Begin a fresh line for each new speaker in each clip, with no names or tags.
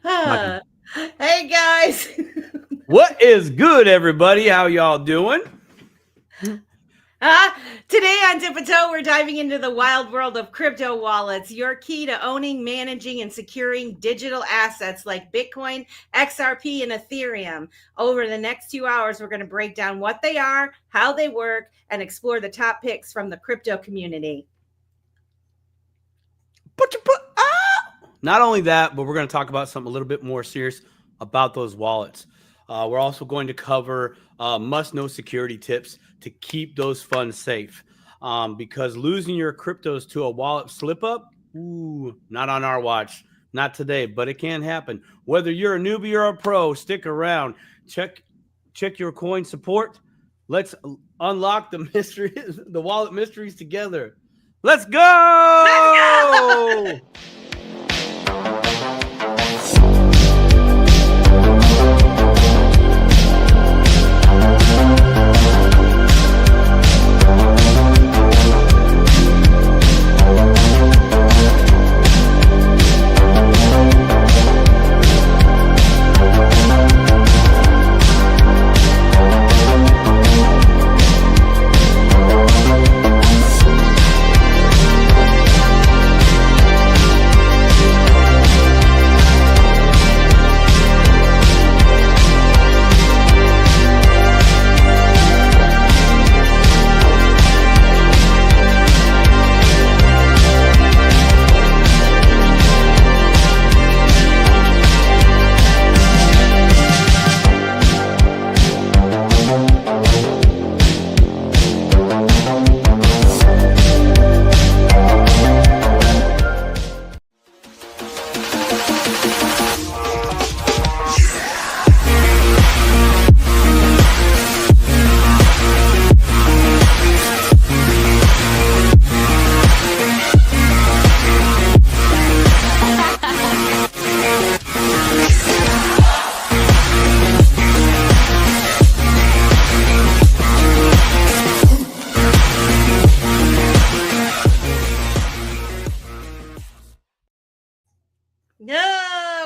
Hey guys.
What is good, everybody? How y'all doing?
Today on Dip a Toe, we're diving into the wild world of crypto wallets, your key to owning, managing, and securing digital assets like Bitcoin, XRP, and Ethereum. Over the next 2 hours, we're going to break down what they are, how they work, and explore the top picks from the crypto community.
Not only that, but we're going to talk about something a little bit more serious about those wallets. We're also going to cover must-know security tips to keep those funds safe. Because losing your cryptos to a wallet slip-up, not on our watch. Not today, but it can happen. Whether you're a newbie or a pro, stick around. Check your coin support. Let's unlock the mysteries, the wallet mysteries together. Let's go!
Let's go!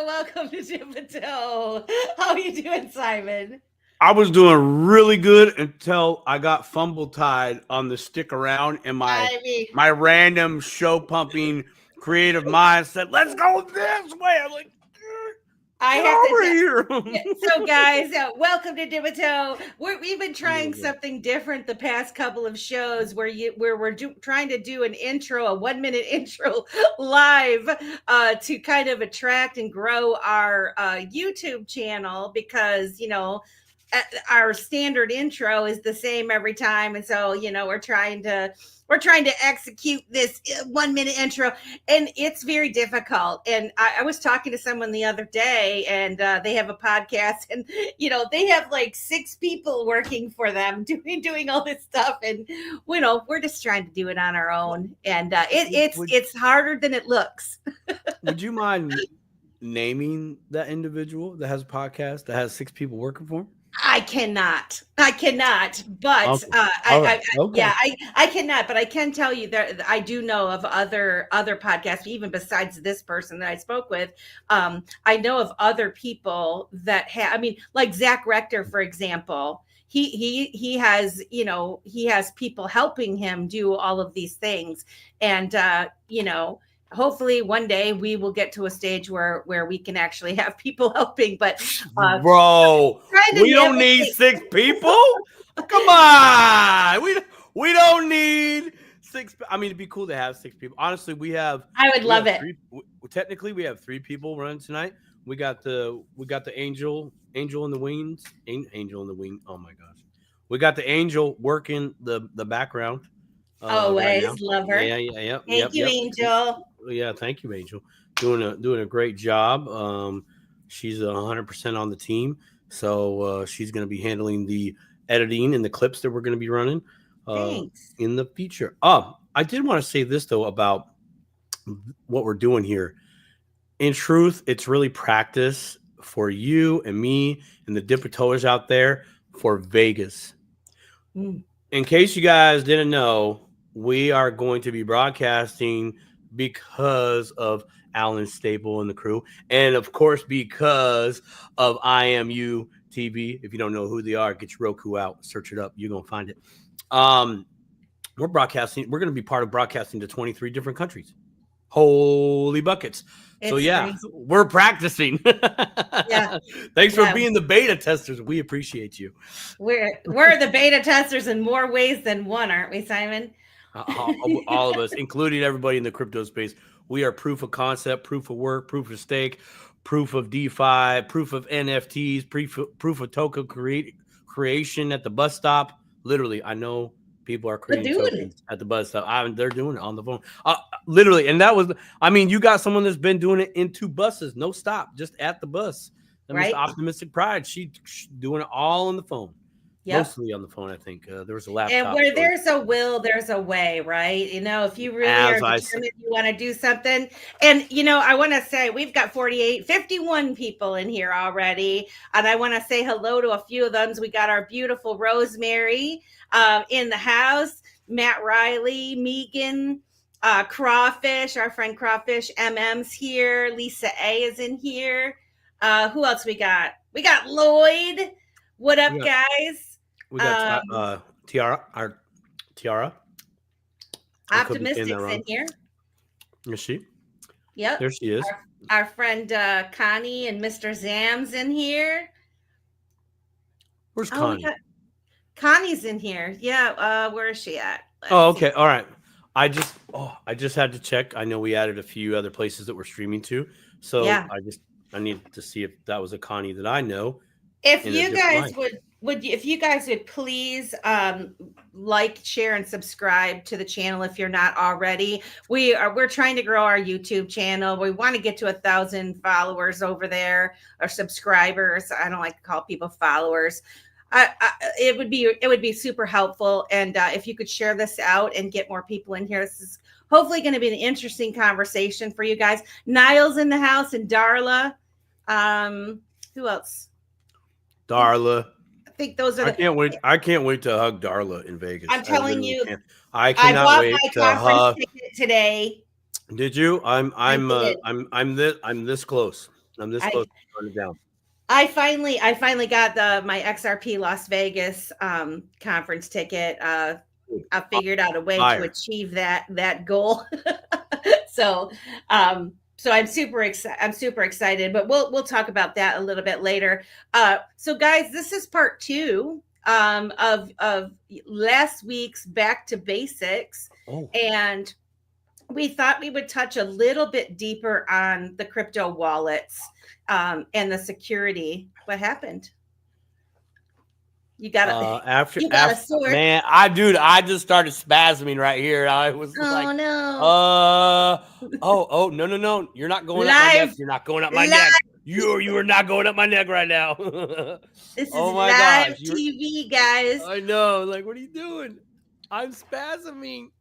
Welcome to Dip a Toe. How are you doing, Simon?
I was doing really good until I got fumble tied on the stick around, and my random show pumping creative mind said, "Let's go this way." I'm like,
I have
over
to
here.
So, guys, welcome to Dip a Toe. We've been trying something different the past couple of shows where we're trying to do an intro, a 1-minute intro live to kind of attract and grow our YouTube channel because, our standard intro is the same every time. And so, we're trying to execute this 1-minute intro, and it's very difficult. And I was talking to someone the other day, and they have a podcast, and they have like 6 people working for them doing all this stuff, and we're just trying to do it on our own, and it's harder than it looks.
Would you mind naming that individual that has a podcast that has 6 people working for him?
I cannot, but
Okay.
yeah, I cannot, but I can tell you that I do know of other podcasts, even besides this person that I spoke with. I know of other people that like Zach Rector, for example. He has, he has people helping him do all of these things. And, hopefully one day we will get to a stage where we can actually have people helping, but
bro, we don't need 6 people. Come on, we don't need 6. I mean, it'd be cool to have 6 people. Honestly,
I would love it.
Technically, we have 3 people running tonight. We got the angel in the wings, angel in the wing. Oh my gosh, we got the angel working the background.
Always right, love her.
Yeah.
Thank you, Angel.
Yeah, thank you, Angel. Doing a great job. She's 100% on the team, so she's going to be handling the editing and the clips that we're going to be running in the future. I did want to say this though about what we're doing here. In truth, it's really practice for you and me and the Dip a Toers out there for Vegas. In case you guys didn't know, we are going to be broadcasting because of Alan Staple and the crew, and of course because of IMU TV. If you don't know who they are, get your Roku out, search it up, you're gonna find it. We're broadcasting. We're going to be part of broadcasting to 23 different countries. Holy buckets! So yeah,
crazy.
we're practicing.
Yeah.
Thanks for being the beta testers. We appreciate you.
We're the beta testers in more ways than one, aren't we, Simon?
All of us, including everybody in the crypto space. We are proof of concept, proof of work, proof of stake, proof of DeFi, proof of NFTs, proof of token creation at the bus stop. Literally, I know people are creating tokens at the bus stop. They're doing it on the phone. Literally. And that was, you got someone that's been doing it in 2 buses, no stop, just at the bus. And right. Mr. Optimistic Pride, she's doing it all on the phone. Yep. Mostly on the phone, I think. There was a laptop.
And where there's a will, there's a way, right? If you really are determined you want to do something. And, I want to say we've got 51 people in here already. And I want to say hello to a few of them. We got our beautiful Rosemary in the house, Matt Riley, Megan, Crawfish, our friend Crawfish, MM's here. Lisa A is in here. Who else we got? We got Lloyd. What up, guys?
We got Tiara.
Optimistic's in here.
Is she?
Yep.
There she is.
Our friend Connie and Mr. Zam's in here.
Where's Connie?
Connie's in here. Yeah. Where is she at?
Okay. All right. I just had to check. I know we added a few other places that we're streaming to. So yeah. I need to see if that was a Connie that I know.
If you guys if you guys would please like, share, and subscribe to the channel if you're not already. We're trying to grow our YouTube channel. We want to get to 1,000 followers over there, or subscribers. I don't like to call people followers. It would be super helpful, and if you could share this out and get more people in here. This is hopefully going to be an interesting conversation for you guys. Niall's in the house, and Darla. Who else?
Darla.
I think those are.
I can't wait to hug Darla in Vegas.
I'm telling you,
I cannot wait to hug
today.
Did you? I'm this close. I'm this close to turning it down.
I finally got my XRP Las Vegas conference ticket. I figured out a way to achieve that goal. So I'm super excited, but we'll talk about that a little bit later. So guys, this is part 2 of last week's Back to Basics. And we thought we would touch a little bit deeper on the crypto wallets and the security. What happened? You got
after a sword. Man, I just started spasming right here. I was
no.
No. You're not going up my neck. You're not going up my neck. You are not going up my neck right now.
This is live TV, guys.
I know. Like, what are you doing? I'm spasming.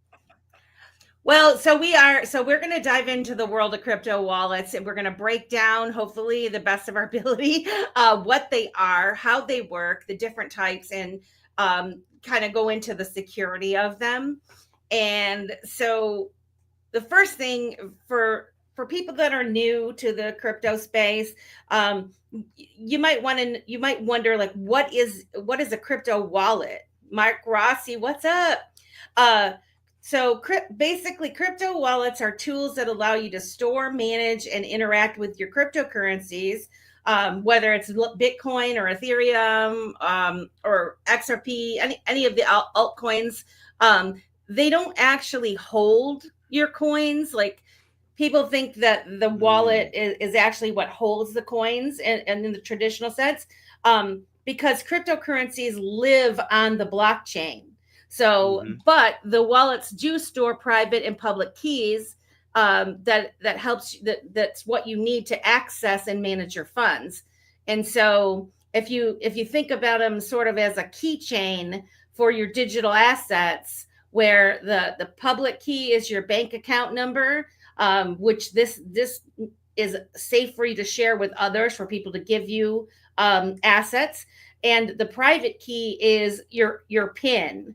Well, we're going to dive into the world of crypto wallets, and we're going to break down, hopefully the best of our ability, what they are, how they work, the different types, and kind of go into the security of them. And so the first thing for people that are new to the crypto space, you might wonder, like, what is a crypto wallet? Mark Rossi, what's up? So basically, crypto wallets are tools that allow you to store, manage, and interact with your cryptocurrencies, whether it's Bitcoin or Ethereum or XRP, any of the altcoins. They don't actually hold your coins. Like, people think that the wallet is actually what holds the coins, and in the traditional sense, because cryptocurrencies live on the blockchain. So, but the wallets do store private and public keys that helps. That's what you need to access and manage your funds. And so, if you think about them sort of as a keychain for your digital assets, where the public key is your bank account number, which this is safe for you to share with others, for people to give you assets, and the private key is your PIN.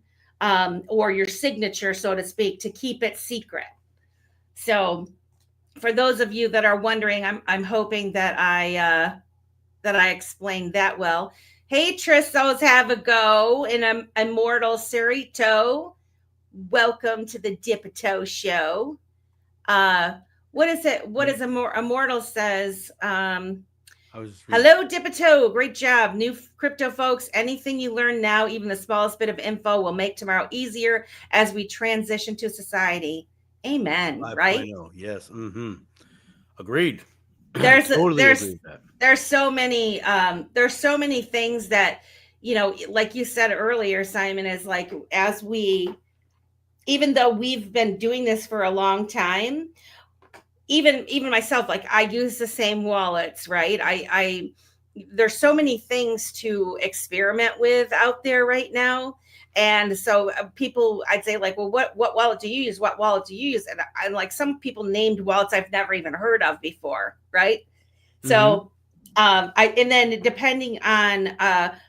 Or your signature, so to speak, to keep it secret. So for those of you that are wondering, I'm hoping that I explained that well. Hey, Tristos, have a go. And Immortal Cerrito, welcome to the Dipito Show. What is it? What is Immortal says? Hello, Dipito. Great job. New crypto folks. Anything you learn now, even the smallest bit of info, will make tomorrow easier as we transition to society. Amen. 5. Right?
Yes. Agreed.
There's so many things that, like you said earlier, Simon, is like, even though we've been doing this for a long time, even myself, like I use the same wallets, right? I there's so many things to experiment with out there right now. And so people, I'd say like, well, what wallet do you use? What wallet do you use? And I'm like, some people named wallets I've never even heard of before, right? So and then depending on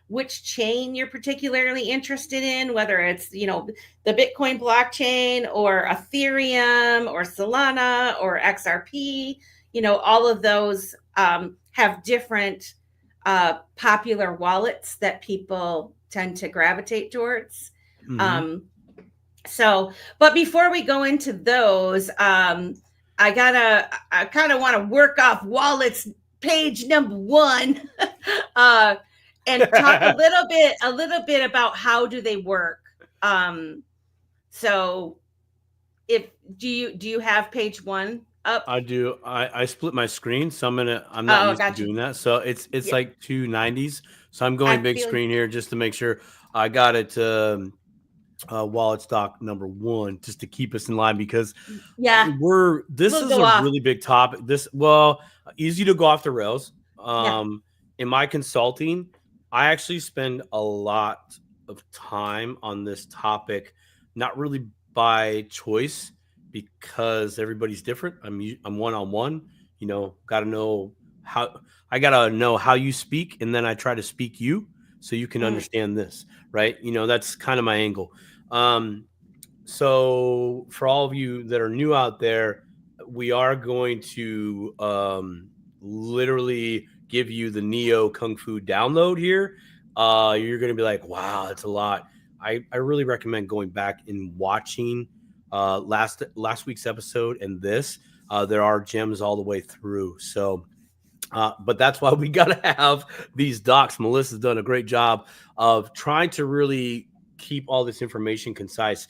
which chain you're particularly interested in, whether it's, the Bitcoin blockchain or Ethereum or Solana or XRP, all of those have different popular wallets that people tend to gravitate towards. But before we go into those, I kind of want to work off wallets page number 1 and talk a little bit about how do they work. So do you have page 1 up?
I do. I split my screen, so I'm not used to doing that. So it's like 290s. So I'm going big screen here just to make sure I got it wallet stock number 1, just to keep us in line, because this is a really big topic. Easy to go off the rails. In my consulting, I actually spend a lot of time on this topic, not really by choice, because everybody's different. I'm one-on-one, gotta know how you speak, and then I try to speak you so you can understand this, right? That's kind of my angle. So for all of you that are new out there, we are going to literally give you the Neo Kung Fu download here. You're going to be like, wow, that's a lot. I really recommend going back and watching last week's episode and this. There are gems all the way through. So but that's why we got to have these docs. Melissa's done a great job of trying to really keep all this information concise.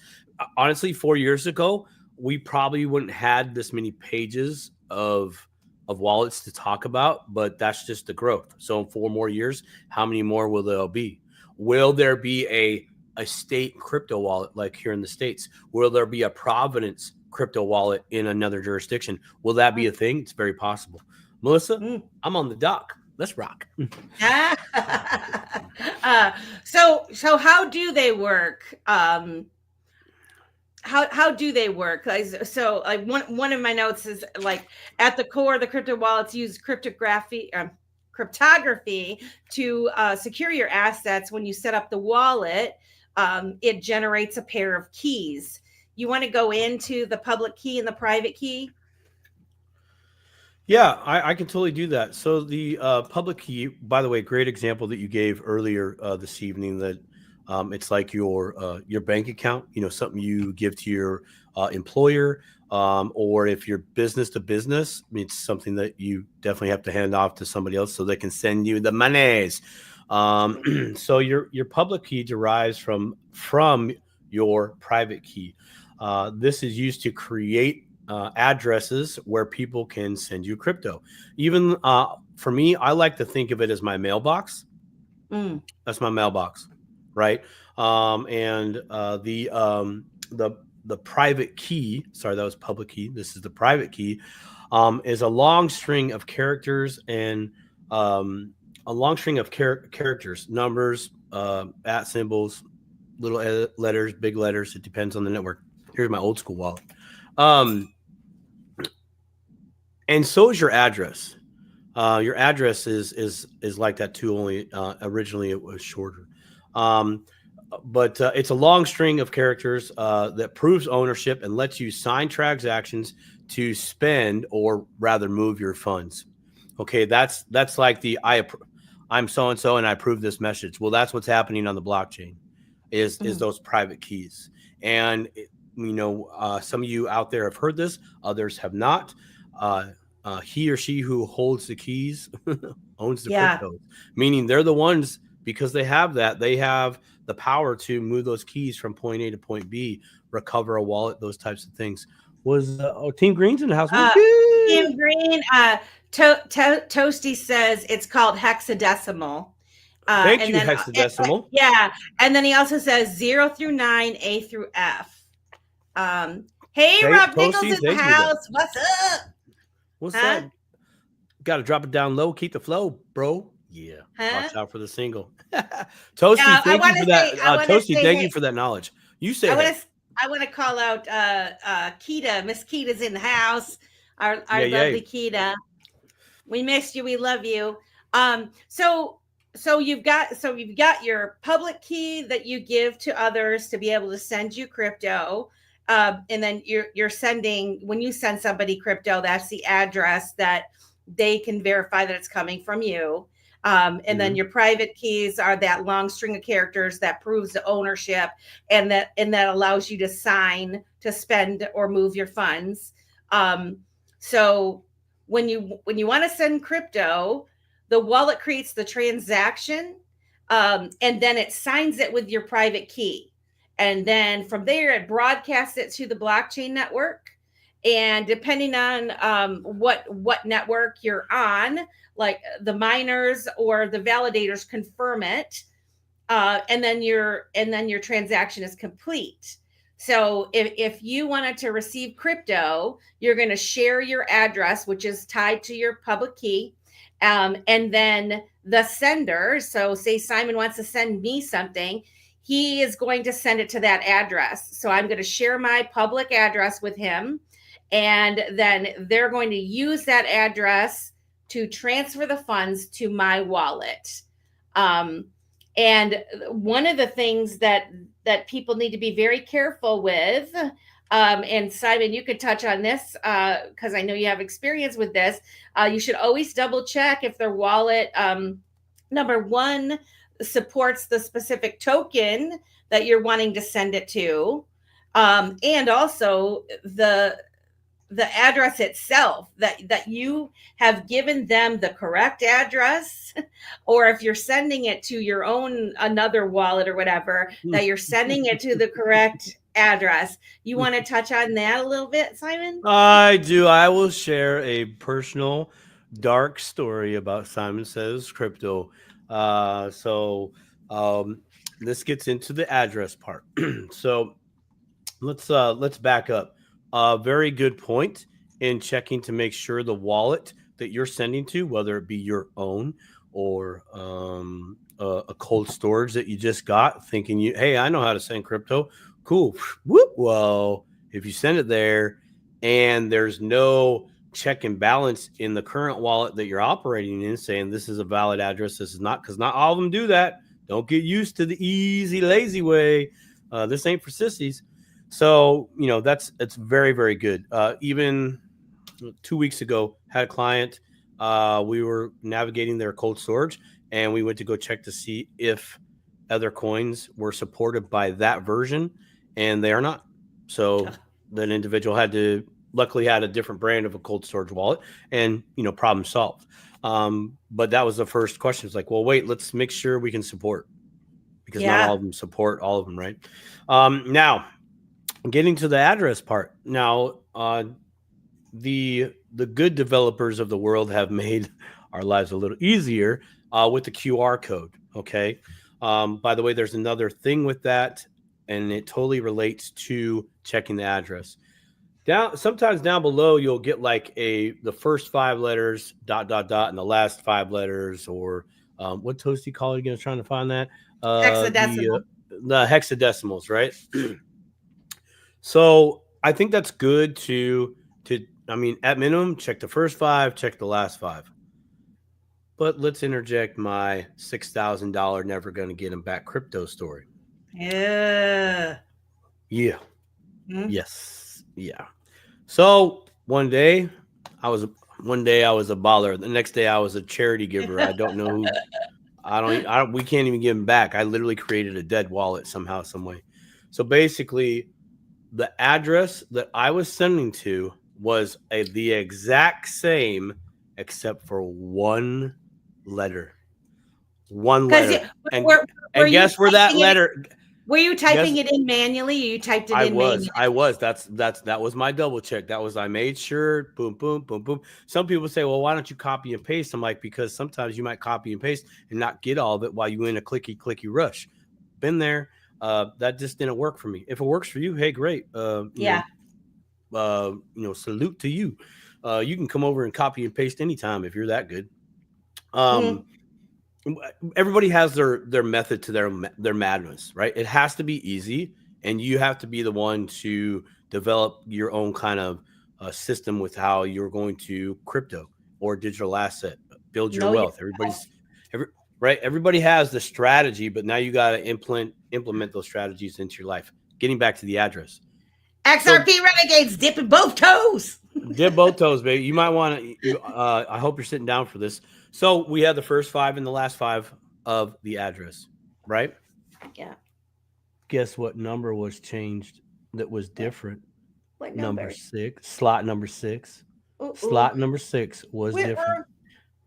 Honestly, 4 years ago, we probably wouldn't had this many pages of wallets to talk about, but that's just the growth. So in 4 more years, how many more will there be? Will there be a state crypto wallet like here in the States? Will there be a Providence crypto wallet in another jurisdiction? Will that be a thing? It's very possible. Melissa, I'm on the dock. Let's rock.
So how do they work? How do they work? So like one of my notes is like, at the core, the crypto wallets use cryptography to secure your assets. When you set up the wallet, it generates a pair of keys. You want to go into the public key and the private key?
Yeah, I can totally do that. So the public key, by the way, great example that you gave earlier this evening, that it's like your bank account, something you give to your employer, or if you're business to business, it's something that you definitely have to hand off to somebody else so they can send you the monies. So your public key derives from your private key. This is used to create addresses where people can send you crypto. Even for me, I like to think of it as my mailbox. That's my mailbox, right? And the private key, sorry, that was public key. This is the private key, is a long string of characters and characters, numbers, at symbols, little letters, big letters. It depends on the network. Here's my old school wallet. And so is your address. Your address is like that too, only originally it was shorter. but it's a long string of characters that proves ownership and lets you sign transactions to spend or rather move your funds. Okay, that's like I'm so and so and I approve this message. Well, that's what's happening on the blockchain is those private keys. And some of you out there have heard this, others have not. He or she who holds the keys owns the cryptos, meaning they're the ones, because they have the power to move those keys from point A to point B, recover a wallet, those types of things. Was Team Green's in the house?
Team Green, Toasty says it's called hexadecimal.
Thank you, hexadecimal.
Yeah, and then he also says 0 through 9, A through F. Hey, Rob Nichols in the house. What's up?
What's up? Got to drop it down low, keep the flow, bro. Yeah, watch out for the single. Toasty, thank you for that. Toasty, thank you for that knowledge. You say
I want to call out Keita. Miss Keita's in the house. Our lovely Keita. We missed you. We love you. So you've got your public key that you give to others to be able to send you crypto. And then you're sending, when you send somebody crypto, that's the address that they can verify that it's coming from you. And then your private keys are that long string of characters that proves the ownership and that allows you to sign to spend or move your funds. So when you want to send crypto, the wallet creates the transaction, and then it signs it with your private key. And then from there, it broadcasts it to the blockchain network. And depending on what network you're on, like the miners or the validators confirm it, and then your transaction is complete. So if you wanted to receive crypto, you're going to share your address, which is tied to your public key, and then the sender. So say Simon wants to send me something, he is going to send it to that address. So I'm going to share my public address with him. And then they're going to use that address to transfer the funds to my wallet. And one of the things that people need to be very careful with, and Simon, you could touch on this because I know you have experience with this. You should always double check if their wallet, number one, supports the specific token that you're wanting to send it to, and also the address itself, that you have given them the correct address, or if you're sending it to your own another wallet or whatever, that you're sending it to the correct address. You want to touch on that a little bit, Simon?
I do. I will share a personal dark story about Simon Says Crypto. This gets into the address part. So let's back up. Very good point in checking to make sure the wallet that you're sending to, whether it be your own or a cold storage that you just got, thinking hey, I know how to send crypto. Cool. Whoop. Well, if you send it there and there's no check and balance in the current wallet that you're operating in, saying this is a valid address, this is not, because not all of them do that. Don't get used to the easy, lazy way. This ain't for sissies. So, it's very, very good. Even 2 weeks ago, had a client, we were navigating their cold storage and we went to go check to see if other coins were supported by that version, and they are not. So that individual luckily had a different brand of a cold storage wallet, and, problem solved. But that was the first question. It's like, well, wait, let's make sure we can support, because not all of them support all of them. Right. Now, getting to the address part. Now, the good developers of the world have made our lives a little easier with the QR code. Okay. By the way, there's another thing with that, and it totally relates to checking the address. Sometimes down below, you'll get like the first 5 letters, ... and the last 5 letters, or what Toasty call it again? I was trying to find that.
Hexadecimal.
The hexadecimals, right? So I think that's good to at minimum, check the first 5, check the last 5. But let's interject my $6,000 never going to get them back crypto story.
Yeah.
Yeah.
Hmm?
Yes. Yeah. So one day I was a baller. The next day I was a charity giver. I don't know who. I don't. We can't even give them back. I literally created a dead wallet somehow, some way. So basically, the address that I was sending to was the exact same, except for one letter. One
Because
letter. And
were were
and
you
guess where that
typing it?
letter?
Were you
Guess
typing it in manually? Or you typed it
I
in
was.
manually?
I was. That was my double check. That was I made sure. Boom, boom, boom, boom. Some people say, well, why don't you copy and paste? I'm like, because sometimes you might copy and paste and not get all of it while you in a clicky rush. Been there. That just didn't work for me. If it works for you, hey, great.
Yeah.
Salute to you. You can come over and copy and paste anytime if you're that good.
Hmm.
Um, everybody has their method to their madness, right? It has to be easy, and you have to be the one to develop your own kind of system with how you're going to crypto or digital asset build your
Know
wealth.
yourself.
Every right. Everybody has the strategy, but now you got to implement those strategies into your life. Getting back to the address. So
XRP renegades dipping both toes.
dip both toes, baby. You might want to. I hope you're sitting down for this. So we had the first five and the last five of the address, right?
Yeah.
Guess what number was changed that was
What?
different?
What
Number
numbers?
six, slot number six.
Ooh, ooh.
Slot number six was
Whit,
different.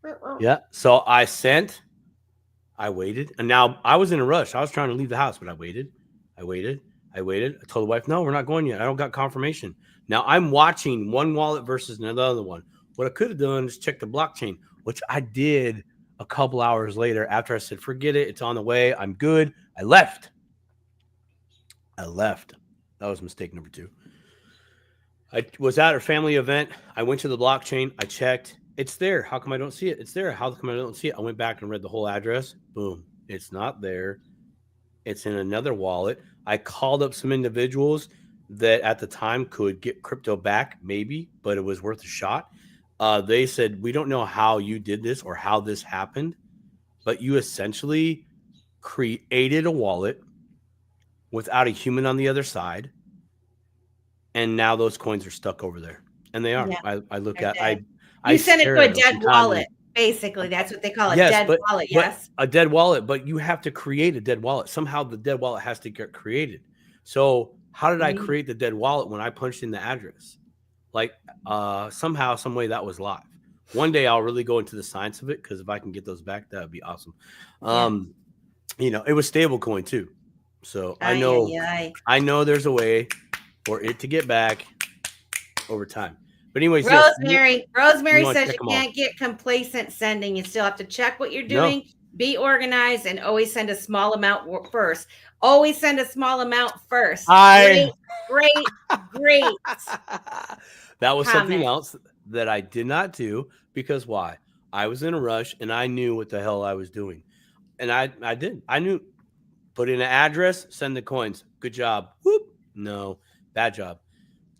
whit, whit.
Yeah. So I waited, and now I was in a rush. I was trying to leave the house, but I waited. I waited. I waited. I told the wife, no, we're not going yet. I don't got confirmation. Now I'm watching one wallet versus another one. What I could have done is check the blockchain, which I did a couple hours later after I said, forget it. It's on the way. I'm good. I left. I left. That was mistake number two. I was at a family event. I went to the blockchain. I checked. It's there. How come I don't see it? It's there. How come I don't see it? I went back and read the whole address. Boom. It's not there. It's in another wallet. I called up some individuals that at the time could get crypto back, maybe, but it was worth a shot. They said, we don't know how you did this or how this happened, but you essentially created a wallet without a human on the other side, and now those coins are stuck over there, and they are.
Yeah,
I look
they're
at
dead.
I
You sent it
stare
to a
at them
dead
from time to
wallet. Basically, that's what they call a
yes,
dead wallet.
but
Yes.
a dead wallet, but you have to create a dead wallet. Somehow the dead wallet has to get created. So how did I
Mhm.
create the dead wallet when I punched in the address? Like somehow, some way that was live. One day I'll really go into the science of it because if I can get those back, that would be awesome.
Yeah.
Um, it was stable coin too. So
Ay, ay, ay.
I know there's a way for it to get back over time. But anyways, yes,
Rosemary.
you
Rosemary
want to
says
check
you
them all.
can't get complacent sending. You still have to check what you're
No,
doing, be organized, and always send a small amount first. Always send a small amount first.
I
Great, great, great
that was something
comment.
else that I did not do because why? I was in a rush and I knew what the hell I was doing. And I did. I knew put in an address, send the coins. Good job. Whoop. No, bad job.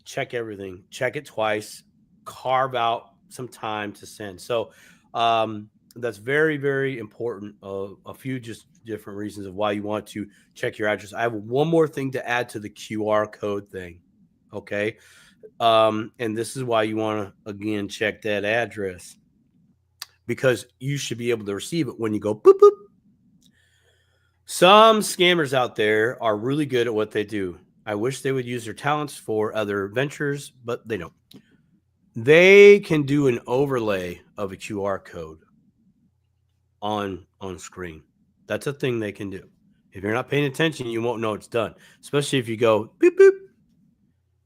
Check everything. Check it twice. Carve out some time to send. So that's very, very important. A few just different reasons of why you want to check your address. I have one more thing to add to the QR code thing. Okay. And this is why you want to again check that address because you should be able to receive it when you go boop boop. Some scammers out there are really good at what they do. I wish they would use their talents for other ventures, but they don't. They can do an overlay of a QR code on screen. That's a thing they can do. If you're not paying attention, you won't know it's done. Especially if you go boop boop,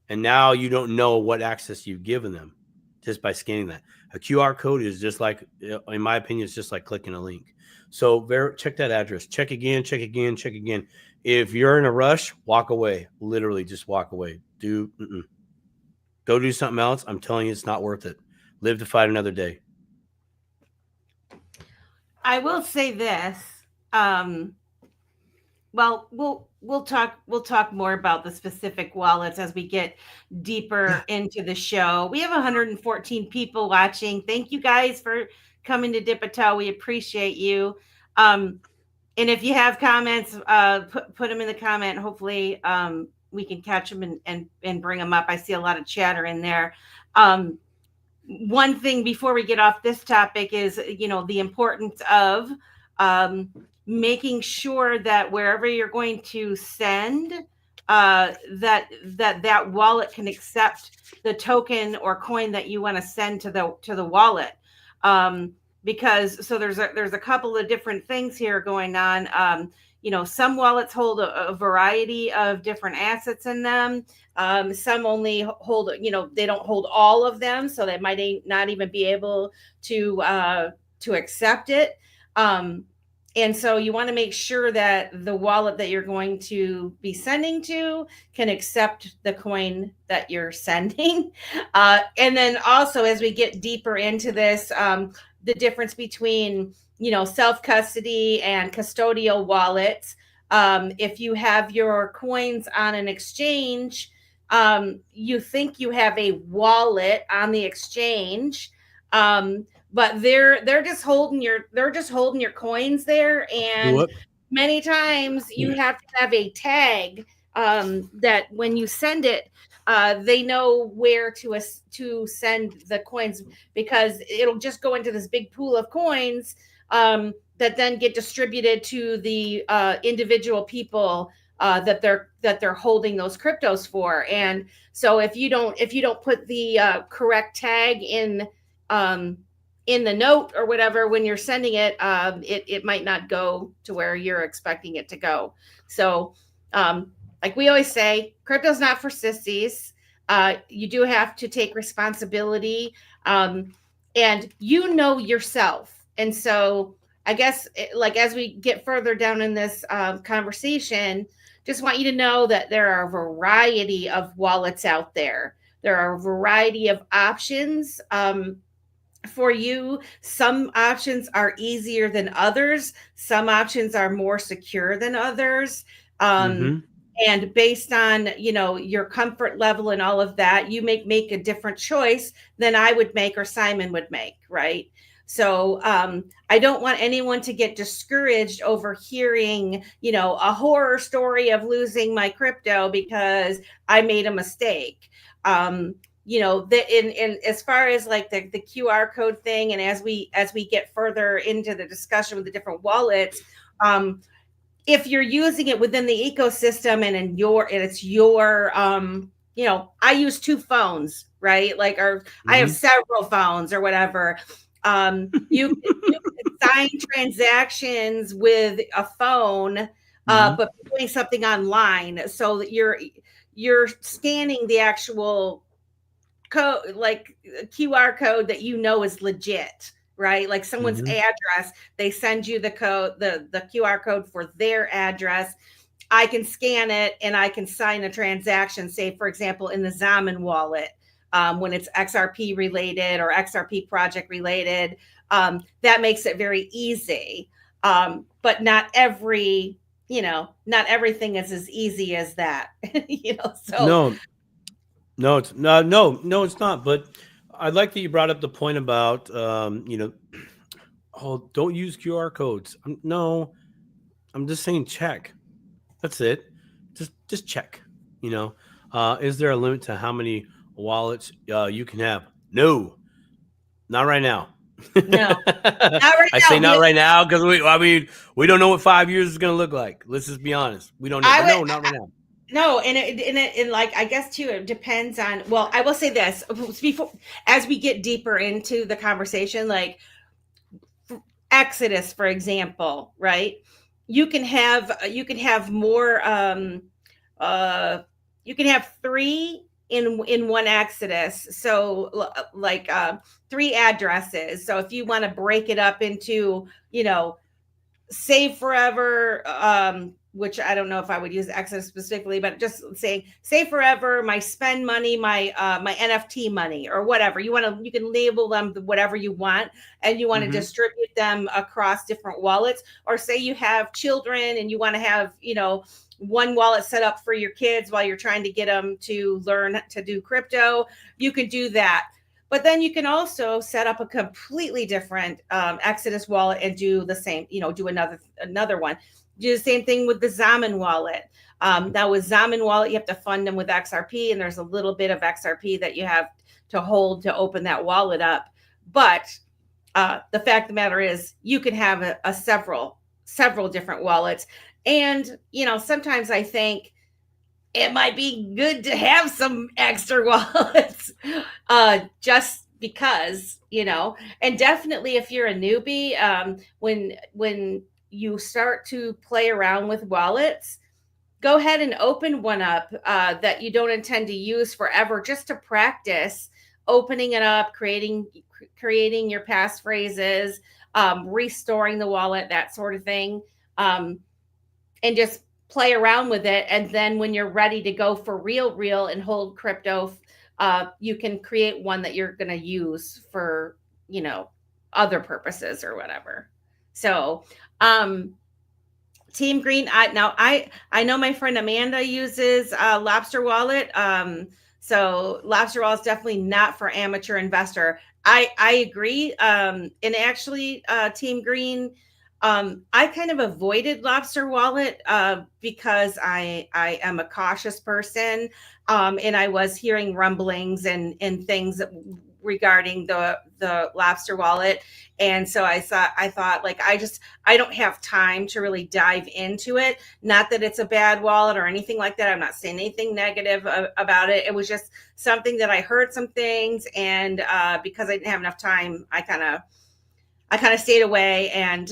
and now you don't know what access you've given them just by scanning that. A QR code is just like, in my opinion, it's just like clicking a link. So check that address. Check again. Check again. Check again. If you're in a rush, walk away. Literally, just walk away. Go do something else. I'm telling you, it's not worth it. Live to fight another day.
I will say this. Um, well, we'll talk more about the specific wallets as we get
Yeah.
deeper into the show. We have 114 people watching. Thank you guys for coming to Dip a Toe. We appreciate you. Um, And if you have comments, put them in the comment. Hopefully, we can catch them and bring them up. I see a lot of chatter in there. One thing before we get off this topic is, the importance of making sure that wherever you're going to send, that wallet can accept the token or coin that you want to send to the wallet. Because there's a couple of different things here going on. Some wallets hold a variety of different assets in them. Some only hold, they don't hold all of them, so they might not even be able to accept it. And so you want to make sure that the wallet that you're going to be sending to can accept the coin that you're sending. And then also, as we get deeper into this, the difference between, self-custody and custodial wallets. If you have your coins on an exchange, you think you have a wallet on the exchange, but they're just holding your coins there, and many times you have to have a tag that when you send it, they know where to send the coins, because it'll just go into this big pool of coins that then get distributed to the individual people that they're holding those cryptos for. And so if you don't put the correct tag in the note or whatever when you're sending it, it might not go to where you're expecting it to go. So like we always say, crypto's not for sissies. You do have to take responsibility, and yourself. And so I guess, like, as we get further down in this conversation, just want you to know that there are a variety of wallets out there. There are a variety of options for you. Some options are easier than others. Some options are more secure than others. And based on, your comfort level and all of that, you make a different choice than I would make or Simon would make, right? So I don't want anyone to get discouraged over hearing, a horror story of losing my crypto because I made a mistake. In as far as like the QR code thing, and as we get further into the discussion with the different wallets, if you're using it within the ecosystem and it's your I use 2 phones, right? Like, or I have several phones or whatever. You can sign transactions with a phone, but doing something online, so that you're scanning the actual code, like QR code that is legit, right? Like someone's address, they send you the code, the QR code for their address. I can scan it and I can sign a transaction, say, for example, in the Zaman wallet, when it's XRP related or XRP project related. That makes it very easy. But not everything is as easy as that. So
No, it's not. But I like that you brought up the point about, don't use QR codes. I'm just saying check. That's it. Just check. Is there a limit to how many wallets you can have? No, not right now.
No, not right
I say not right now because we don't know what 5 years is going to look like. Let's just be honest. We don't know. No, not right now.
No, and like, I guess too, it depends on. Well, I will say this before, as we get deeper into the conversation, like Exodus, for example, right? You can have more. You can have 3 in one Exodus. So like 3 addresses. So if you want to break it up into, Save Forever, which I don't know if I would use Exodus specifically, but just saying Save Forever, my spend money, my NFT money, or whatever you can label them whatever you want, and you want to distribute them across different wallets. Or say you have children and you want to have, one wallet set up for your kids while you're trying to get them to learn to do crypto. You can do that. But then you can also set up a completely different Exodus wallet and do the same, do another one. Do the same thing with the Zaman wallet. Now with Zaman wallet, you have to fund them with XRP, and there's a little bit of XRP that you have to hold to open that wallet up. But the fact of the matter is, you can have several different wallets. And, sometimes I think it might be good to have some extra wallets just because, and definitely if you're a newbie, when you start to play around with wallets, go ahead and open one up that you don't intend to use forever, just to practice opening it up, creating your passphrases, restoring the wallet, that sort of thing, and just play around with it. And then when you're ready to go for real and hold crypto, you can create one that you're going to use for, other purposes or whatever. So, Team Green, I know my friend Amanda uses Lobster Wallet. So Lobster Wallet is definitely not for amateur investor. I agree. And actually, Team Green, I kind of avoided Lobster Wallet because I am a cautious person, and I was hearing rumblings and things regarding the Lobster Wallet, and so I thought like I don't have time to really dive into it. Not that it's a bad wallet or anything like that. I'm not saying anything negative about it. It was just something that I heard some things, and because I didn't have enough time, I kind of stayed away. And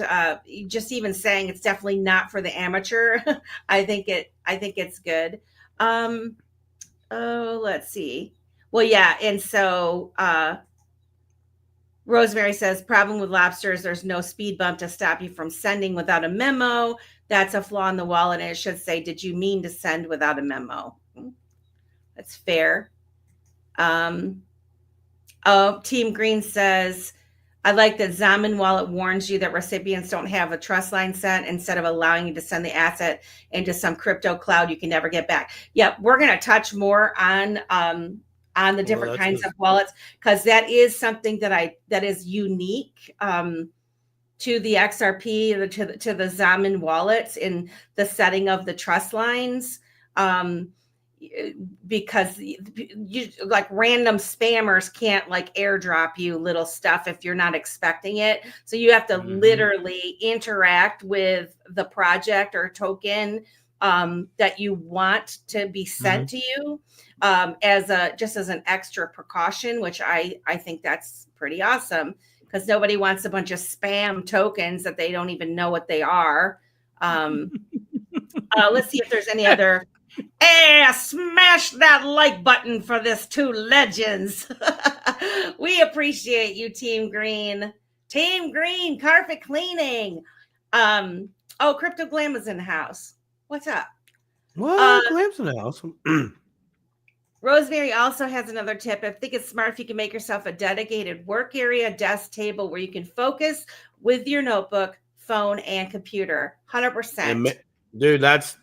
just even saying it's definitely not for the amateur, I think it's good. Oh, let's see. Well, yeah, and so Rosemary says, problem with Lobsters, there's no speed bump to stop you from sending without a memo. That's a flaw in the wallet, and it should say, did you mean to send without a memo? That's fair. Team Green says, I like that Zaman Wallet warns you that recipients don't have a trust line set instead of allowing you to send the asset into some crypto cloud you can never get back. Yep, we're going to touch more on the different kinds of wallets, because that is something that is unique to the XRP, to the Zaman wallets in the setting of the trust lines. Because you, like, random spammers can't like airdrop you little stuff if you're not expecting it. So you have to literally interact with the project or token that you want to be sent to you as an extra precaution, which I think that's pretty awesome, because nobody wants a bunch of spam tokens that they don't even know what they are. Let's see if there's any other. Hey, smash that like button for this two legends. We appreciate you, Team Green. Team Green, carpet cleaning. Crypto Glam is in the house. What's up?
Well, Glam's in the house.
Rosemary also has another tip. I think it's smart if you can make yourself a dedicated work area, desk, table where you can focus with your notebook, phone, and computer. 100%.
Dude, that's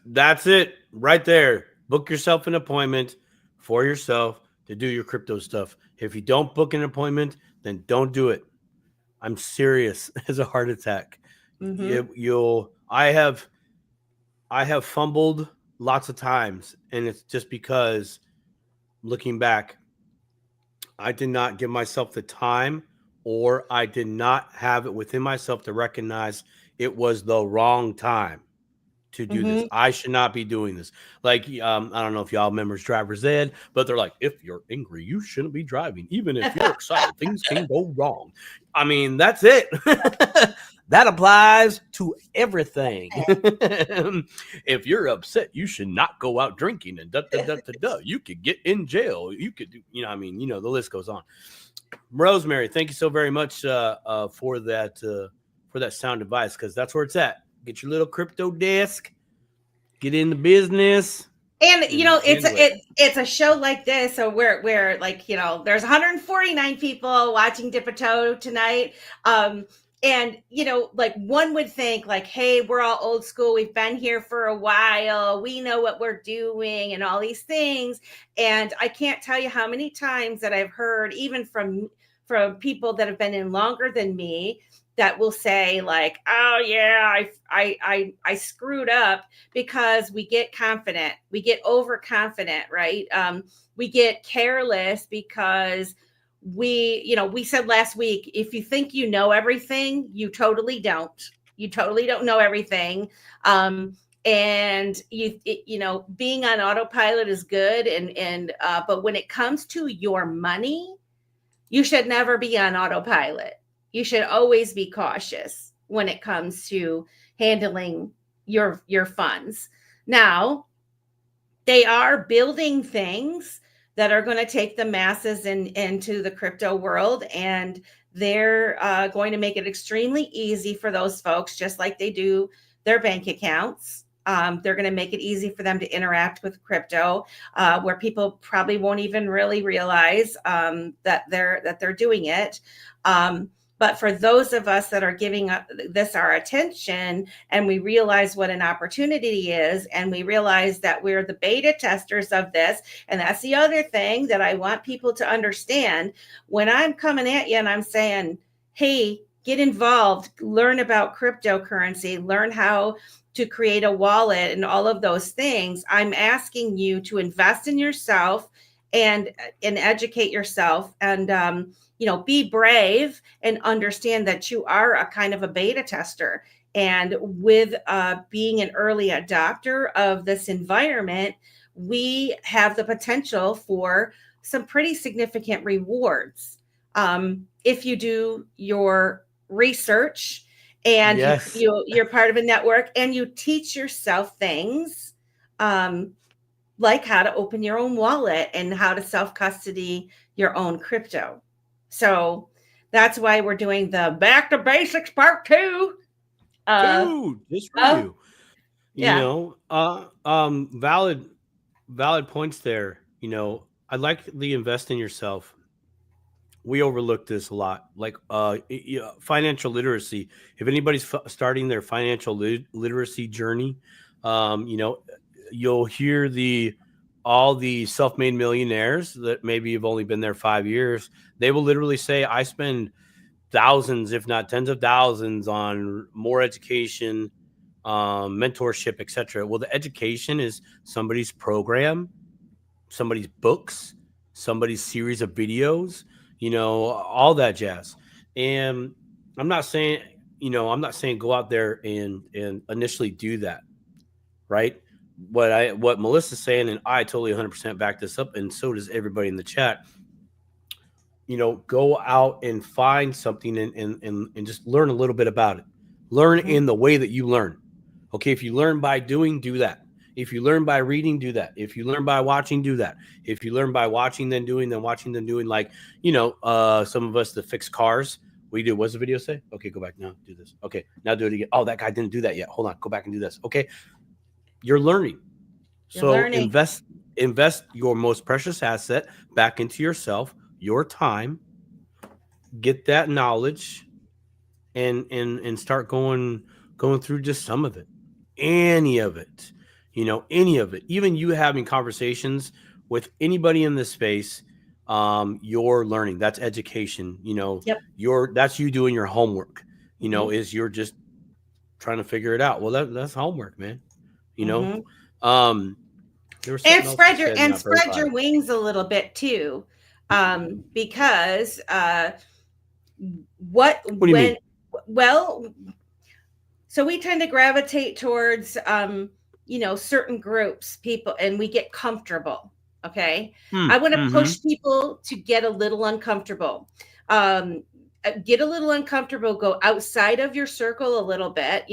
it right there. Book yourself an appointment for yourself to do your crypto stuff. If you don't book an appointment, then don't do it. I'm serious as a heart attack. I have fumbled lots of times, and it's just because, looking back, I did not give myself the time, or I did not have it within myself to recognize it was the wrong time to do this. I should not be doing this. Like, I don't know if y'all remember driver's ed, but they're like, if you're angry, you shouldn't be driving. Even if you're excited, things can go wrong. I mean, that's it. That applies to everything. If you're upset, you should not go out drinking and you could get in jail. You could do, the list goes on. Rosemary, thank you so very much for that sound advice, because that's where it's at. Get your little crypto desk, get in the business.
And it's a show like this, so we're like, there's 149 people watching Dip a Toe tonight. And, like one would think like, hey, we're all old school. We've been here for a while. We know what we're doing and all these things. And I can't tell you how many times that I've heard, even from people that have been in longer than me, that will say like, oh yeah, I screwed up, because we get confident, we get overconfident, right? We get careless because we said last week, if you think you know everything, you totally don't. You totally don't know everything. And being on autopilot is good, and but when it comes to your money, you should never be on autopilot. You should always be cautious when it comes to handling your funds. Now, they are building things that are going to take the masses into the crypto world, and they're going to make it extremely easy for those folks, just like they do their bank accounts. They're going to make it easy for them to interact with crypto, where people probably won't even really realize that they're doing it. But for those of us that are giving this our attention, and we realize what an opportunity is, and we realize that we're the beta testers of this, and that's the other thing that I want people to understand. When I'm coming at you and I'm saying, hey, get involved, learn about cryptocurrency, learn how to create a wallet and all of those things, I'm asking you to invest in yourself and educate yourself, and be brave and understand that you are a kind of a beta tester. And with being an early adopter of this environment, we have the potential for some pretty significant rewards. If you do your research, and
Yes.
you're part of a network, and you teach yourself things, like how to open your own wallet and how to self-custody your own crypto. So that's why we're doing the Back to Basics Part 2.
Dude, just for
Oh,
you.
yeah.
Valid points there. I like the invest in yourself. We overlook this a lot, like financial literacy. If anybody's starting their financial literacy journey, you know, you'll hear all the self-made millionaires that maybe have only been there 5 years. They will literally say, I spend thousands, if not tens of thousands, on more education, mentorship, etc. Well, the education is somebody's program, somebody's books, somebody's series of videos, all that jazz. And I'm not saying, go out there and initially do that, right? What Melissa's saying, and I totally 100% back this up, and so does everybody in the chat. Go out and find something and just learn a little bit about it. Learn in the way that you learn. Okay, if you learn by doing, do that. If you learn by reading, do that. If you learn by watching, do that. If you learn by watching, then doing, then watching, then doing, like, some of us that fix cars, we do. What's the video say? Okay, go back now. Do this. Okay, now do it again. Oh, that guy didn't do that yet. Hold on. Go back and do this. Okay, you're learning.
You're
So
learning.
invest your most precious asset back into yourself, your time. Get that knowledge, and start going through just some of it, any of it. Any of it. Even you having conversations with anybody in this space, you're learning. That's education.
Yep.
That's you doing your homework.
Mm-hmm.
Is you're just trying to figure it out. Well, that's homework, man.
Mm-hmm.
There was
And
something else you said, and I
spread
forgot
your
it.
wings a little bit too, because what
What do you
when
mean?
well, so we tend to gravitate towards certain groups, people, and we get comfortable. Okay, I want to
Mm-hmm.
push people to get a little uncomfortable. Get a little uncomfortable, go outside of your circle a little bit.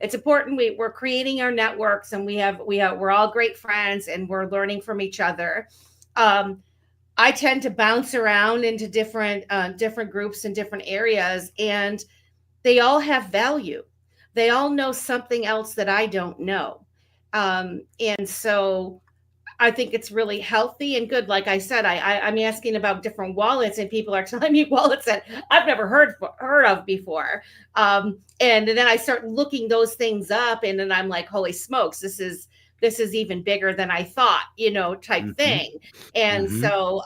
It's important. We're creating our networks, and we're all great friends, and we're learning from each other. I tend to bounce around into different groups in different areas, and they all have value. They all know something else that I don't know. And so I think it's really healthy and good. Like I said, I'm asking about different wallets, and people are telling me wallets that I've never heard of before. And then I start looking those things up, and then I'm like, holy smokes, this is even bigger than I thought, type
Mm-hmm.
thing. And
Mm-hmm.
so,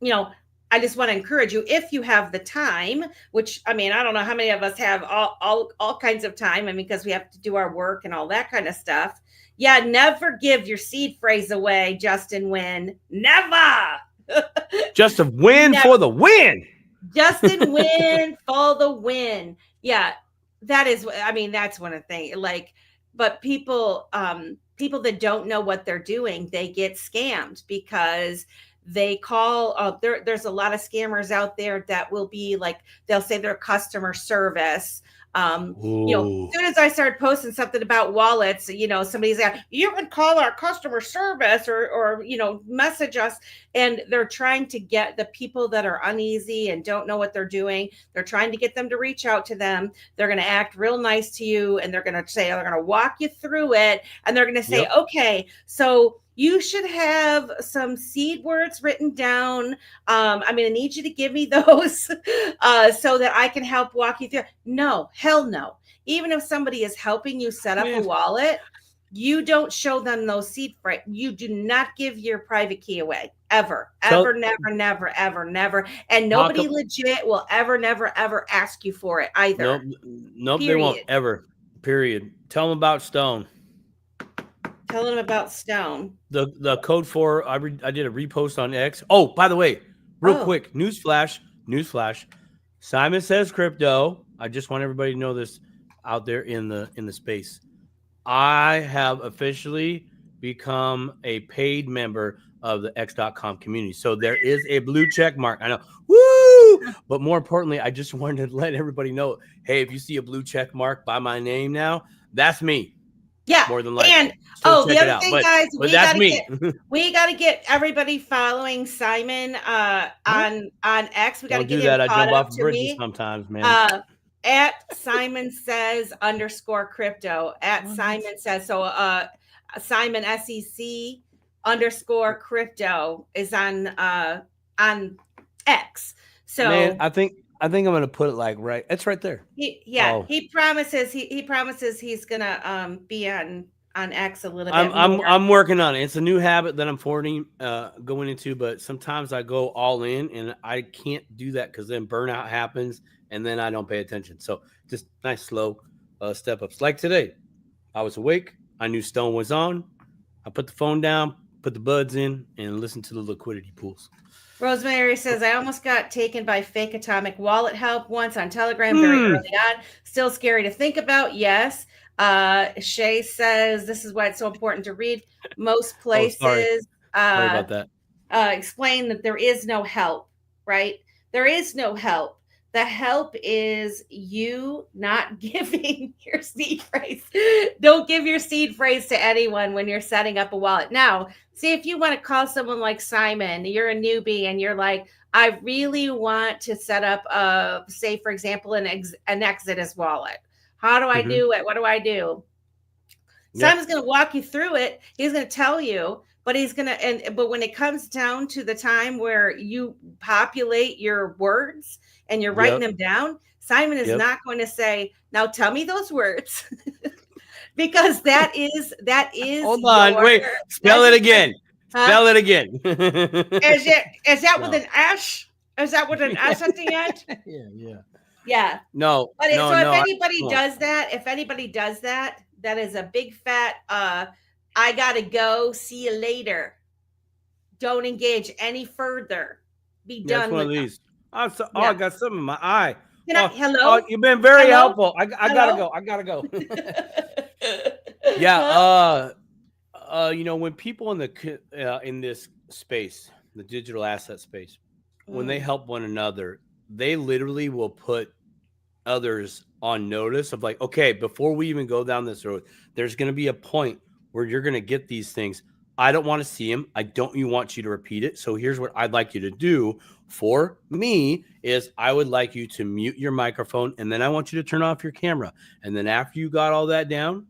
you know, I just want to encourage you, if you have the time, which I mean, I don't know how many of us have all kinds of time. I mean, because we have to do our work and all that kind of stuff. Yeah, never give your seed phrase away, Justin Win. Never.
Just a win
Never.
for the win.
Justin Win for the win. Yeah, that is. I mean, that's one of the things. Like, but people that don't know what they're doing, they get scammed because they call. There's a lot of scammers out there that will be like, they'll say they're customer service. As soon as I started posting something about wallets, somebody's like, you can call our customer service or message us. And they're trying to get the people that are uneasy and don't know what they're doing. They're trying to get them to reach out to them. They're going to act real nice to you. And they're going to walk you through it. And they're going to say, okay, so you should have some seed words written down. I'm going to need you to give me those so that I can help walk you through. No, hell no. Even if somebody is helping you set up a wallet, you don't show them those seed phrase. You do not give your private key away. Ever, never. And nobody legit will ever, never, ever ask you for it either.
Nope, they won't ever. Period. Tell them about Stone.
Tell them about Stone.
The code for I did a repost on X. Oh, by the way, real quick, newsflash. Simon Says Crypto. I just want everybody to know this out there in the space. I have officially become a paid member of the X.com community. So there is a blue check mark. I know. Woo! But more importantly, I just wanted to let everybody know, hey, if you see a blue check mark by my name now, that's me.
Yeah,
more than likely.
And the other thing, guys, we got to get everybody following Simon on X. We got to get him
I
caught
jump
up
off
to
bridges
me
sometimes, man.
At Simon Says _crypto at Simon Says. So Simon SEC _crypto is on X. So
man, I think I'm gonna put it like right. It's right there.
He promises he's gonna be on X a little bit more.
I'm working on it. It's a new habit that I'm going into, but sometimes I go all in and I can't do that because then burnout happens and then I don't pay attention. So just nice slow step ups. Like today, I was awake. I knew Stone was on. I put the phone down, put the buds in, and listened to the liquidity pools.
Rosemary says, I almost got taken by fake atomic wallet help once on Telegram very early on. Still scary to think about. Yes. Shay says, this is why it's so important to read. Most places
sorry about that.
Explain that there is no help, right? There is no help. The help is you not giving your seed phrase. Don't give your seed phrase to anyone when you're setting up a wallet. Now, see, if you want to call someone like Simon, you're a newbie and you're like, I really want to set up, say, for example, an Exodus wallet. How do I do it? What do I do? Yep. Simon's going to walk you through it. He's going to tell you. But but when it comes down to the time where you populate your words and you're writing them down, Simon is not going to say, now tell me those words. Because that is
hold on, wait, spell it again. Spell it again.
Is that with an S? Is that with an S at the end? Yeah.
No.
But if anybody does that, that is a big fat I gotta go. See you later. Don't engage any further. Be done with these.
I got something in my eye.
Hello?
Oh, you've been very helpful. I gotta go. Yeah. When people in this space, the digital asset space, when they help one another, they literally will put others on notice of like, okay, before we even go down this road, there's going to be a point where you're going to get these things. I don't want to see them. I don't want you to repeat it. So here's what I'd like you to do for me is I would like you to mute your microphone and then I want you to turn off your camera. And then after you got all that down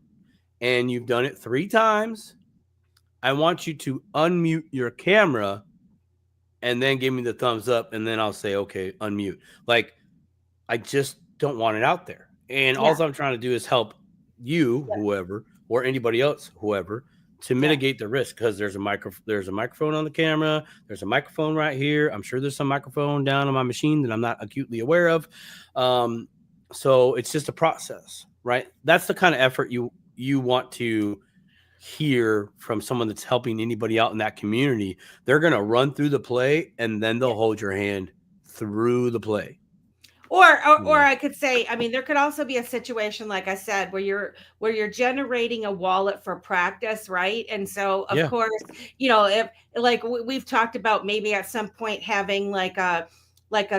and you've done it 3 times, I want you to unmute your camera and then give me the thumbs up. And then I'll say, okay, unmute. Like, I just don't want it out there. And all I'm trying to do is help you, whoever, or anybody else, whoever, to mitigate the risk, because there's a microphone on the camera. There's a microphone right here. I'm sure there's some microphone down on my machine that I'm not acutely aware of. So it's just a process, right? That's the kind of effort you want to hear from someone that's helping anybody out in that community. They're going to run through the play, and then they'll hold your hand through the play.
Or I could say, I mean, there could also be a situation, like I said, where you're generating a wallet for practice, right? And so, of course, if like we've talked about, maybe at some point having like a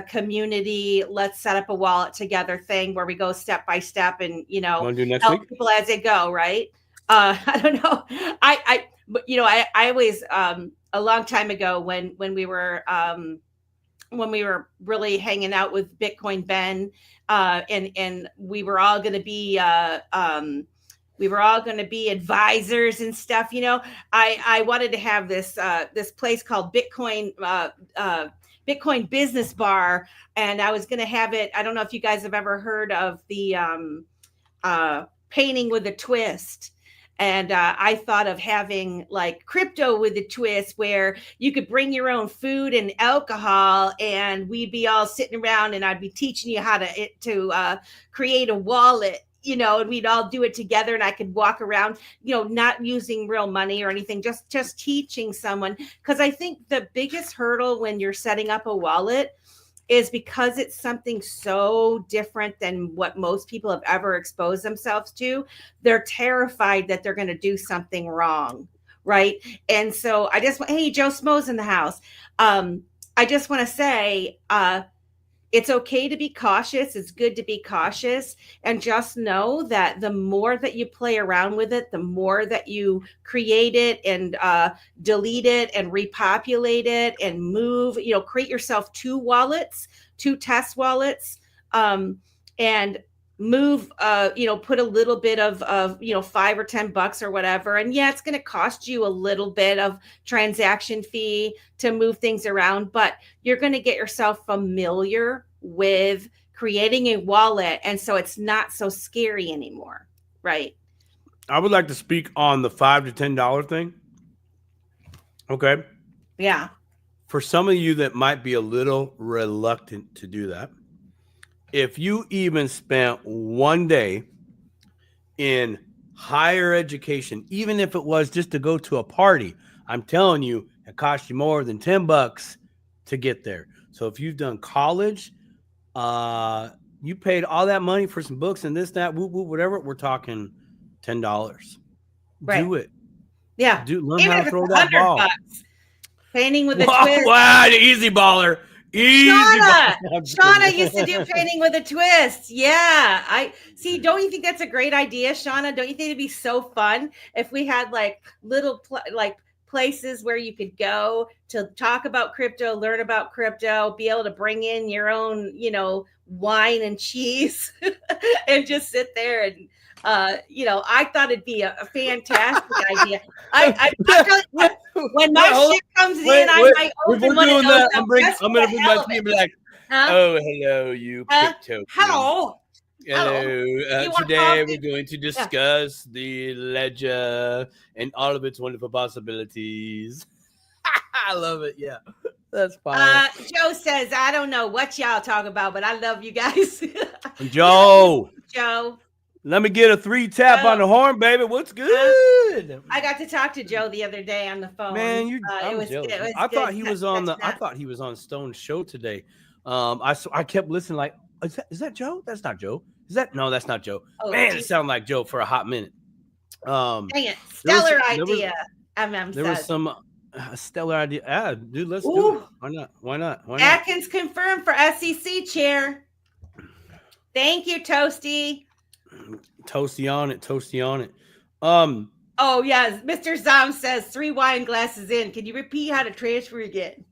community, let's set up a wallet together thing where we go step by step and
do next
help
week?
people as they go, right? I don't know. I always a long time ago when we were really hanging out with Bitcoin Ben, and we were all going to be advisors and stuff. I wanted to have this place called Bitcoin Business Bar, and I was going to have it. I don't know if you guys have ever heard of the painting with a twist. And I thought of having like crypto with a twist, where you could bring your own food and alcohol, and we'd be all sitting around, and I'd be teaching you how to create a wallet, and we'd all do it together, and I could walk around, not using real money or anything, just teaching someone. Because I think the biggest hurdle when you're setting up a wallet is because it's something so different than what most people have ever exposed themselves to. They're terrified that they're going to do something wrong, right? And so hey, Joe Smo's in the house. I just want to say, it's okay to be cautious. It's good to be cautious, and just know that the more that you play around with it, the more that you create it and delete it and repopulate it and move, create yourself two test wallets, and move, put a little bit of $5 or $10 or whatever. And it's going to cost you a little bit of transaction fee to move things around, but you're going to get yourself familiar with creating a wallet. And so it's not so scary anymore. Right.
I would like to speak on the $5 to $10 thing. Okay.
Yeah.
For some of you that might be a little reluctant to do that, if you even spent one day in higher education, even if it was just to go to a party, I'm telling you, it costs you more than $10 to get there. So if you've done college, you paid all that money for some books and this, that, whatever, we're talking $10.
Right.
Do it.
Yeah.
Learn how to throw that ball.
Painting with a twist.
Wow, the easy baller.
Shauna used to do painting with a twist. Yeah. I see. Don't you think that's a great idea, Shauna? Don't you think it'd be so fun if we had like little places where you could go to talk about crypto, learn about crypto, be able to bring in your own, wine and cheese and just sit there and I thought it'd be a fantastic idea. When my shit comes in, I might open one of those.
I'm going to bring my team and be like, oh, hello, you crypto.
Hello.
Today we're going to discuss the ledger and all of its wonderful possibilities. I love it. Yeah, that's fine.
Joe says, I don't know what y'all talk about, but I love you guys.
Joe.
Let
me get a 3 tap on the horn, baby. What's good?
I got to talk to Joe the other day on the phone.
Man, I thought he was on Stone's show today. I kept listening like, is that Joe? That's not Joe. No, that's not Joe. Oh, man, it sounded like Joe for a hot minute.
Dang it. Stellar idea.
There was some stellar idea. Ah, dude, let's do it. Why not?
Atkins confirmed for SEC chair. Thank you, Toasty.
Toasty on it.
Oh yes, Mr. Zom says 3 wine glasses in. Can you repeat how to transfer again?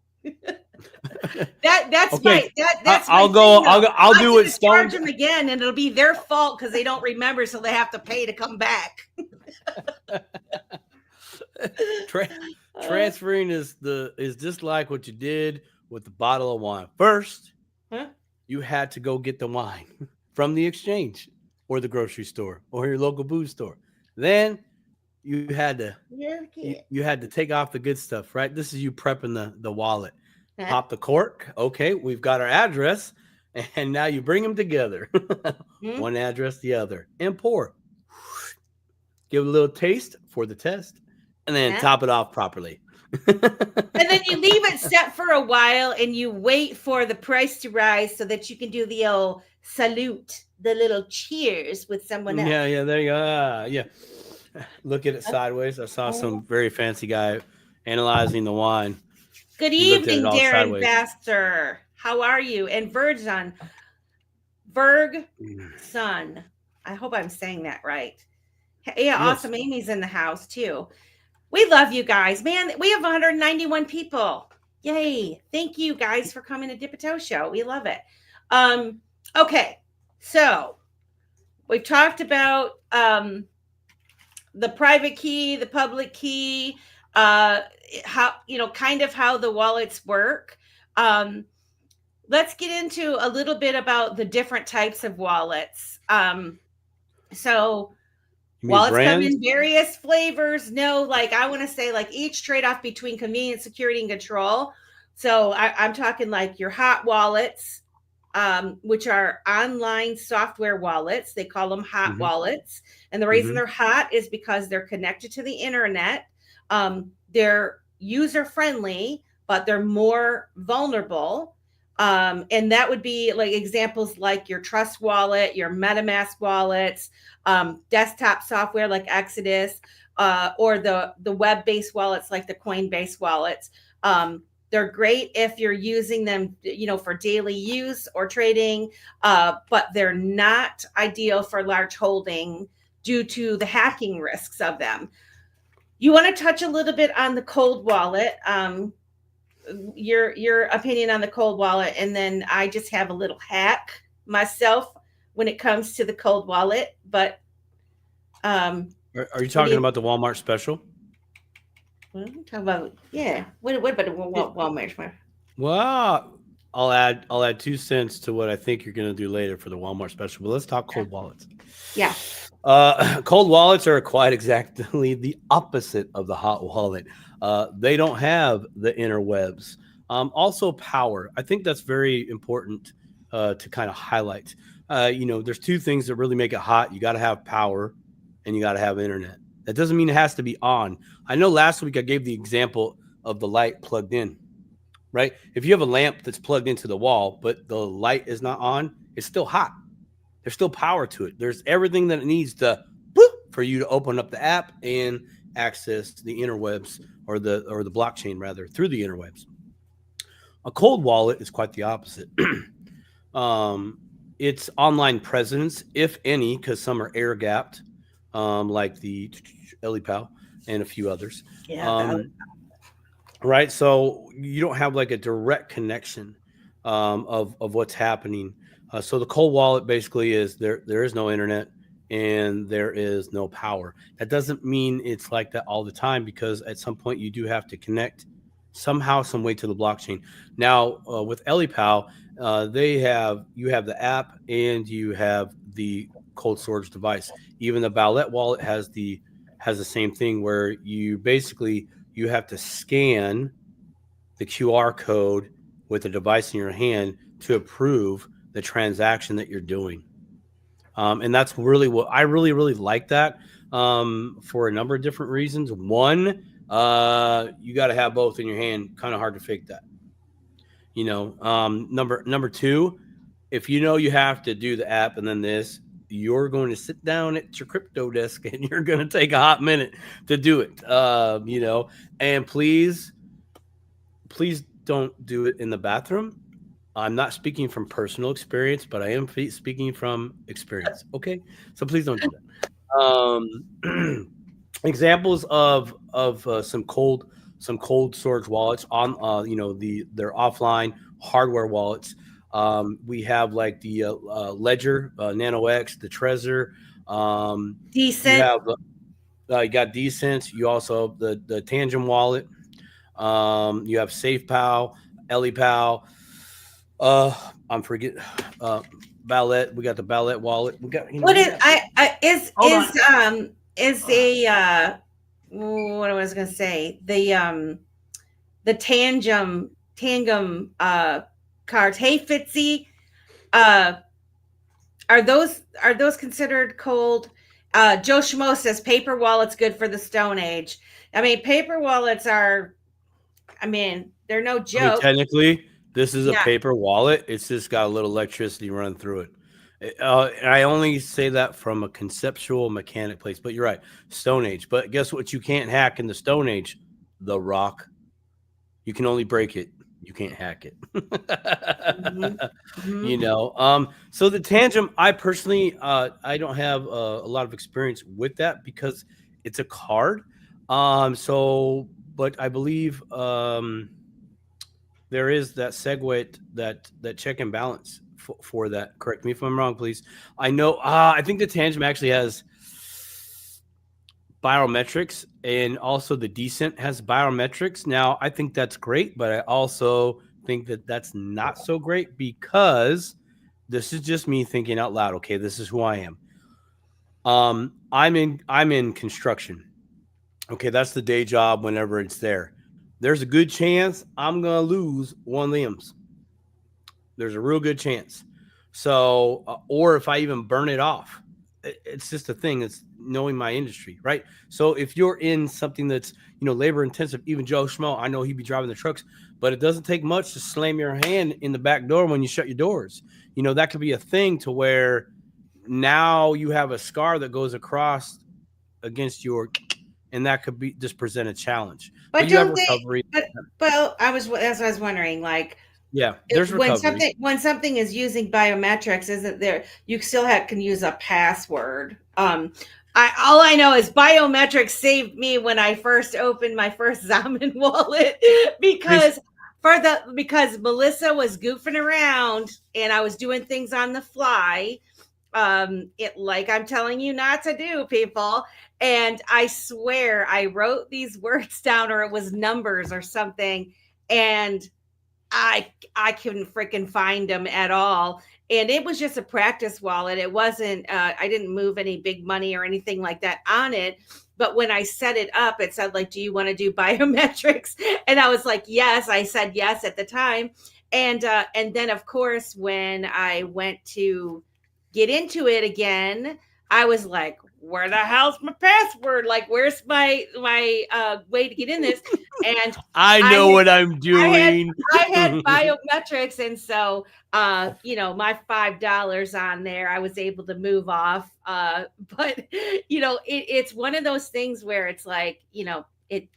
That's okay.
I'll do it.
Charge them again, and it'll be their fault because they don't remember, so they have to pay to come back.
Tra-
Uh,
Transferring is just like what you did with the bottle of wine. First,
huh?
you had to go get the wine from the exchange or the grocery store or your local booze store. Then you had to you had to take off the good stuff, right? This is you prepping the wallet.
Huh?
Pop the cork. Okay, we've got our address, and now you bring them together.
Hmm?
One address, the other, and pour. Give it a little taste for the test, and then
Huh?
top it off properly.
And then you leave it set for a while and you wait for the price to rise so that you can do the old salute, the little cheers with someone else.
Yeah, there you go. Yeah. Look at it
Huh?
sideways. I saw
Oh.
some very fancy guy analyzing the wine.
Good
He looked at it
evening,
all
Darren
sideways.
Baster. How are you? And Verg son. I hope I'm saying that right. Yeah,
Yes.
awesome. Amy's in the house too. We love you guys, man. We have 191 people. Yay. Thank you guys for coming to Dip a Toe Show. We love it. Okay. So we've talked about the private key, the public key, how, kind of how the wallets work. Let's get into a little bit about the different types of wallets. So
You mean
wallets come
brands?
in various flavors. No, like I want to say, like each trade off between convenience, security, and control. So I'm talking like your hot wallets, which are online software wallets. They call them hot
Mm-hmm.
wallets. And the reason
Mm-hmm.
they're hot is because they're connected to the internet. They're user friendly, but they're more vulnerable. And that would be like examples like your Trust wallet, your MetaMask wallets, desktop software like Exodus, or the web-based wallets like the Coinbase wallets. They're great if you're using them, for daily use or trading, but they're not ideal for large holding due to the hacking risks of them. You want to touch a little bit on the cold wallet, your opinion on the cold wallet, and then I just have a little hack myself when it comes to the cold wallet. But
Are you
what do
talking
you
about the Walmart special?
talk about? Yeah, what about Walmart?
Well, I'll add 2 cents to what I think you're going to do later for the Walmart special. But let's talk cold wallets.
Yeah.
Cold wallets are quite exactly the opposite of the hot wallet. They don't have the interwebs. Also, power. I think that's very important to kind of highlight. There's two things that really make it hot. You got to have power, and you got to have internet. That doesn't mean it has to be on. I know last week I gave the example of the light plugged in, right? If you have a lamp that's plugged into the wall, but the light is not on, it's still hot. There's still power to it. There's everything that it needs to for you to open up the app and access the interwebs or the blockchain rather through the interwebs. A cold wallet is quite the opposite. It's online presence, if any, because some are air gapped, like the Elipal and a few others.
Yeah.
Right, so you don't have like a direct connection of what's happening. So the cold wallet basically is there is no internet and there is no power. That doesn't mean it's like that all the time, because at some point you do have to connect somehow, some way to the blockchain. Now with Elipal, you have the app and you have the cold storage device. Even the Ballet wallet has the same thing, where you have to scan the QR code with the device in your hand to approve the transaction that you're doing. And that's really what I really, really like that, for a number of different reasons. One, you got to have both in your hand. Kind of hard to fake that. Number two, if you have to do the app and then this, you're going to sit down at your crypto desk and you're going to take a hot minute to do it. And please don't do it in the bathroom. I'm not speaking from personal experience, but I am speaking from experience. Okay, so please don't do that. Examples of some cold storage wallets on their offline hardware wallets. We have like the Ledger Nano X, the Trezor. You
Decent.
have You got Decent. You also have the Tangent wallet. You have SafePal, EliPal. I'm forget. Uh, Ballet. We got the Ballet wallet. We got.
What
We
is
got.
I
Hold on.
is a what I was gonna say, the tangum cards. Hey Fitzy, uh are those considered cold? Joe Schmo says paper wallets good for the Stone Age. I mean, paper wallets are, I mean, they're no
I mean,
joke.
technically, this is a
Yeah.
paper wallet. It's just got a little electricity running through it. And I only say that from a conceptual mechanic place, but you're right, Stone Age. But guess what? You can't hack in the Stone Age, the rock. You can only break it. You can't hack it.
Hmm. Hmm.
So the tangent, I personally, I don't have a lot of experience with that because it's a card. But I believe there is that segue, that check and balance for that. Correct me if I'm wrong, please. I know. I think the tangent actually has biometrics, and also the Decent has biometrics. Now, I think that's great, but I also think that that's not so great because this is just me thinking out loud. Okay, this is who I am. I'm in construction. Okay, that's the day job. Whenever it's there, there's a good chance I'm gonna lose one of limbs. There's a real good chance. So, or if I even burn it off, it's just a thing. It's knowing my industry, right? So if you're in something that's labor intensive, even Joe Schmo, I know he'd be driving the trucks, but it doesn't take much to slam your hand in the back door when you shut your doors. That could be a thing to where now you have a scar that goes across against your, and that could be just present a challenge. But
But
you have
don't they?
recovery.
But that's what I was wondering. Like,
Yeah, there's recovery.
when something is using biometrics, isn't there? You still can use a password. All I know is biometrics saved me when I first opened my first Zaman wallet because because Melissa was goofing around and I was doing things on the fly. It, like I'm telling you not to do, people. And I swear I wrote these words down, or it was numbers or something, and I couldn't freaking find them at all. And it was just a practice wallet. It wasn't I didn't move any big money or anything like that on it. But when I set it up, it said, like, do you want to do biometrics? And I was like, yes. I said yes at the time. And then of course when I went to get into it again, I was like, where the hell's my password? Like, where's my way to get in this? And
I
I
know what I'm
I had
doing.
I had biometrics, and so my $5 on there, I was able to move off. But it's one of those things where it's like, it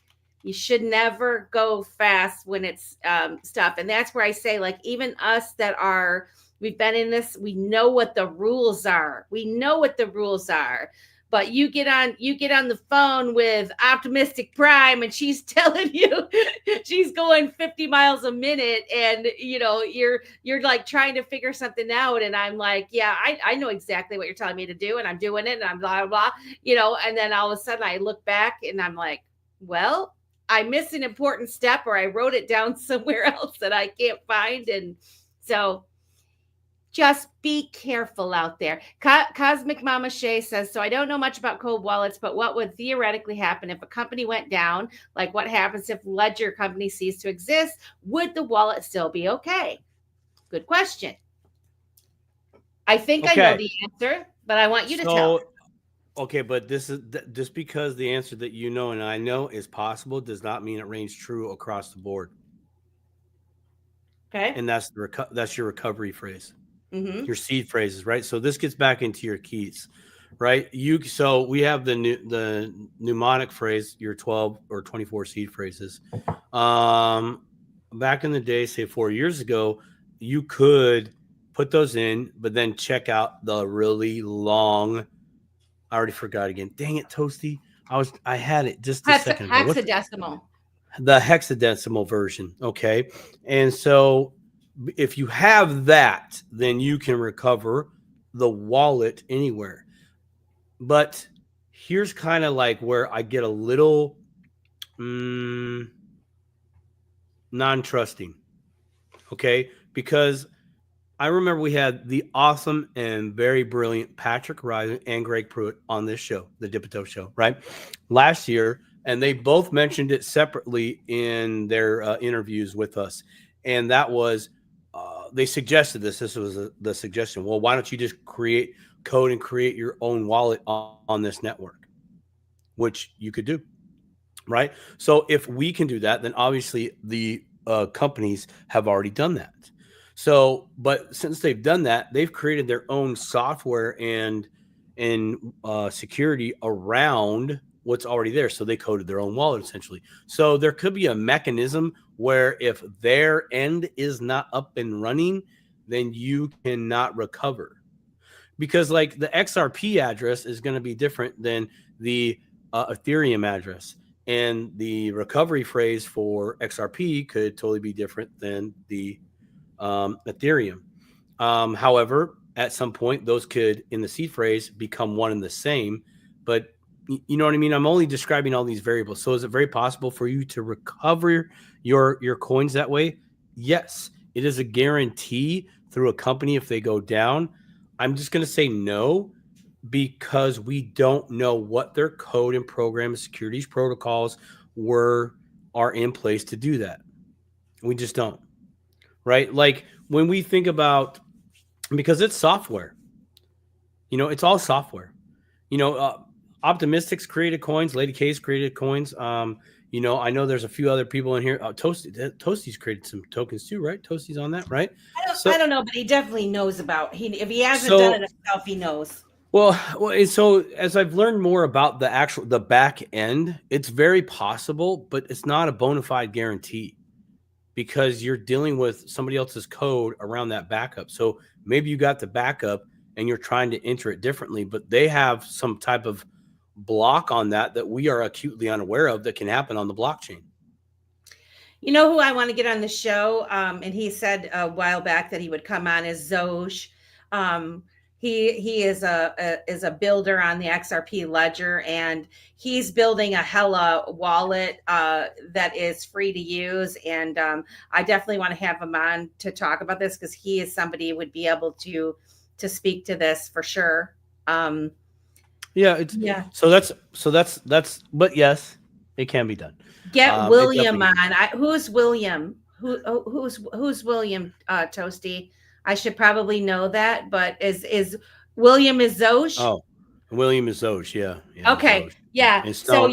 you should never go fast when it's stuff. And that's where I say, like, even us that we've been in this, we know what the rules are. We know what the rules are. But you get on the phone with Optimistic Prime, and she's telling you she's going 50 miles a minute, and you're like trying to figure something out, and I'm like, yeah, I know exactly what you're telling me to do, and I'm doing it, and I'm blah blah blah. And then all of a sudden I look back and I'm like, well, I missed an important step, or I wrote it down somewhere else that I can't find. And so just be careful out there. Cosmic Mama Shay says, so I don't know much about cold wallets, but what would theoretically happen if a company went down? Like, what happens if Ledger Company ceased to exist? Would the wallet still be okay? Good question. I think I know the answer, but I want you to tell me.
Okay, but this is just because the answer that you know and I know is possible does not mean it reigns true across the board.
Okay.
And that's your recovery phrase.
Mm-hmm.
Your seed phrases, right? So this gets back into your keys, right? So we have the mnemonic phrase, your 12 or 24 seed phrases. Back in the day, say 4 years ago, you could put those in, but then check out the really long. I already forgot again. Dang it, Toasty! I had it just a second ago.
Hexadecimal.
The hexadecimal version, okay? And so if you have that, then you can recover the wallet anywhere. But here's kind of like where I get a little mm, non-trusting. Okay, because I remember we had the awesome and very brilliant Patrick Ryden and Greg Pruitt on this show, the Dipito Show, right? Last year, and they both mentioned it separately in their interviews with us. And that was, they suggested this. This was the suggestion. Well, why don't you just create code and create your own wallet on this network, which you could do, right? So if we can do that, then obviously the companies have already done that. So, but since they've done that, they've created their own software and security around what's already there. So they coded their own wallet essentially. So there could be a mechanism where if their end is not up and running, then you cannot recover. Because like the XRP address is going to be different than the Ethereum address. And the recovery phrase for XRP could totally be different than the Ethereum. However, at some point, those could, in the seed phrase, become one and the same. But you know what I mean? I'm only describing all these variables. So is it very possible for you to recover your coins that way? Yes. It is a guarantee through a company if they go down. I'm just going to say no, because we don't know what their code and program and securities protocols are in place to do that. We just don't. Right? Like when we think about, because it's software, it's all software. Optimistics created coins, Lady K's created coins. I know there's a few other people in here. Toasty's created some tokens too, right? Toasty's on that, right?
I don't know, but he definitely knows about. If he hasn't done it himself, he knows.
Well, so as I've learned more about the back end, it's very possible, but it's not a bona fide guarantee, because you're dealing with somebody else's code around that backup. So maybe you got the backup and you're trying to enter it differently, but they have some type of block on that we are acutely unaware of that can happen on the blockchain.
You know who I want to get on the show? And he said a while back that he would come on, is Zoj. He is a builder on the XRP ledger, and he's building a hella wallet that is free to use. And I definitely want to have him on to talk about this, because he is somebody who would be able to speak to this for sure.
So that's but yes, it can be done.
Get William on. Who's William? Who's William? Toasty. I should probably know that, but is William is Zoj?
Oh, William is Zoj. Yeah.
Okay.
Zoj.
Yeah.
Stone,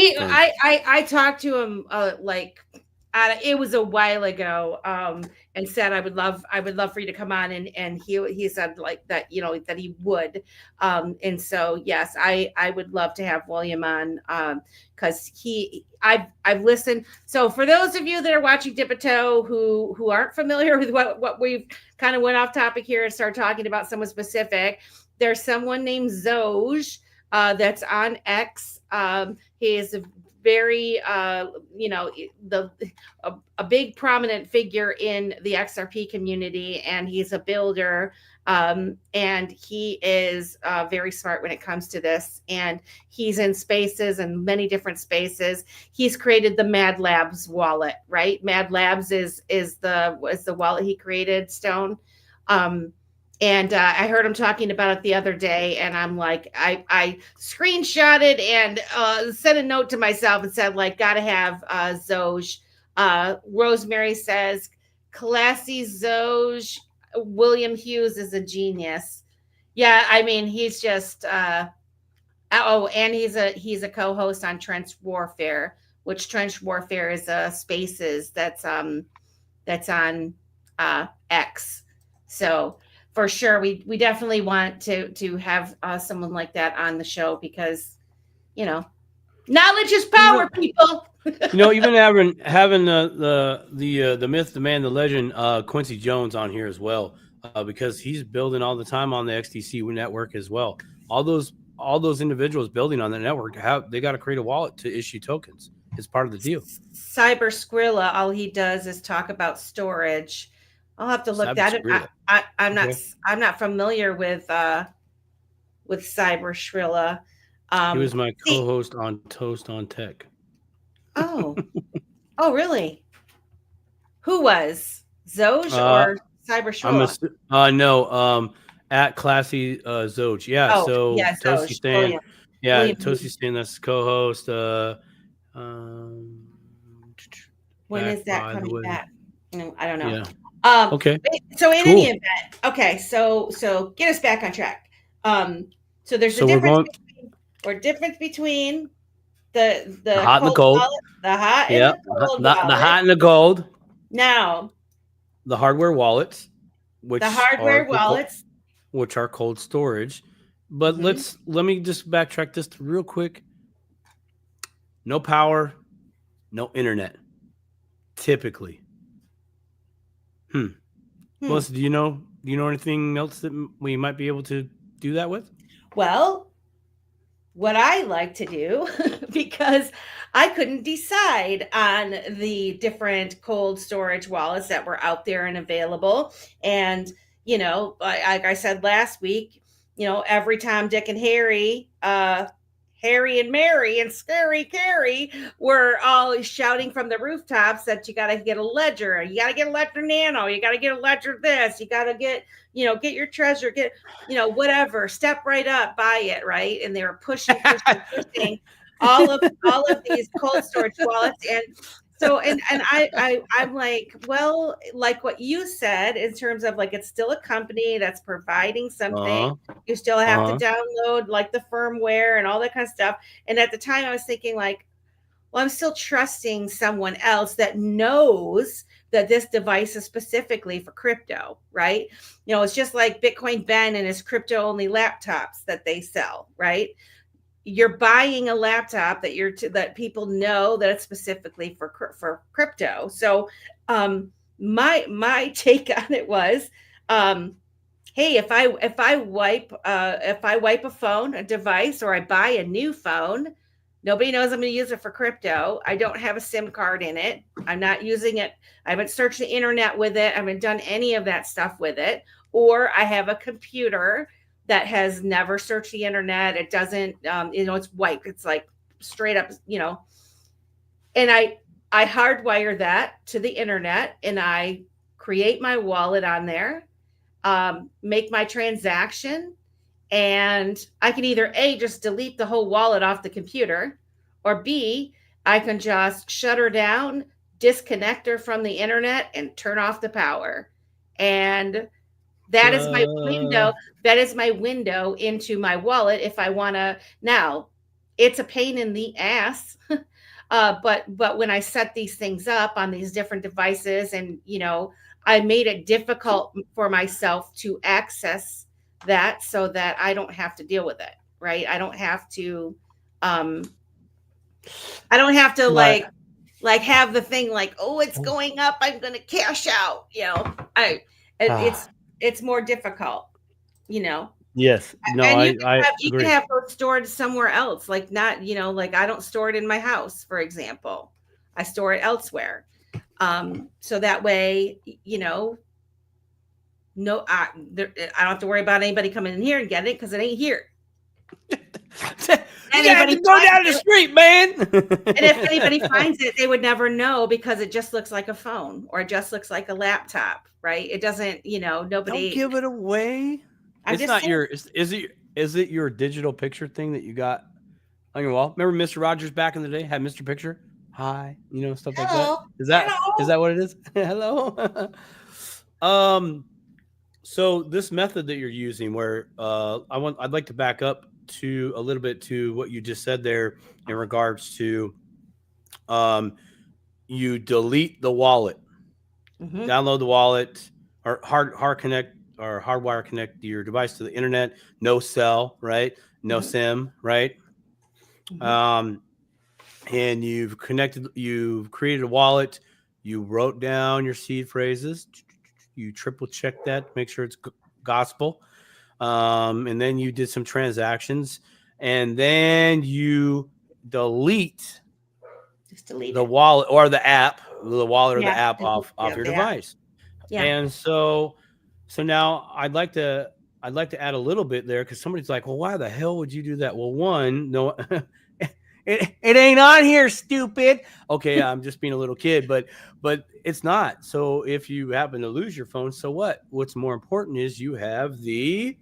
I talked to him it was a while ago, and said I would love for you to come on, and he said like that, that he would, and so yes, I would love to have William on, because I've listened. So for those of you that are watching Dipito who aren't familiar with what we've kind of went off topic here and started talking about someone specific, there's someone named Zoj that's on X. He is very a big prominent figure in the XRP community, and he's a builder, and he is very smart when it comes to this, and he's in spaces and many different spaces. He's created the Mad Labs wallet, right? Mad Labs is the wallet he created, Stone. And I heard him talking about it the other day, and I'm like, I screenshotted and sent a note to myself and said, like, gotta have Zoj. Rosemary says, classy Zoj. William Hughes is a genius. Yeah, I mean, he's just and he's a co-host on Trench Warfare, which Trench Warfare is Spaces that's on X. So for sure, we definitely want to have someone like that on the show, because knowledge is power, people.
Even having the myth, the man, the legend, Quincy Jones on here as well, because he's building all the time on the XTC network as well. All those individuals building on the network they got to create a wallet to issue tokens. It's part of the deal.
Cyber Skrilla, all he does is talk about storage. I'll have to look that up. I'm not familiar with Cyber Skrilla.
He was my
See,
co-host on Toast on Tech.
oh, oh, really? Who was Zoj
Uh,
or
I'm a
Cyber
no at Classy Zoj. Yeah,
Oh,
so
yeah,
Toasty
Zoj,
Stan.
William,
Yeah,
William.
Toasty Stan. That's co-host. Um,
When
back
is that
by the
coming
way.
back? No, I don't know.
Yeah.
Um,
Okay.
so in any
Cool.
event, okay, so get us back on track. Um, so there's a
So we're
difference
going
between
the
the
hot and the
cold
cold.
wallet, the hot and
Yeah.
the cold
The
wallet.
hot and the cold.
Now,
The hardware wallets,
the
which are
hardware wallets.
cold storage. But
Mhm.
let me just backtrack this real quick. No power, no internet. Typically.
Hmm.
Melissa, do you know anything else that we might be able to do that with?
Well, what I like to do because I couldn't decide on the different cold storage wallets that were out there and available. And, like I said last week, every time Dick and Harry, Harry and Mary and Scary Carrie were all shouting from the rooftops that you got to get a ledger, you got to get a ledger nano, you got to get a ledger this, you got to get your treasure, get whatever, step right up, buy it, right? And they were pushing all of these cold storage wallets. And so I'm like, well, like what you said, in terms of like, it's still a company that's providing something.
Uh-huh.
You still have to
Uh-huh.
download like the firmware and all that kind of stuff. And at the time I was thinking like, well, I'm still trusting someone else that knows that this device is specifically for crypto, right? It's just like Bitcoin Ben and his crypto only laptops that they sell, right? You're buying a laptop that people know that it's specifically for crypto. So my take on it was, hey, if I wipe a phone, a device, or I buy a new phone, nobody knows I'm going to use it for crypto. I don't have a SIM card in it. I'm not using it. I haven't searched the internet with it. I haven't done any of that stuff with it. Or I have a computer that has never searched the internet. It doesn't, it's wiped. It's like straight up, and I hardwire that to the internet, and I create my wallet on there, make my transaction, and I can either A, just delete the whole wallet off the computer, or B, I can just shut her down, disconnect her from the internet, and turn off the power. And that is my window. That is my window into my wallet if I want to. Now, it's a pain in the ass. But when I set these things up on these different devices, and I made it difficult for myself to access that so that I don't have to deal with it, right? I don't have to
Right.
like have the thing like, oh, it's going up, I'm gonna cash out. It's more difficult.
Yes. No,
And
I
you can
agree.
have those stored somewhere else, like not, like I don't store it in my house, for example. I store it elsewhere. So that way, no, I don't have to worry about anybody coming in here and getting it because it ain't here.
You gotta have to go down the street, man.
And if anybody finds it, they would never know because it just looks like a phone or it just looks like a laptop, right? It doesn't, nobody.
Don't give it away. It's not
saying.
your. Is it your digital picture thing that you got on your wall? Remember Mr. Rogers back in the day had Mr. Picture? Hi, stuff
Hello.
like that. Is that what it is? Hello. So this method that you're using, where I'd like to back up to a little bit to what you just said there in regards to, you delete the wallet, download the wallet, or hard connect or hardwire connect your device to the internet. No cell, right? No SIM, right? And you've created a wallet. You wrote down your seed phrases. You triple check that, make sure it's gospel. And then you did some transactions, and then you delete the wallet or the app, or the app off your device. Yeah. And so now I'd like to I'd like to add a little bit there because somebody's like, well, why the hell would you do that? Well, one, no, it ain't on here, stupid. Okay, I'm just being a little kid, but it's not. So if you happen to lose your phone, so what? What's more important is you have the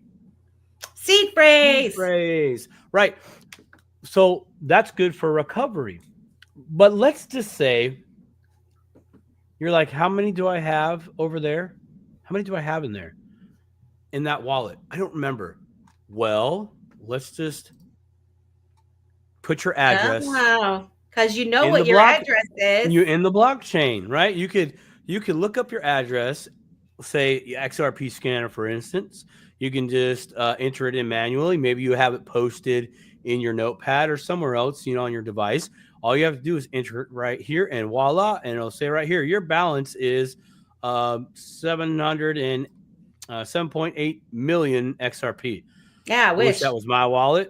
seat brace.
brace. Right. So that's good for recovery. But let's just say you're like, how many do I have over there? How many do I have in there? In that wallet? I don't remember. Well, let's just put your address
because you know
in
what
the
your address is.
You in the blockchain, right? You could look up your address, say XRP scanner, for instance. You can just enter it in manually. Maybe you have it posted in your notepad or somewhere else, on your device. All you have to do is enter it right here, and voila, and it'll say right here, your balance is 7.8 million XRP.
Yeah, I wish
that was my wallet.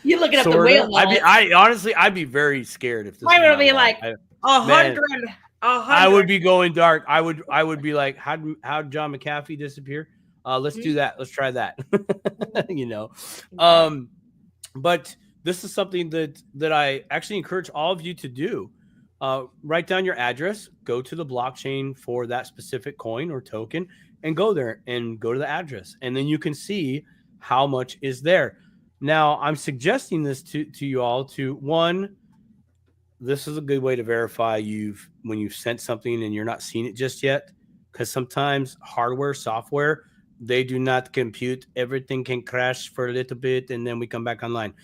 You looking up the whale wallet.
I'd be very scared if this.
Mine would be like 100.
I would be going dark. I would be like, how'd John McAfee disappear? Let's do that. Let's try that. But this is something that I actually encourage all of you to do. Write down your address, go to the blockchain for that specific coin or token, and go there and go to the address. And then you can see how much is there. Now, I'm suggesting this to you all to, one, this is a good way to verify when you've sent something and you're not seeing it just yet, because sometimes hardware, software, they do not compute. Everything can crash for a little bit, and then we come back online.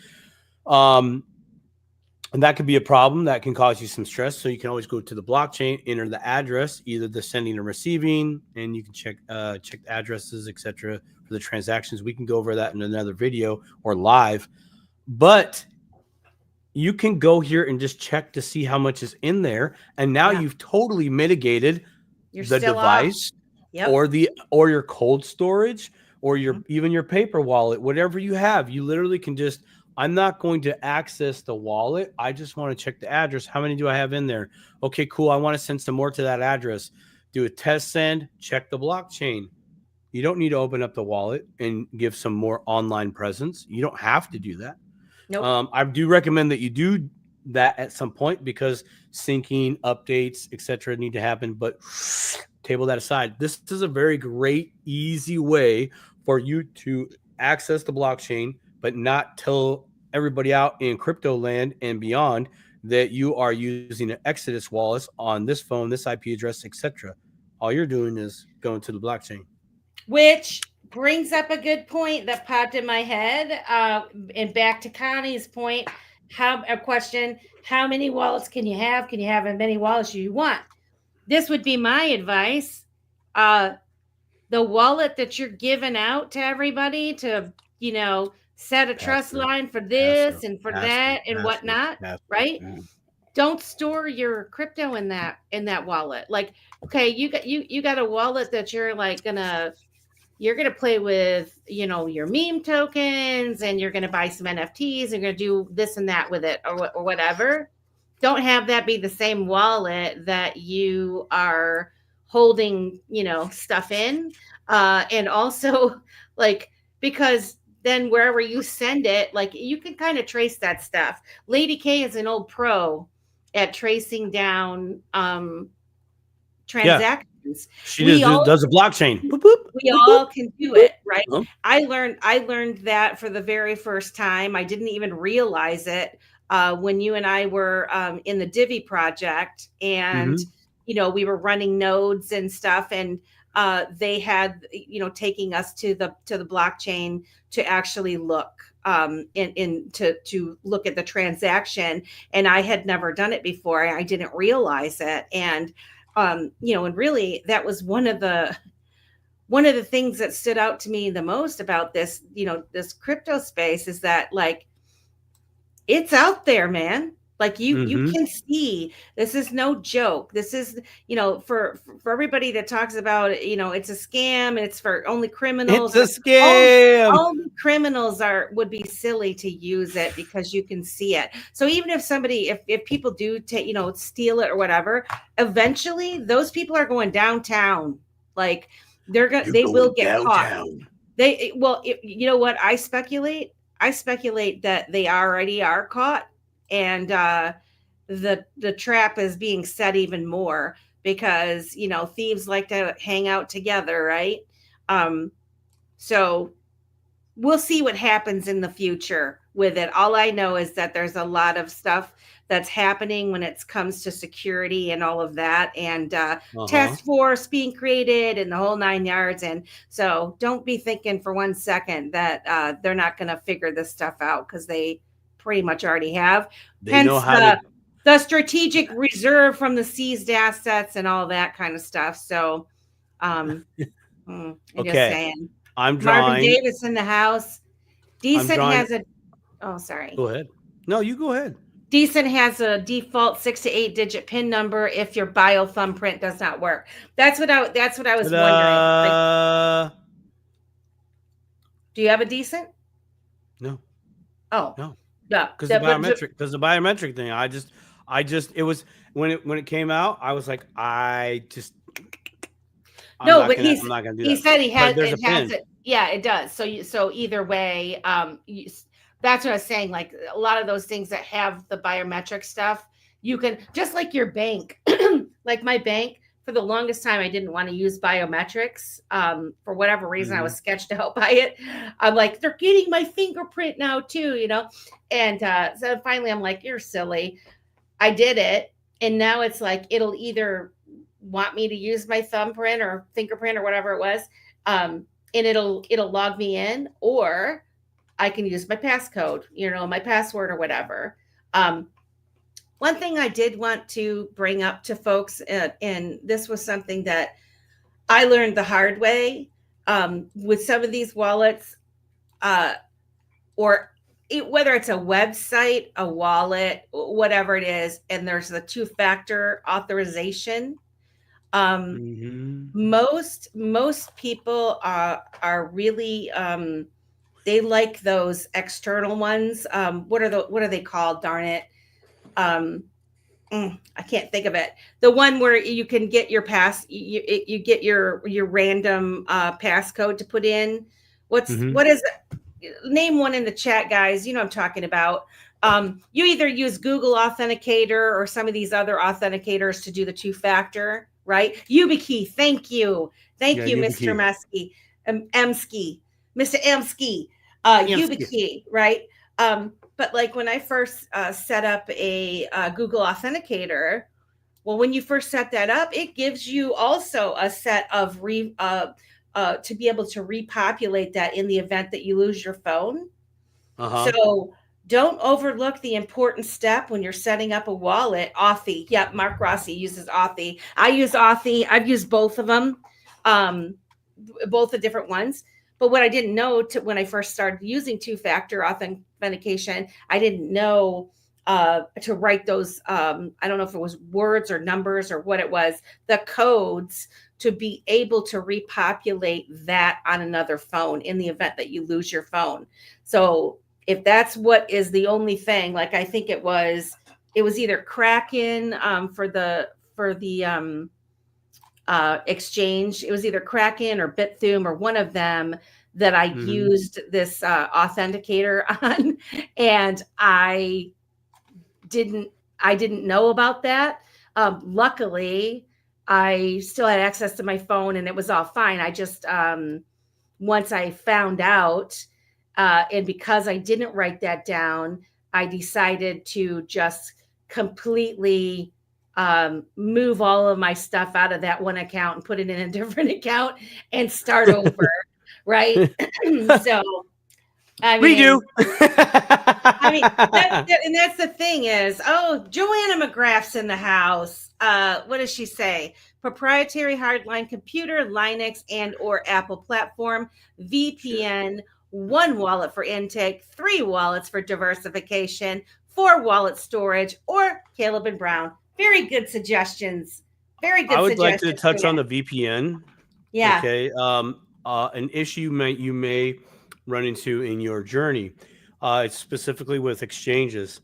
And that could be a problem that can cause you some stress. So you can always go to the blockchain, enter the address, either the sending or receiving, and you can check the addresses, etc. for the transactions. We can go over that in another video or live. But you can go here and just check to see how much is in there. And now you've totally mitigated the device or your cold storage or even your paper wallet, whatever you have. You literally can just, I'm not going to access the wallet. I just want to check the address. How many do I have in there? Okay, cool. I want to send some more to that address. Do a test send, check the blockchain. You don't need to open up the wallet and give some more online presence. You don't have to do that. Nope. I do recommend that you do that at some point because syncing, updates, etc. need to happen, but table that aside. This is a very great, easy way for you to access the blockchain, but not tell everybody out in crypto land and beyond that you are using an Exodus wallet on this phone, this IP address, etc. All you're doing is going to the blockchain.
Which brings up a good point that popped in my head. And back to Connie's point, how many wallets can you have? Can you have as many wallets as you want? This would be my advice. The wallet that you're giving out to everybody to, set a trust line for this and for that and whatnot, right? Don't store your crypto in that wallet. Like, okay, you got a wallet that you're like you're gonna play with, your meme tokens, and you're gonna buy some NFTs, and you're gonna do this and that with it, or whatever. Don't have that be the same wallet that you are holding, stuff in, and also because then wherever you send it, you can kind of trace that stuff. Lady K is an old pro at tracing down transactions.
She does a blockchain.
Boop, boop, we all can do it, right? I learned that for the very first time. I didn't even realize it when you and I were in the Divi project, and we were running nodes and stuff, and they had taking us to the blockchain to actually look to look at the transaction, and I had never done it before. I didn't realize it, and and really that was one of the things that stood out to me the most about this this crypto space is that it's out there, man. You can see, this is no joke. This is, for everybody that talks about, it's a scam and it's for only criminals.
It's a scam.
Only criminals would be silly to use it because you can see it. So even if somebody, if people do steal it or whatever, eventually those people are going downtown. they will get caught.
downtown.
You know what? I speculate that they already are caught, and the trap is being set even more because thieves like to hang out together, right? So we'll see what happens in the future with it. All I know is that there's a lot of stuff that's happening when it comes to security and all of that, and task force being created and the whole 9 yards. And so don't be thinking for 1 second that they're not going to figure this stuff out, because they pretty much already have.
They know how
the strategic reserve from the seized assets and all that kind of stuff. So I'm just saying.
I'm drawing.
Marvin Davis in the house. Decent has a. Oh, sorry.
Go ahead. No, you go ahead.
Decent has a default 6 to 8 digit PIN number if your bio thumbprint does not work. That's what I was wondering. Do you have a Decent?
No.
Oh
no.
Yeah.
Because the biometric thing. I just it was when it came out. I was like, I'm not gonna do that.
He said he has it. Yeah, it does. So either way, that's what I was saying. Like a lot of those things that have the biometric stuff, you can, just like your bank, like my bank, for the longest time, I didn't want to use biometrics. For whatever reason, I was sketched out by it. I'm like, they're getting my fingerprint now too, And so finally I'm like, you're silly. I did it. And now it's like, it'll either want me to use my thumbprint or fingerprint or whatever it was. And it'll log me in, or I can use my passcode, my password or whatever. One thing I did want to bring up to folks, and this was something that I learned the hard way, with some of these wallets, whether it's a website, a wallet, whatever it is, and there's the 2-factor authorization. Most people are really they like those external ones. What are they called? Darn it. I can't think of it. The one where you can get your you get your random passcode to put in. What is it? Name one in the chat, guys. You know what I'm talking about. You either use Google Authenticator or some of these other authenticators to do the 2-factor, right? YubiKey. Thank you, Mr. Mesky, Emsky, Mr. Emsky. YubiKey, right? But like when I first set up a Google Authenticator, well, when you first set that up, it gives you also a set of to be able to repopulate that in the event that you lose your phone. So don't overlook the important step when you're setting up a wallet. Authy. Yeah, Mark Rossi uses Authy. I use Authy. I've used both of them, both the different ones. But what I didn't know when I first started using 2-factor authentication, I didn't know to write those, I don't know if it was words or numbers or what it was, the codes to be able to repopulate that on another phone in the event that you lose your phone. So if that's what is the only thing, like I think it was either Kraken for the exchange. It was either Kraken or Bithumb or one of them that I used this authenticator on, and I didn't know about that. Luckily, I still had access to my phone and it was all fine. I just once I found out, and because I didn't write that down, I decided to just completely move all of my stuff out of that one account and put it in a different account and start over. Right. So, I mean,
redo.
And that's the thing is, Joanna McGrath's in the house. What does she say? Proprietary hardline computer, Linux and or Apple platform, VPN, 1 wallet for intake, 3 wallets for diversification, 4 wallet storage, or Caleb and Brown. Very good suggestions. Very good.
I would like to touch on the VPN.
Yeah.
Okay. An issue you may run into in your journey, specifically with exchanges.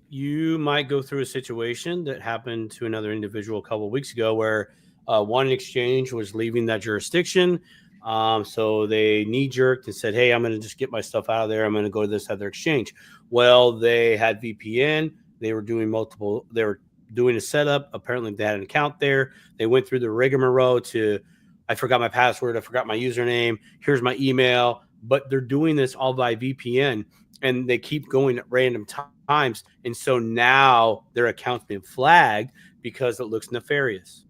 You might go through a situation that happened to another individual a couple of weeks ago where One exchange was leaving that jurisdiction. So they knee jerked and said, "Hey, I'm going to just get my stuff out of there. I'm going to go to this other exchange." Well, they had VPN. They were doing multiple. They were doing a setup. Apparently, they had an account there. They went through the rigmarole to, I forgot my password. I forgot my username. Here's my email. But they're doing this all by VPN, and they keep going at random times. And so now their account's been flagged because it looks nefarious,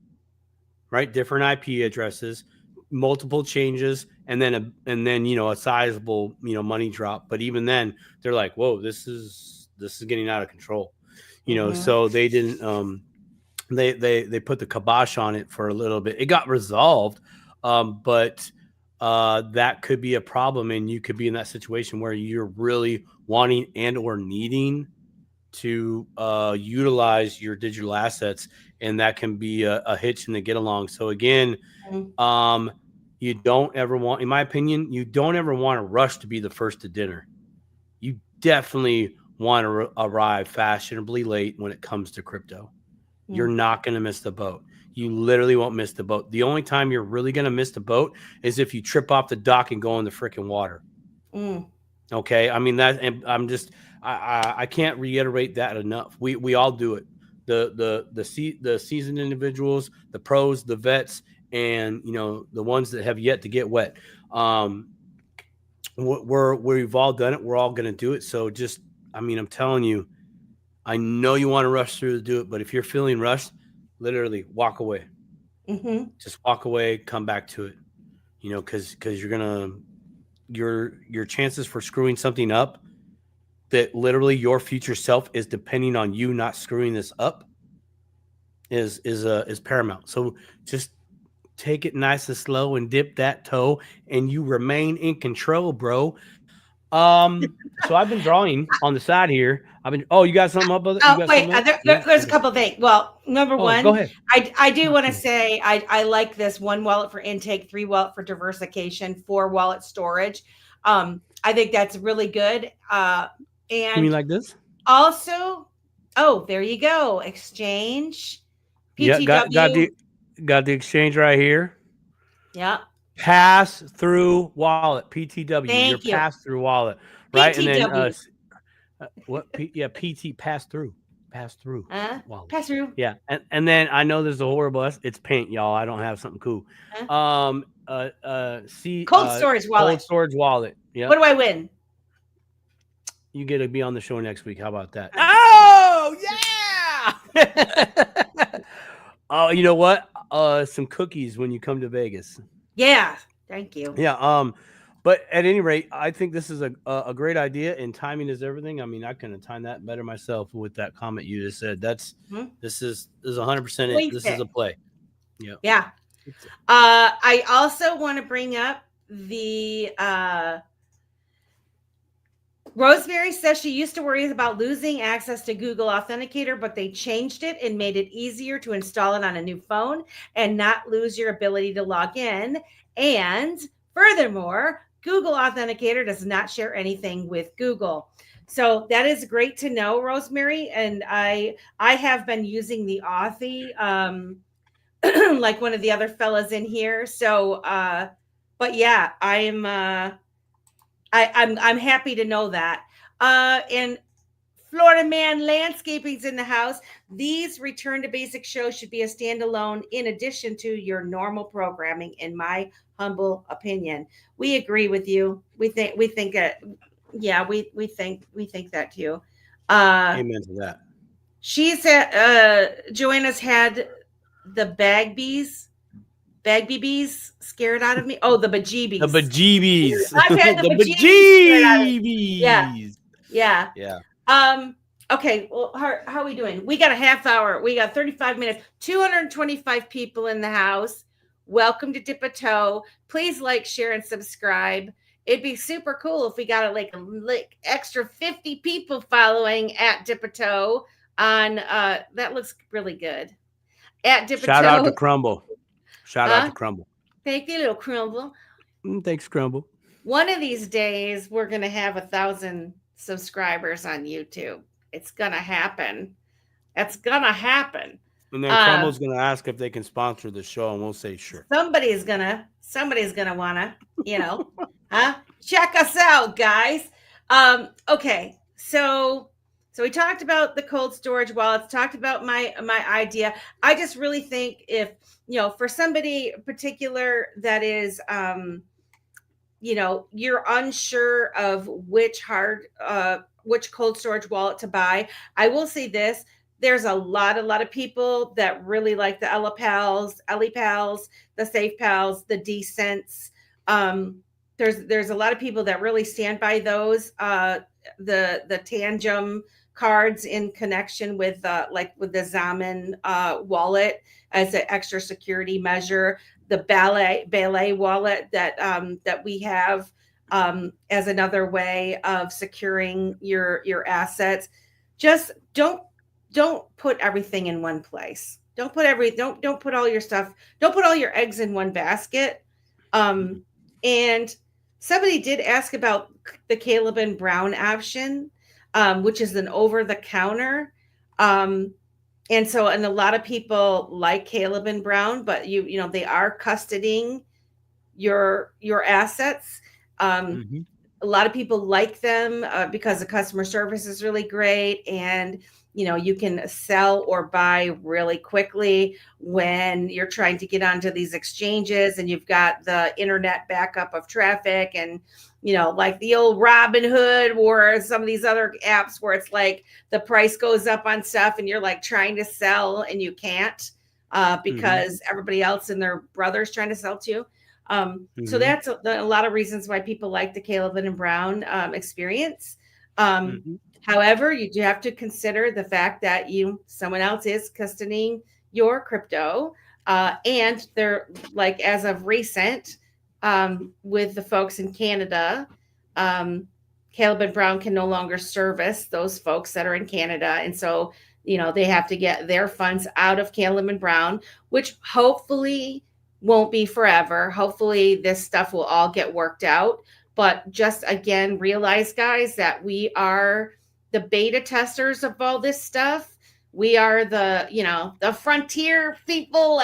right? Different IP addresses, multiple changes, and then a sizable money drop. But even then, they're like, "Whoa, this is getting out of control," So they didn't. They put the kibosh on it for a little bit. It got resolved, but that could be a problem, and you could be in that situation where you're really wanting and or needing to utilize your digital assets, and that can be a hitch in the get along. So again, you don't ever want, in my opinion, you don't ever want to rush to be the first to dinner. You definitely want to arrive fashionably late when it comes to crypto. You're not going to miss the boat. You literally won't miss the boat. The only time you're really going to miss the boat is if you trip off the dock and go in the freaking water. Okay. I mean, that, and I'm just, I can't reiterate that enough. We all do it. The seasoned individuals, the pros, the vets, and the ones that have yet to get wet. We've all done it. We're all going to do it. So just, I'm telling you, I know you want to rush through to do it, but if you're feeling rushed, literally walk away. Just walk away, come back to it, because your chances for screwing something up that literally your future self is depending on you not screwing this up is paramount. So just take it nice and slow and dip that toe, and you remain in control, bro. So I've been drawing on the side here. You got something up?
There's a couple of things. Well, number one,
go ahead.
I do want to say I like this 1 wallet for intake, 3 wallet for diversification, 4 wallet storage. I think that's really good. And
you mean like this?
Also, there you go. Exchange.
PTW. Yeah, got the exchange right here.
Yeah.
Pass through wallet, PTW.
Thank you.
Pass through wallet, right?
PTW.
And then PT pass through wallet.
Pass through.
Yeah, and then I know there's a horrible. It's paint, y'all. I don't have something cool.
Cold storage wallet.
Cold storage wallet. Yeah.
What do I win?
You get to be on the show next week. How about that? Oh yeah. Oh, you know what? Some cookies when you come to Vegas.
Yeah, thank you.
Yeah. But at any rate, I think this is a great idea, and timing is everything. I couldn't have timed that better myself with that comment you just said. This is 100% it. This is a play. Yeah.
Yeah. I also want to bring up the Rosemary says she used to worry about losing access to Google Authenticator, but they changed it and made it easier to install it on a new phone and not lose your ability to log in. And furthermore, Google Authenticator does not share anything with Google. So that is great to know, Rosemary. And I have been using the Authy, like one of the other fellas in here. So, but yeah, I'm happy to know that. And Florida Man Landscaping's in the house. These Return to Basic shows should be a standalone in addition to your normal programming, in my humble opinion. We agree with you. We think that, yeah, we think that too.
Amen to that.
She said, Joanna's had the Bagby bees scared out of me. Oh, the bejeebies.
The bejeebies.
I've had the
bejeebies.
Yeah. Okay. Well, how are we doing? We got a half hour. We got 35 minutes. 225 people in the house. Welcome to Dip a Toe. Please like, share, and subscribe. It'd be super cool if we got like extra 50 people following at Dip a Toe on. That looks really good. At Dip a Toe.
Shout out to Crumble. Shout out to Crumble.
Thank you, little Crumble.
Thanks, Crumble.
One of these days, we're going to have 1,000 subscribers on YouTube. It's going to happen. That's going to happen.
And then Crumble's going to ask if they can sponsor the show, and we'll say sure.
Somebody's gonna wanna, check us out, guys. Okay, so we talked about the cold storage wallets, talked about my idea. I just really think if, for somebody particular that is, you're unsure of which cold storage wallet to buy, I will say this. There's a lot of people that really like the EliPals, the SafePals, the Decents. There's a lot of people that really stand by those. The Tangem cards in connection with with the Zaman wallet as an extra security measure. The Ballet wallet that we have as another way of securing your assets. Just don't put everything in one place. Don't put all your stuff. Don't put all your eggs in one basket. And somebody did ask about the Caleb and Brown option, which is an over the counter. And a lot of people like Caleb and Brown, but they are custodying your assets. A lot of people like them because the customer service is really great, and you can sell or buy really quickly when you're trying to get onto these exchanges and you've got the internet backup of traffic, and like the old Robinhood or some of these other apps where it's like the price goes up on stuff and you're like trying to sell and you can't because everybody else and their brother's trying to sell too. So that's a lot of reasons why people like the Caleb and Brown experience. However, you do have to consider the fact that someone else is custodying your crypto, and they're like, as of recent, with the folks in Canada, Caleb and Brown can no longer service those folks that are in Canada, and so they have to get their funds out of Caleb and Brown, which hopefully won't be forever. Hopefully this stuff will all get worked out. But just again, realize, guys, that we are the beta testers of all this stuff. We are the frontier people,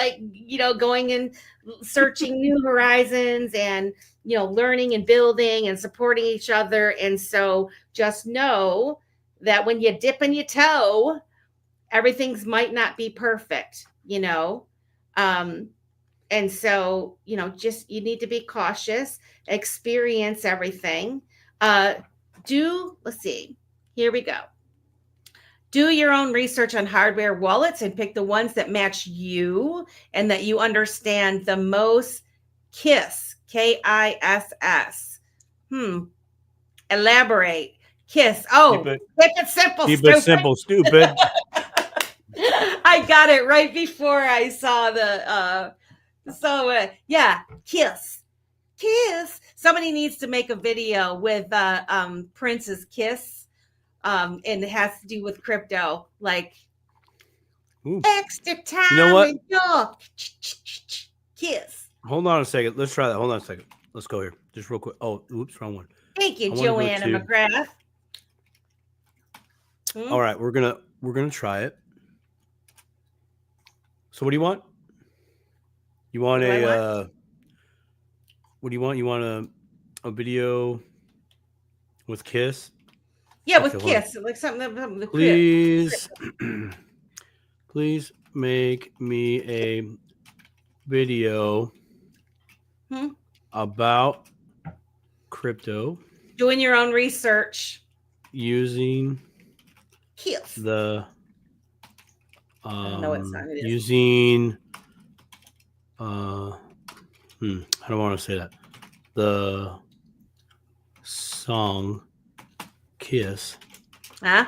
going and searching new horizons and, learning and building and supporting each other. And so just know that when you dip in your toe, everything's might not be perfect, and so, just you need to be cautious, experience everything. Let's see, here we go. Do your own research on hardware wallets and pick the ones that match you and that you understand the most. KISS, KISS. Elaborate. KISS. Oh, keep it simple,
keep
stupid.
It simple, stupid.
I got it right before I saw the... KISS. Somebody needs to make a video with Prince's KISS, and it has to do with crypto, like extra time.
You know what?
In your KISS.
Hold on a second. Let's try that. Hold on a second. Let's go here, just real quick. Oh, oops, wrong one.
Thank you, Joanna McGrath.
All right, we're gonna try it. So what do you want? You want what do you want? You want a video with KISS?
Yeah, with KISS, like something.
Please, please make me a video about crypto.
Doing your own research.
Using
KISS.
The
no, it's not. It is.
Using I don't want to say that. The song KISS.
Huh?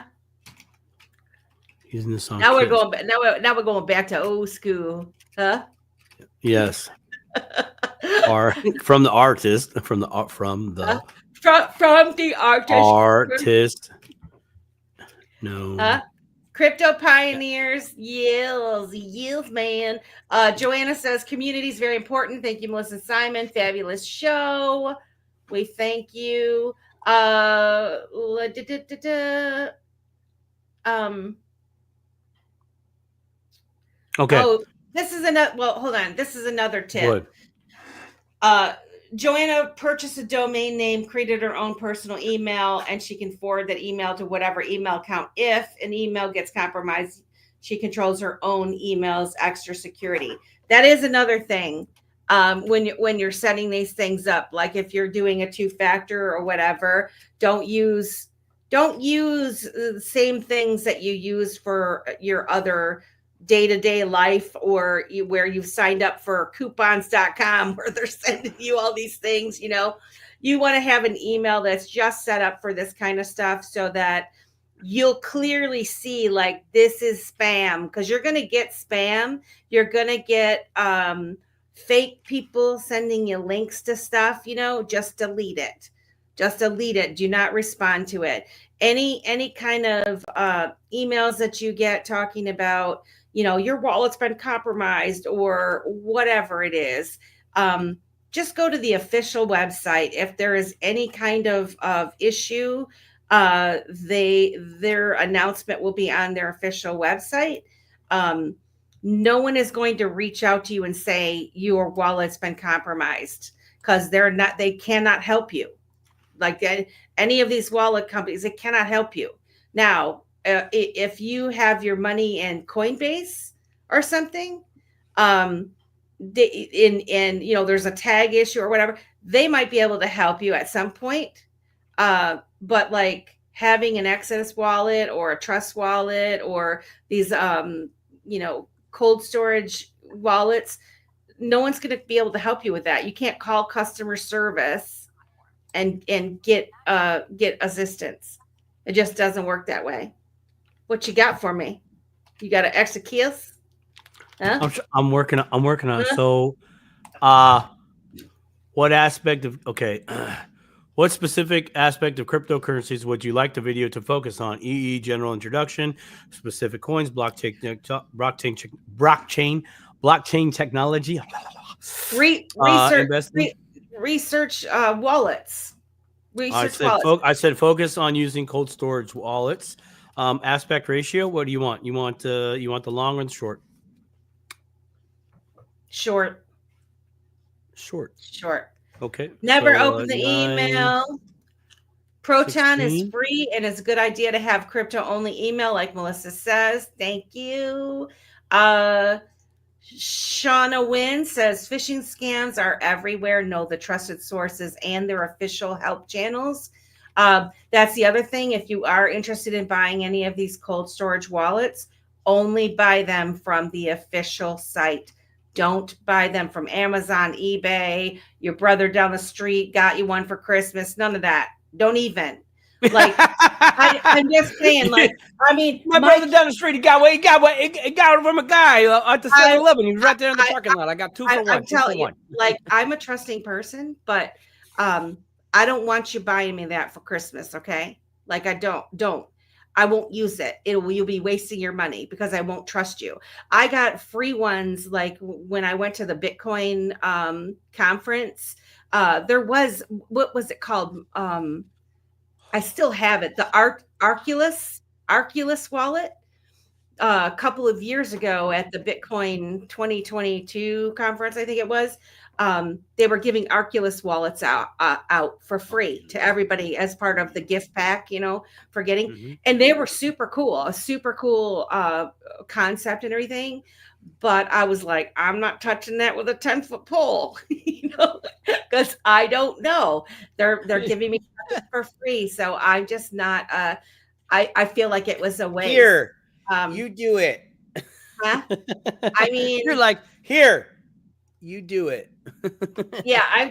Using the song.
Now
KISS.
we're going back to old school. Huh?
Yes. From the artist. From the artist. No.
Crypto pioneers, yields, man. Joanna says community is very important. Thank you, Melissa Simon. Fabulous show. We thank you.
Okay.
Oh, this is another. Well, hold on. This is another tip.
Good.
Joanna purchased a domain name, created her own personal email, and she can forward that email to whatever email account. If an email gets compromised, she controls her own emails, extra security. That is another thing. When you're setting these things up, like if you're doing a 2-factor or whatever, don't use the same things that you use for your other day-to-day life, or where you've signed up for coupons.com where they're sending you all these things. You want to have an email that's just set up for this kind of stuff, so that you'll clearly see, like, this is spam, because you're going to get spam. You're going to get fake people sending you links to stuff. Just delete it. Do not respond to it. Any kind of emails that you get talking about, your wallet's been compromised or whatever it is, just go to the official website. If there is any kind of issue, their announcement will be on their official website. No one is going to reach out to you and say your wallet's been compromised, because they cannot help you. Like any of these wallet companies, they cannot help you. Now, if you have your money in Coinbase or something, there's a tag issue or whatever, they might be able to help you at some point. But like having an Exodus wallet or a Trust wallet or these, cold storage wallets, no one's going to be able to help you with that. You can't call customer service and get assistance. It just doesn't work that way. What you got for me? You got an extra kiss? Huh?
I'm working on it. So, what aspect of what specific aspect of cryptocurrencies would you like the video to focus on? EE general introduction, specific coins, blockchain technology,
research wallets.
I said focus on using cold storage wallets. Aspect ratio. What do you want? You want the long or the short?
Short.
Okay.
Never open the email. Proton 16. Is free, and it's a good idea to have crypto only email, like Melissa says. Thank you. Shauna Wynn says phishing scams are everywhere. Know the trusted sources and their official help channels. That's the other thing. If you are interested in buying any of these cold storage wallets, only buy them from the official site. Don't buy them from Amazon, eBay. Your brother down the street got you one for Christmas. None of that. Don't even. Like, I'm just saying, like, I mean,
my brother down the street, he got it from a guy at the 7-Eleven. He was right there in the parking lot. I got 2 for 1.
I'm telling you, like, I'm a trusting person, but I don't want you buying me that for Christmas, okay? Like, I won't use it. You'll be wasting your money because I won't trust you. I got free ones, like when I went to the Bitcoin conference. There was, what was it called? I still have it. The Arculus wallet. A couple of years ago at the Bitcoin 2022 conference, I think it was. They were giving Arculus wallets out for free to everybody as part of the gift pack, for getting. Mm-hmm. And they were super cool, a super cool concept and everything. But I was like, I'm not touching that with a 10-foot pole, because I don't know. They're giving me for free, so I'm just not. I feel like it was a waste.
Here, you do it.
Huh? I mean,
you're like, here, you do it.
Yeah, I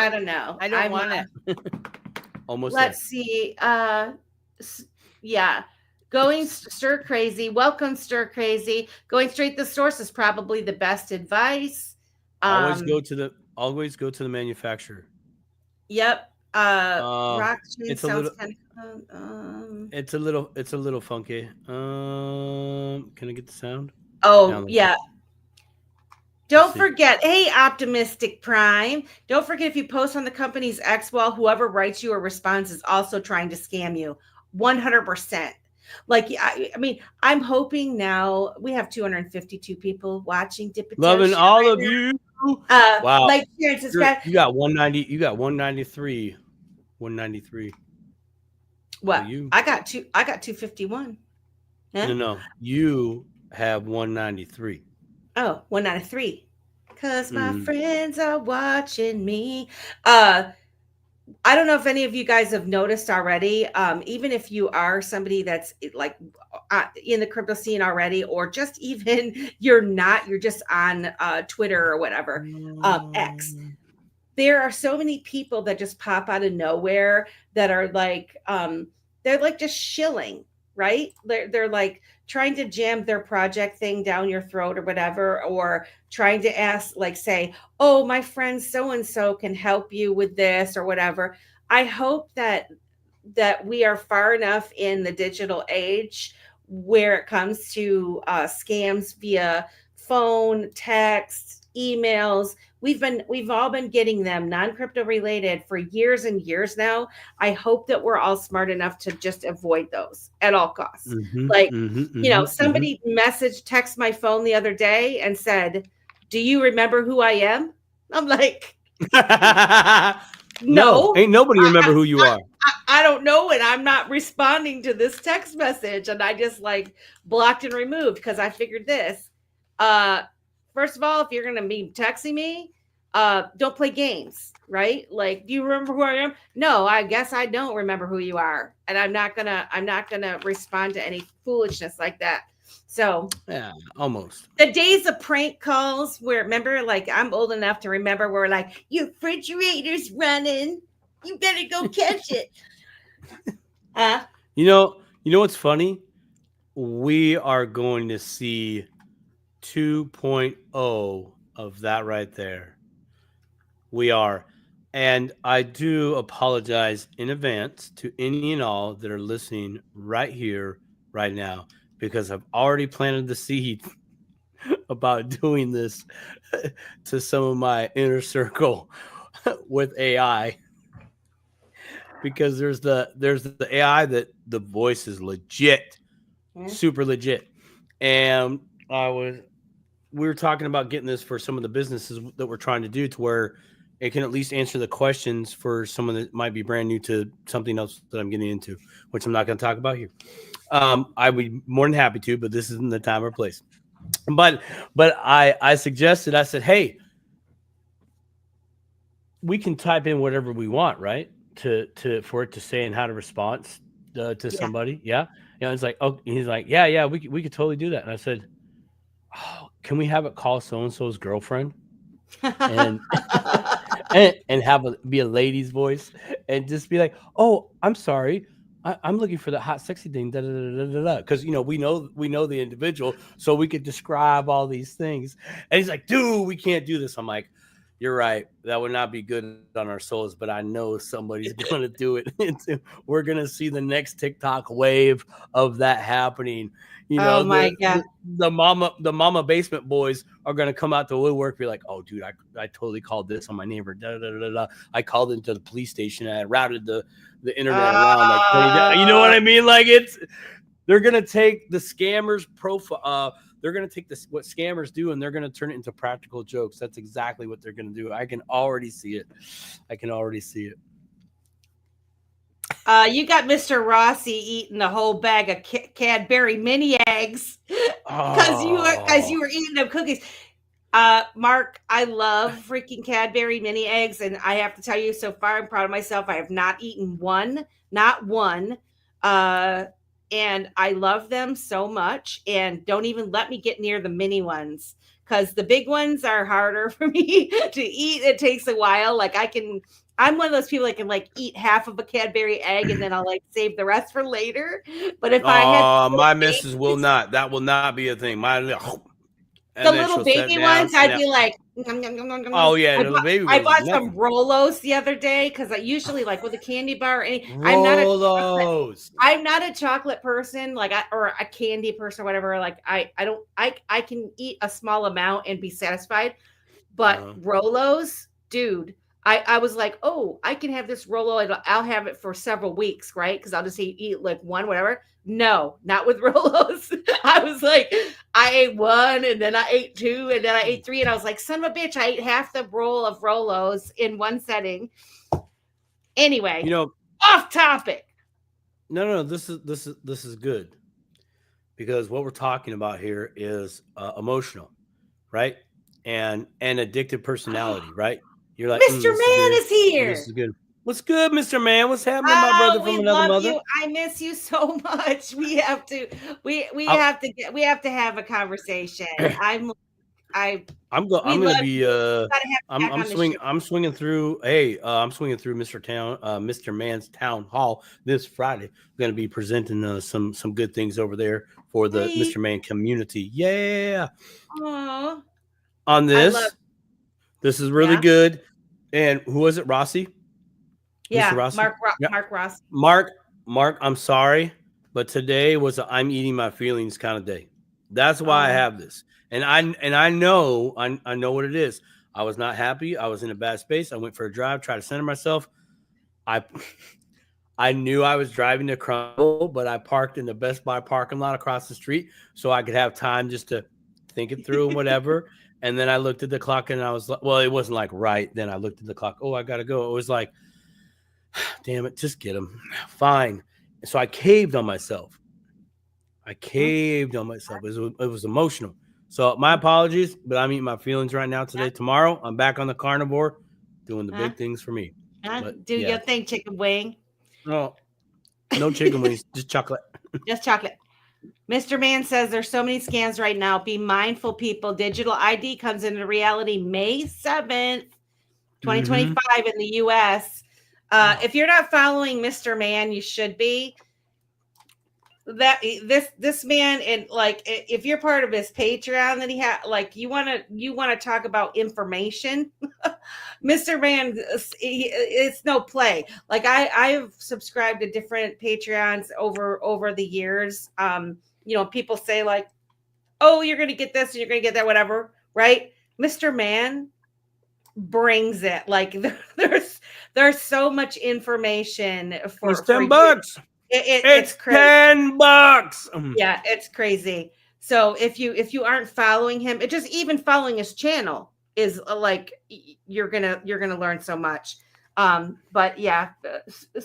don't know.
I don't want it.
Almost.
Let's see. Yeah. Going stir crazy. Welcome, stir crazy. Going straight to the source is probably the best advice.
Always go to the manufacturer.
Yep.
It's a little kind of, it's a little funky. Can I get the sound?
Oh, yeah. Don't forget, hey, Optimistic Prime. Don't forget, if you post on the company's X wall, whoever writes you or responds is also trying to scam you. 100%. Like, I mean, I'm hoping now we have 252 people watching Dip
Loving all of you. Wow.
Like Sharon says,
You got 190. You got 193. 193.
What?
So you?
I got 251. Huh?
No. You have 193.
Oh, 193. Because my friends are watching me. I don't know if any of you guys have noticed already, even if you are somebody that's like in the crypto scene already, or just even you're just on Twitter or whatever, X. There are so many people that just pop out of nowhere that are like, they're like just shilling, right? They're like trying to jam their project thing down your throat or whatever, or trying to ask, like, say, oh, my friend so-and-so can help you with this or whatever. I hope that we are far enough in the digital age where it comes to scams via phone, text, emails. We've all been getting them non-crypto related for years and years now. I hope that we're all smart enough to just avoid those at all costs. Somebody text my phone the other day and said, do you remember who I am? I'm like, no,
ain't nobody remember who you are.
I don't know, and I'm not responding to this text message, and I just like blocked and removed because I figured this. First of all, if you're gonna be texting me, don't play games, right? Like, do you remember who I am? No, I guess I don't remember who you are, and I'm not gonna respond to any foolishness like that. So
yeah, almost.
The days of prank calls where, remember, like, I'm old enough to remember where like, your refrigerator's running, you better go catch it.
You know what's funny? We are going to see 2.0 of that right there. We are. And I do apologize in advance to any and all that are listening right here, right now, because I've already planted the seed about doing this to some of my inner circle with AI. Because there's the AI that the voice is legit, super legit. And we were talking about getting this for some of the businesses that we're trying to do, to where it can at least answer the questions for someone that might be brand new to something else that I'm getting into, which I'm not going to talk about here. I would be more than happy to, but this isn't the time or place. But I suggested, I said, hey, we can type in whatever we want, right? For it to say and how to respond to somebody. Yeah. It's like, oh, he's like, yeah, we could totally do that. And I said, oh, can we have it call so-and-so's girlfriend and and have be a lady's voice and just be like, oh, I'm sorry, I'm looking for the hot sexy thing, because we know the individual, so we could describe all these things. And he's like, dude, we can't do this. I'm like, you're right, that would not be good on our souls, but I know somebody's going to do it. We're going to see the next TikTok wave of that happening.
Oh my God.
The mama basement boys are going to come out the woodwork, be like, oh, dude, I totally called this on my neighbor. I called into the police station. I routed the internet around. Like, you know what I mean? Like, they're going to take the scammers profile. They're going to take what scammers do, and they're going to turn it into practical jokes. That's exactly what they're going to do. I can already see it.
You got Mr. Rossi eating the whole bag of Cadbury mini eggs because you were eating them cookies. Mark, I love freaking Cadbury mini eggs, and I have to tell you, so far I'm proud of myself. I have not eaten not one. And I love them so much, and don't even let me get near the mini ones, because the big ones are harder for me to eat. It takes a while. Like, I'm one of those people that can like eat half of a Cadbury egg and then I'll like save the rest for later. But if I had
my missus will not. That will not be a thing.
The little baby ones, I'd be like,
oh yeah, the baby ones.
I bought some Rolos the other day because I usually, like, with a candy bar.
Rolos.
I'm not a chocolate person, like, or a candy person or whatever. Like, I can eat a small amount and be satisfied. But Rolos, dude, I was like, oh, I can have this Rolo. I'll have it for several weeks, right? Because I'll just eat like one, whatever. No, not with Rolos. I was like, I ate one, and then I ate two, and then I ate three, and I was like, son of a bitch, I ate half the roll of Rolos in one setting. Anyway, off topic.
No, this is good, because what we're talking about here is emotional, right? And addictive personality, right? You're like,
Mr. Man is here.
This is good. What's good, Mr. Man? What's happening, my brother from another mother?
You. I miss you so much. We have to have to have a conversation. I'm
swinging through. Hey, I'm swinging through Mr. Man's town hall this Friday. I'm going to be presenting some good things over there for the Mr. Man community. Yeah.
Aww.
On this is really good. And who was it? Rossi?
Yeah,
Mr. Rossi?
Mark Ross.
Mark, I'm sorry, but today was a I'm eating my feelings kind of day. That's why I have this. And I know what it is. I was not happy. I was in a bad space. I went for a drive, tried to center myself. I knew I was driving to Crumble, but I parked in the Best Buy parking lot across the street so I could have time just to think it through and whatever. And then I looked at the clock and I was like, well, it wasn't like right then. I looked at the clock. Oh, I got to go. It was like, damn it, just get him. Fine. And so I caved on myself. It was emotional. So my apologies, but I'm eating my feelings right now today. Tomorrow, I'm back on the carnivore doing the big things for me.
Do your thing, chicken wing.
No chicken wings, just chocolate.
Just chocolate. Mr. Man says there's so many scams right now. Be mindful, people. Digital ID comes into reality May 7th, 2025 in the U.S. If you're not following Mr. Man, you should be. This man, and like, if you're part of his Patreon that he had, like, you want to talk about information. Mr. Man, it's no play. Like, I've subscribed to different Patreons over the years. People say like, oh, you're going to get this and you're going to get that, whatever. Right. Mr. Man brings it. Like, there's so much information for
$10. It's crazy. $10.
Yeah, it's crazy. So if you aren't following him, it just even following his channel is like you're gonna learn so much. But yeah,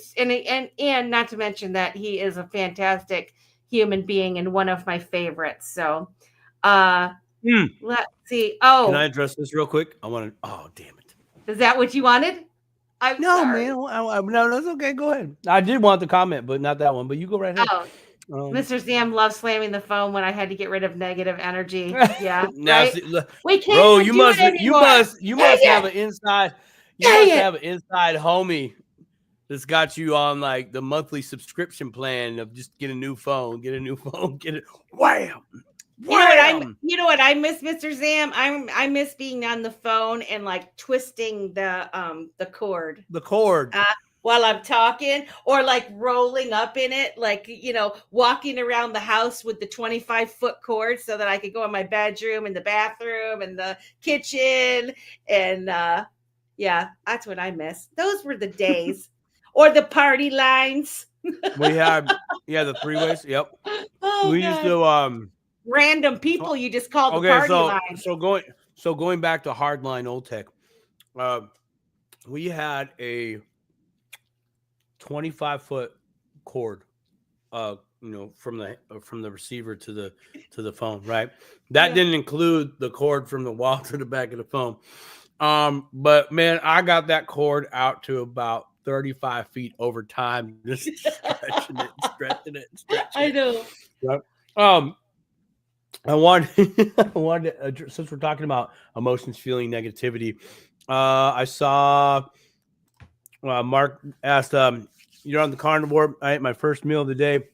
and not to mention that he is a fantastic human being and one of my favorites. So let's see. Oh,
can I address this real quick? Oh, damn it.
Is that what you wanted? I'm sorry.
Man. No, that's okay. Go ahead. I did want the comment, but not that one. But you go right ahead.
Mr. Sam loves slamming the phone when I had to get rid of negative energy. Yeah,
now,
right? We can't.
Bro, you must have an inside. You must have an inside homie that's got you on like the monthly subscription plan of just get a new phone, get it. Wham.
You know what I miss, Mr. Sam? I miss being on the phone and like twisting the cord.
The cord.
While I'm talking, or like rolling up in it, like, walking around the house with the 25-foot cord so that I could go in my bedroom and the bathroom and the kitchen. And that's what I miss. Those were the days. Or the party lines.
We had the three-ways. Yep. We used to
random people you just call the party lines.
So going back to hardline old tech, we had a 25-foot cord, from the receiver to the phone, right? That didn't include the cord from the wall to the back of the phone. But man, I got that cord out to about 35 feet over time, just stretching it.
I know.
Right? I wanted since we're talking about emotions, feeling, negativity, I saw Mark asked, you're on the carnivore. I ate my first meal of the day,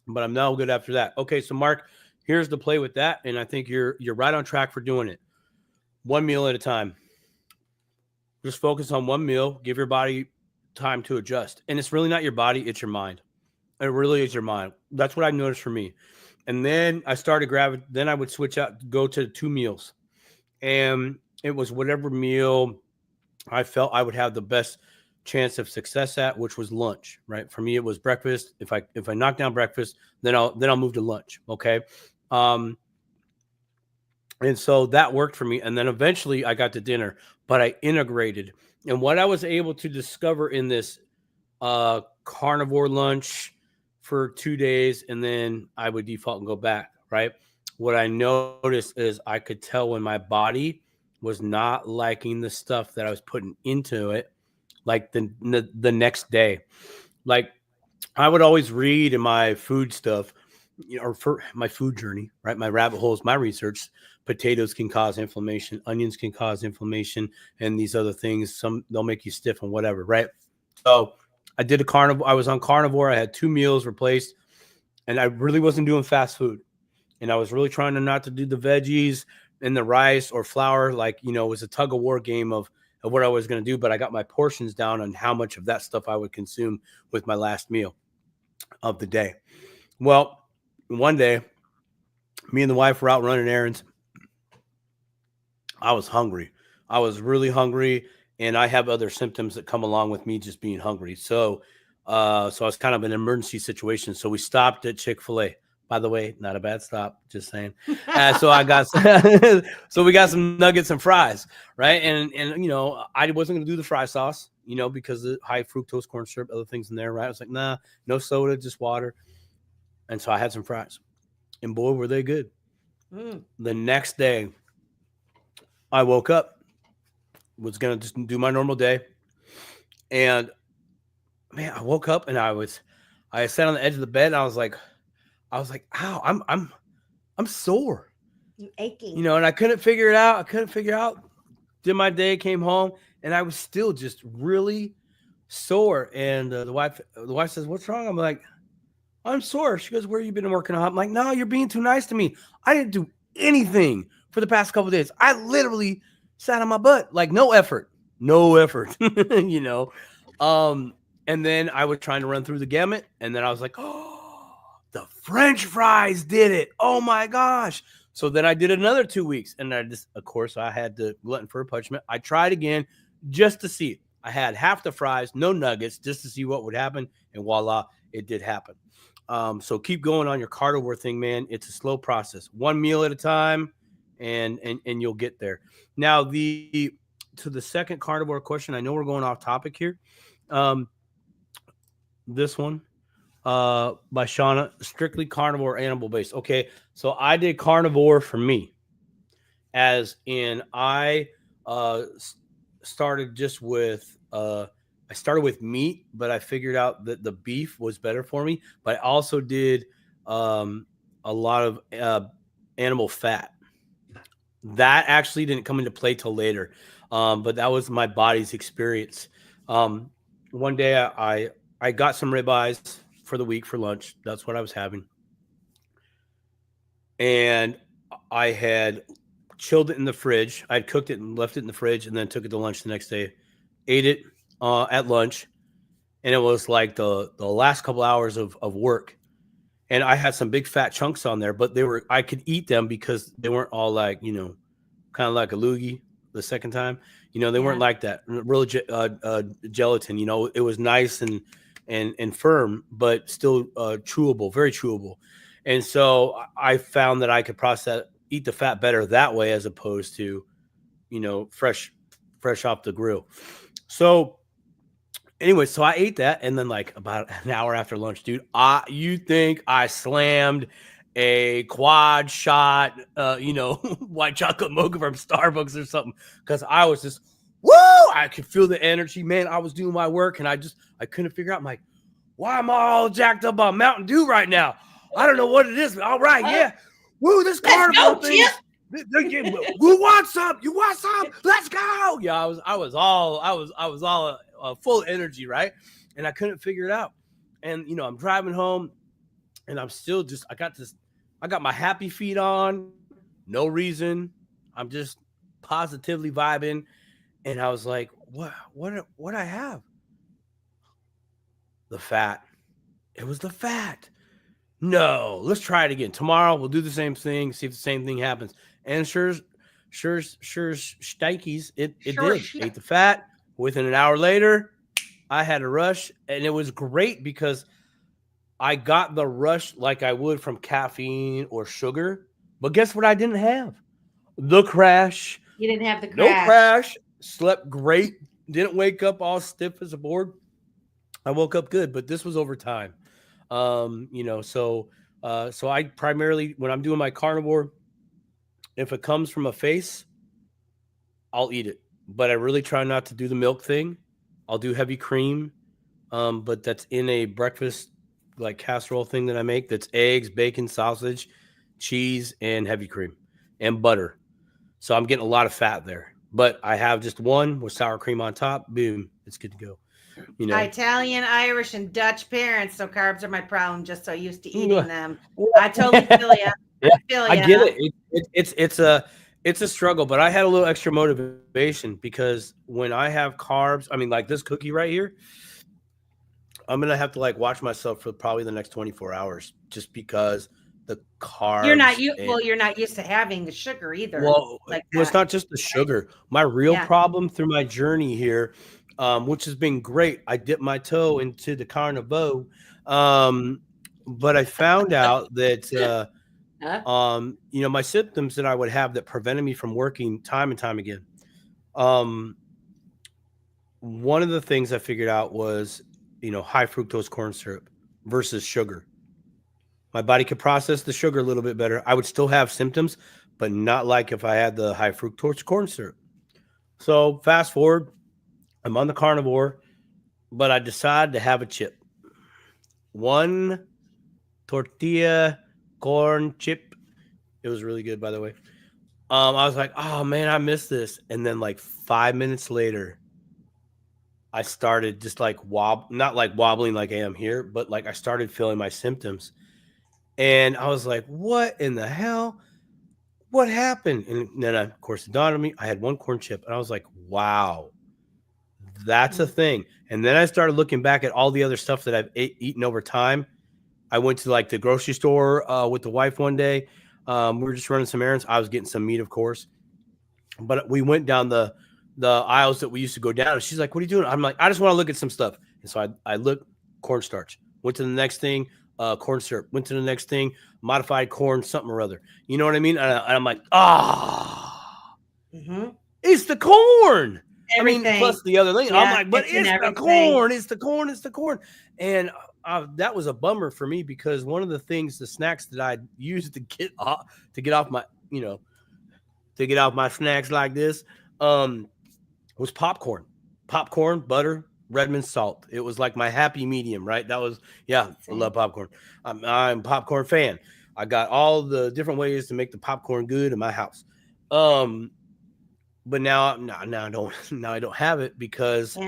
but I'm now good after that. Okay, so Mark, here's the play with that, and I think you're right on track for doing it. One meal at a time. Just focus on one meal. Give your body time to adjust. And it's really not your body, it's your mind. It really is your mind. That's what I noticed for me. And then I started then I would switch out, go to 2 meals. And it was whatever meal I felt I would have the best chance of success at, which was lunch, right? For me, it was breakfast. If I knock down breakfast, then I'll move to lunch. Okay. Um, and so that worked for me. And then eventually I got to dinner, but I integrated. And what I was able to discover in this carnivore lunch for 2 days, and then I would default and go back, right? What I noticed is I could tell when my body was not liking the stuff that I was putting into it, like the next day. Like I would always read in my food stuff, or for my food journey, right? My rabbit holes, my research. Potatoes can cause inflammation, onions can cause inflammation, and these other things. Some they'll make you stiff and whatever, right? So I did a carnivore. I was on carnivore. I had 2 meals replaced, and I really wasn't doing fast food. And I was really trying to not to do the veggies and the rice or flour. Like, it was a tug of war game of what I was going to do. But I got my portions down on how much of that stuff I would consume with my last meal of the day. Well, one day, me and the wife were out running errands. I was hungry. I was really hungry, and I have other symptoms that come along with me just being hungry. So I was kind of in an emergency situation. So we stopped at Chick-fil-A. By the way, not a bad stop, just saying. So we got some nuggets and fries, right? And I wasn't going to do the fry sauce, because of high fructose corn syrup, other things in there, right? I was like, nah, no soda, just water. And so I had some fries, and boy, were they good. The next day, I woke up, was going to just do my normal day. And man, I woke up and I sat on the edge of the bed and I was like, ow, I'm sore.
You aching.
And I couldn't figure it out. Did my day, came home, and I was still just really sore. And the wife says, "What's wrong?" I'm like, "I'm sore." She goes, "Where you been working out?" I'm like, "No, you're being too nice to me. I didn't do anything for the past couple of days. I literally sat on my butt, like no effort. And then I was trying to run through the gamut, and then I was like, oh, the French fries did it. Oh my gosh. So then I did another 2 weeks, and of course, I had the glutton for punishment. I tried again just to see. I had half the fries, no nuggets, just to see what would happen, and voila, it did happen. So keep going on your carnivore thing, man. It's a slow process, one meal at a time, and you'll get there. Now, to the second carnivore question, I know we're going off topic here. This one by Shauna, strictly carnivore, animal based. Okay, so I did carnivore for me, as in I started just with I started with meat, but I figured out that the beef was better for me. But I also did a lot of animal fat. That actually didn't come into play till later, but that was my body's experience. One day I got some ribeyes for the week for lunch. That's what I was having. And I had chilled it in the fridge. I'd cooked it and left it in the fridge, and then took it to lunch the next day. Ate it at lunch, and it was like the last couple hours of work. And I had some big fat chunks on there, but I could eat them because they weren't all like, kind of like a loogie the second time. They weren't like that. Real gelatin, it was nice and firm, but still chewable, very chewable. And so I found that I could eat the fat better that way, as opposed to, fresh off the grill. So anyway, so I ate that, and then like about an hour after lunch, dude, you think I slammed a quad shot, white chocolate mocha from Starbucks or something, because I was just, woo! I could feel the energy, man. I was doing my work, and I couldn't figure out. I'm like, why am I all jacked up on Mountain Dew right now? I don't know what it is. All right, yeah, woo! This carnival thing. Who wants some? You want some? Let's go! Yeah, I was all full energy, right? And I couldn't figure it out. And I'm driving home, and I'm still I got my happy feet on, no reason. I'm just positively vibing, and I was like, what I have? The fat. It was the fat. No, let's try it again. Tomorrow we'll do the same thing, see if the same thing happens. And sure, stikes, it did. Ate the fat, Within an hour later, I had a rush, and it was great because I got the rush like I would from caffeine or sugar. But guess what I didn't have? The crash.
You didn't have the crash.
No crash. Slept great. Didn't wake up all stiff as a board. I woke up good, but this was over time. So I primarily, when I'm doing my carnivore, if it comes from a face, I'll eat it. But I really try not to do the milk thing. I'll do heavy cream, but that's in a breakfast like casserole thing that I make. That's eggs, bacon, sausage, cheese, and heavy cream and butter. So I'm getting a lot of fat there. But I have just one with sour cream on top. Boom, it's good to go.
Italian, Irish, and Dutch parents, so carbs are my problem. Just so used to eating them. I totally feel you.
I get it. It's a struggle, but I had a little extra motivation because when I have carbs, I mean, like this cookie right here, I'm gonna have to like watch myself for probably the next 24 hours just because the carbs.
You're not used to having the sugar either.
Well, it's not just the sugar. My real problem through my journey here, which has been great. I dipped my toe into the carnivore, but I found out that. My symptoms that I would have that prevented me from working time and time again. One of the things I figured out was, high fructose corn syrup versus sugar. My body could process the sugar a little bit better. I would still have symptoms, but not like if I had the high fructose corn syrup. So fast forward, I'm on the carnivore, but I decided to have a chip. One tortilla corn chip. It was really good, by the way. I was like, oh man, I missed this. And then like 5 minutes later, I started just like not like wobbling like I am here, but like I started feeling my symptoms. And I was like, what in the hell? What happened? And then of course it dawned on me, I had one corn chip. And I was like, wow, that's a thing. And then I started looking back at all the other stuff that I've eaten over time. I went to like the grocery store with the wife one day. We were just running some errands. I was getting some meat, of course. But we went down the aisles that we used to go down. And she's like, what are you doing? I'm like, I just want to look at some stuff. And so I looked, cornstarch. Went to the next thing, corn syrup. Went to the next thing, modified corn, something or other. You know what I mean? And I'm like, it's the corn.
Everything.
I mean, plus the other thing. Yeah, I'm like, but it's the corn. It's the corn. It's the corn. And that was a bummer for me because one of the things, the snacks that I used to get off my, to get off my snacks like this, was popcorn, butter, Redmond salt. It was like my happy medium, right? That was, I love popcorn. I'm a popcorn fan. I got all the different ways to make the popcorn good in my house. But now I don't have it because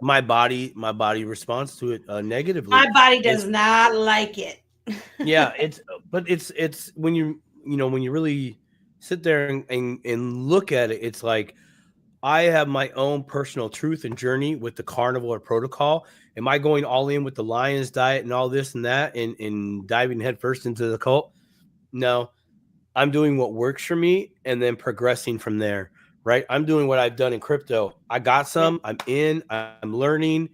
my body responds to it negatively.
My body does not like it.
It's when when you really sit there and look at it, it's like I have my own personal truth and journey with the carnivore protocol. Am I going all in with the Lions diet and all this and that and diving headfirst into the cult? No, I'm doing what works for me and then progressing from there. Right. I'm doing what I've done in crypto. I got some, I'm learning.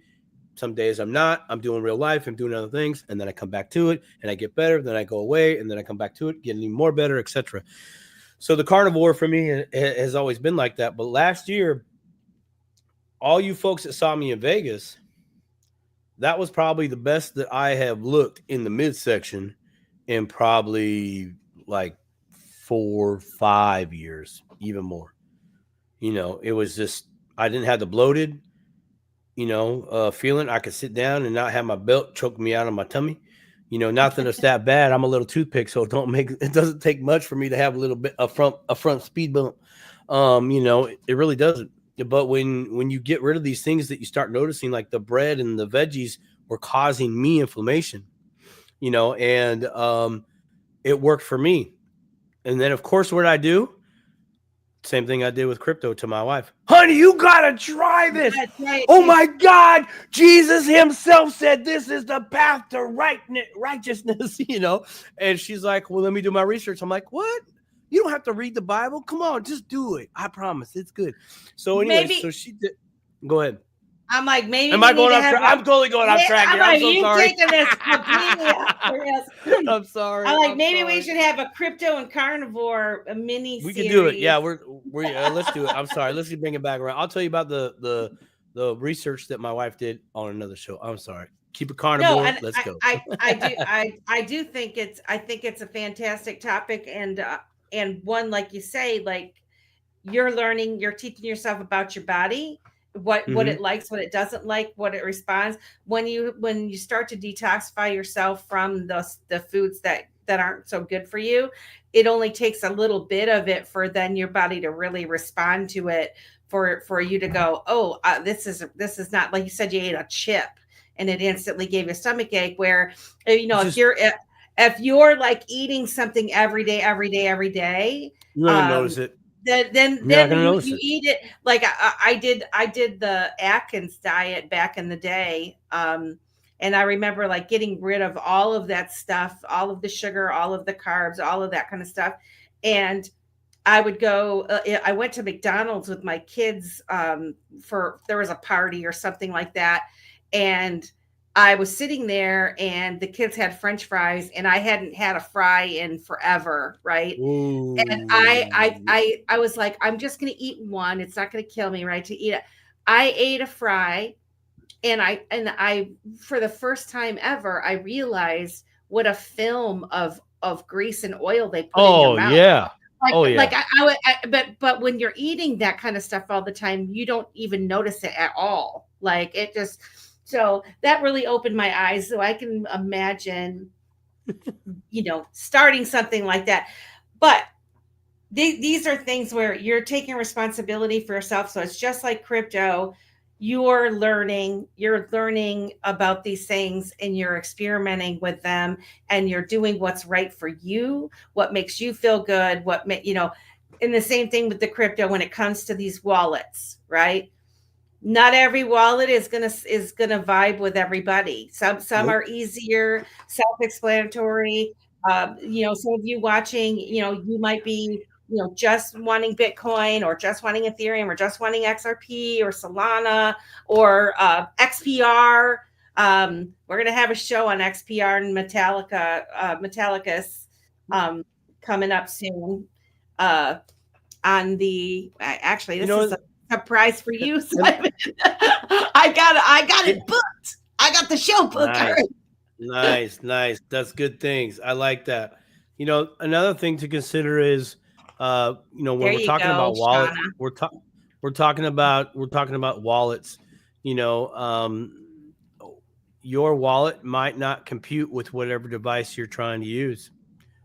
Some days I'm not, I'm doing real life. I'm doing other things. And then I come back to it and I get better. Then I go away and then I come back to it, getting even more better, etc. So the carnivore for me has always been like that. But last year, all you folks that saw me in Vegas, that was probably the best that I have looked in the midsection in probably like 4, 5 years, even more. It was just, I didn't have the bloated, feeling. I could sit down and not have my belt choke me out of my tummy. Not that it's that bad. I'm a little toothpick, so it doesn't take much for me to have a little bit a front speed bump. It really doesn't. But when you get rid of these things that you start noticing, like the bread and the veggies were causing me inflammation, and it worked for me. And then of course, what I do? Same thing I did with crypto to my wife. Honey, you gotta try this. Oh my God. Jesus himself said this is the path to righteousness, And she's like, well, let me do my research. I'm like, what? You don't have to read the Bible. Come on, just do it. I promise. It's good. So anyway, so she did. Go ahead.
I'm like, maybe
Am I going off track? I'm totally going off track here. I'm so
you
sorry.
taking this completely off the rails.
I'm sorry.
I'm like, maybe we should have a crypto and carnivore mini.
We could do it. Yeah, we're let's do it. I'm sorry. Let's bring it back around. I'll tell you about the research that my wife did on another show. I'm sorry. Keep it carnivore.
No,
let's go.
I do think it's a fantastic topic, and one, like you say, like you're learning, you're teaching yourself about your body, what it likes, what it doesn't like, what it responds. When you start to detoxify yourself from the foods that aren't so good for you, it only takes a little bit of it for then your body to really respond to it, for you to go, oh, this is not, like you said, you ate a chip and it instantly gave you a stomach ache, where, if you're like eating something every day,
You're gonna notice it.
Then you eat it. Like I did the Atkins diet back in the day. And I remember like getting rid of all of that stuff, all of the sugar, all of the carbs, all of that kind of stuff. And I would go, I went to McDonald's with my kids there was a party or something like that. And I was sitting there and the kids had French fries and I hadn't had a fry in forever. Right. Ooh. And I was like, I'm just going to eat one. It's not going to kill me, right, to eat it. I ate a fry and I, for the first time ever, I realized what a film of grease and oil they put in your mouth.
Yeah.
But when you're eating that kind of stuff all the time, you don't even notice it at all. Like it just, so that really opened my eyes. So I can imagine, starting something like that. But these are things where you're taking responsibility for yourself. So it's just like crypto. You're learning about these things and you're experimenting with them and you're doing what's right for you, what makes you feel good, and the same thing with the crypto when it comes to these wallets, right? Not every wallet is gonna vibe with everybody. Some nope. Are easier, self-explanatory. Some of you watching, you might be, just wanting Bitcoin or just wanting Ethereum or just wanting XRP or Solana or XPR. We're gonna have a show on XPR and Metallicus coming up soon. On the this is a surprise for you, Simon. I got it booked. I got the show booked.
Nice. That's good things. I like that. Another thing to consider is, when we're talking about wallets, we're talking about wallets. Your wallet might not compute with whatever device you're trying to use.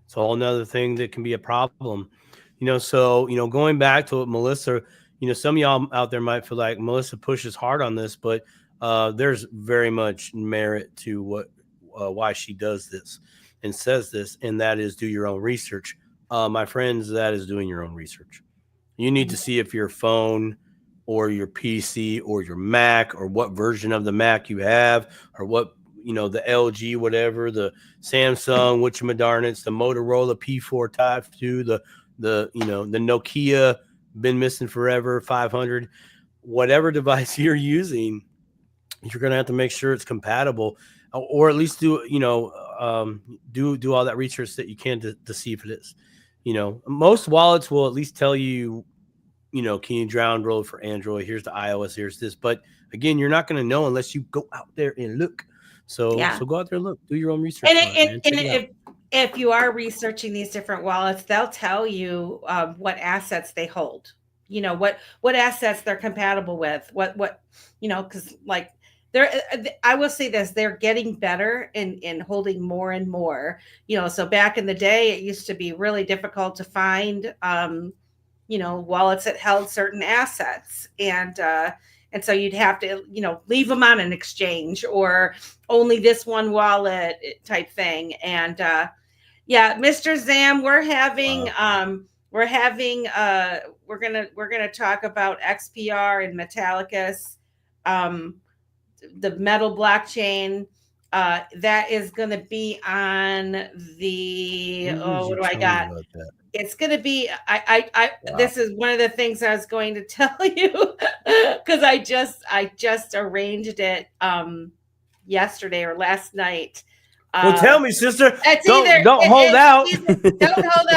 It's a whole nother thing that can be a problem. So going back to what Melissa. Some of y'all out there might feel like Melissa pushes hard on this, but there's very much merit to why she does this and says this, and that is do your own research. My friends, that is doing your own research. You need to see if your phone or your PC or your Mac or what version of the Mac you have or what, the LG, whatever, the Samsung, whatchamadarnits, the Motorola P4 Type 2, the Nokia, been missing forever, 500, whatever device you're using, you're going to have to make sure it's compatible, or at least do all that research that you can to see if it is. Most wallets will at least tell you, can you download for Android? Here's the iOS, here's this. But again, you're not going to know unless you go out there and look. So go out there and look, do your own research.
If you are researching these different wallets, they'll tell you what assets they hold, what assets they're compatible with, because like I will say this, they're getting better in holding more and more, so back in the day, it used to be really difficult to find, wallets that held certain assets. And so you'd have to, leave them on an exchange or only this one wallet type thing. And Mr. Zam, we're gonna talk about XPR and Metallicus, the metal blockchain. That is gonna be on the what do I got? it's going to be,
Wow.
this is one of the things I was going to tell you because I just arranged it yesterday or last night.
Well, tell me, sister.
It's
Don't hold out.
Don't hold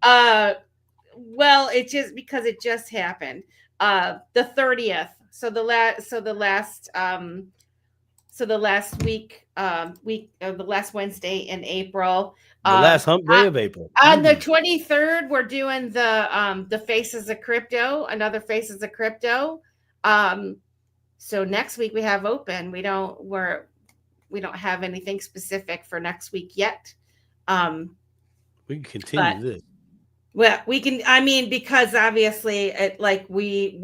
out. Well, it just because it just happened. The 30th. So the last week, the last Wednesday in April.
The last hump day of April.
On the 23rd, we're doing the Faces of Crypto, another Faces of Crypto. So next week we have open. We don't have anything specific for next week yet.
We can continue this.
Well, we can. I mean, because obviously, we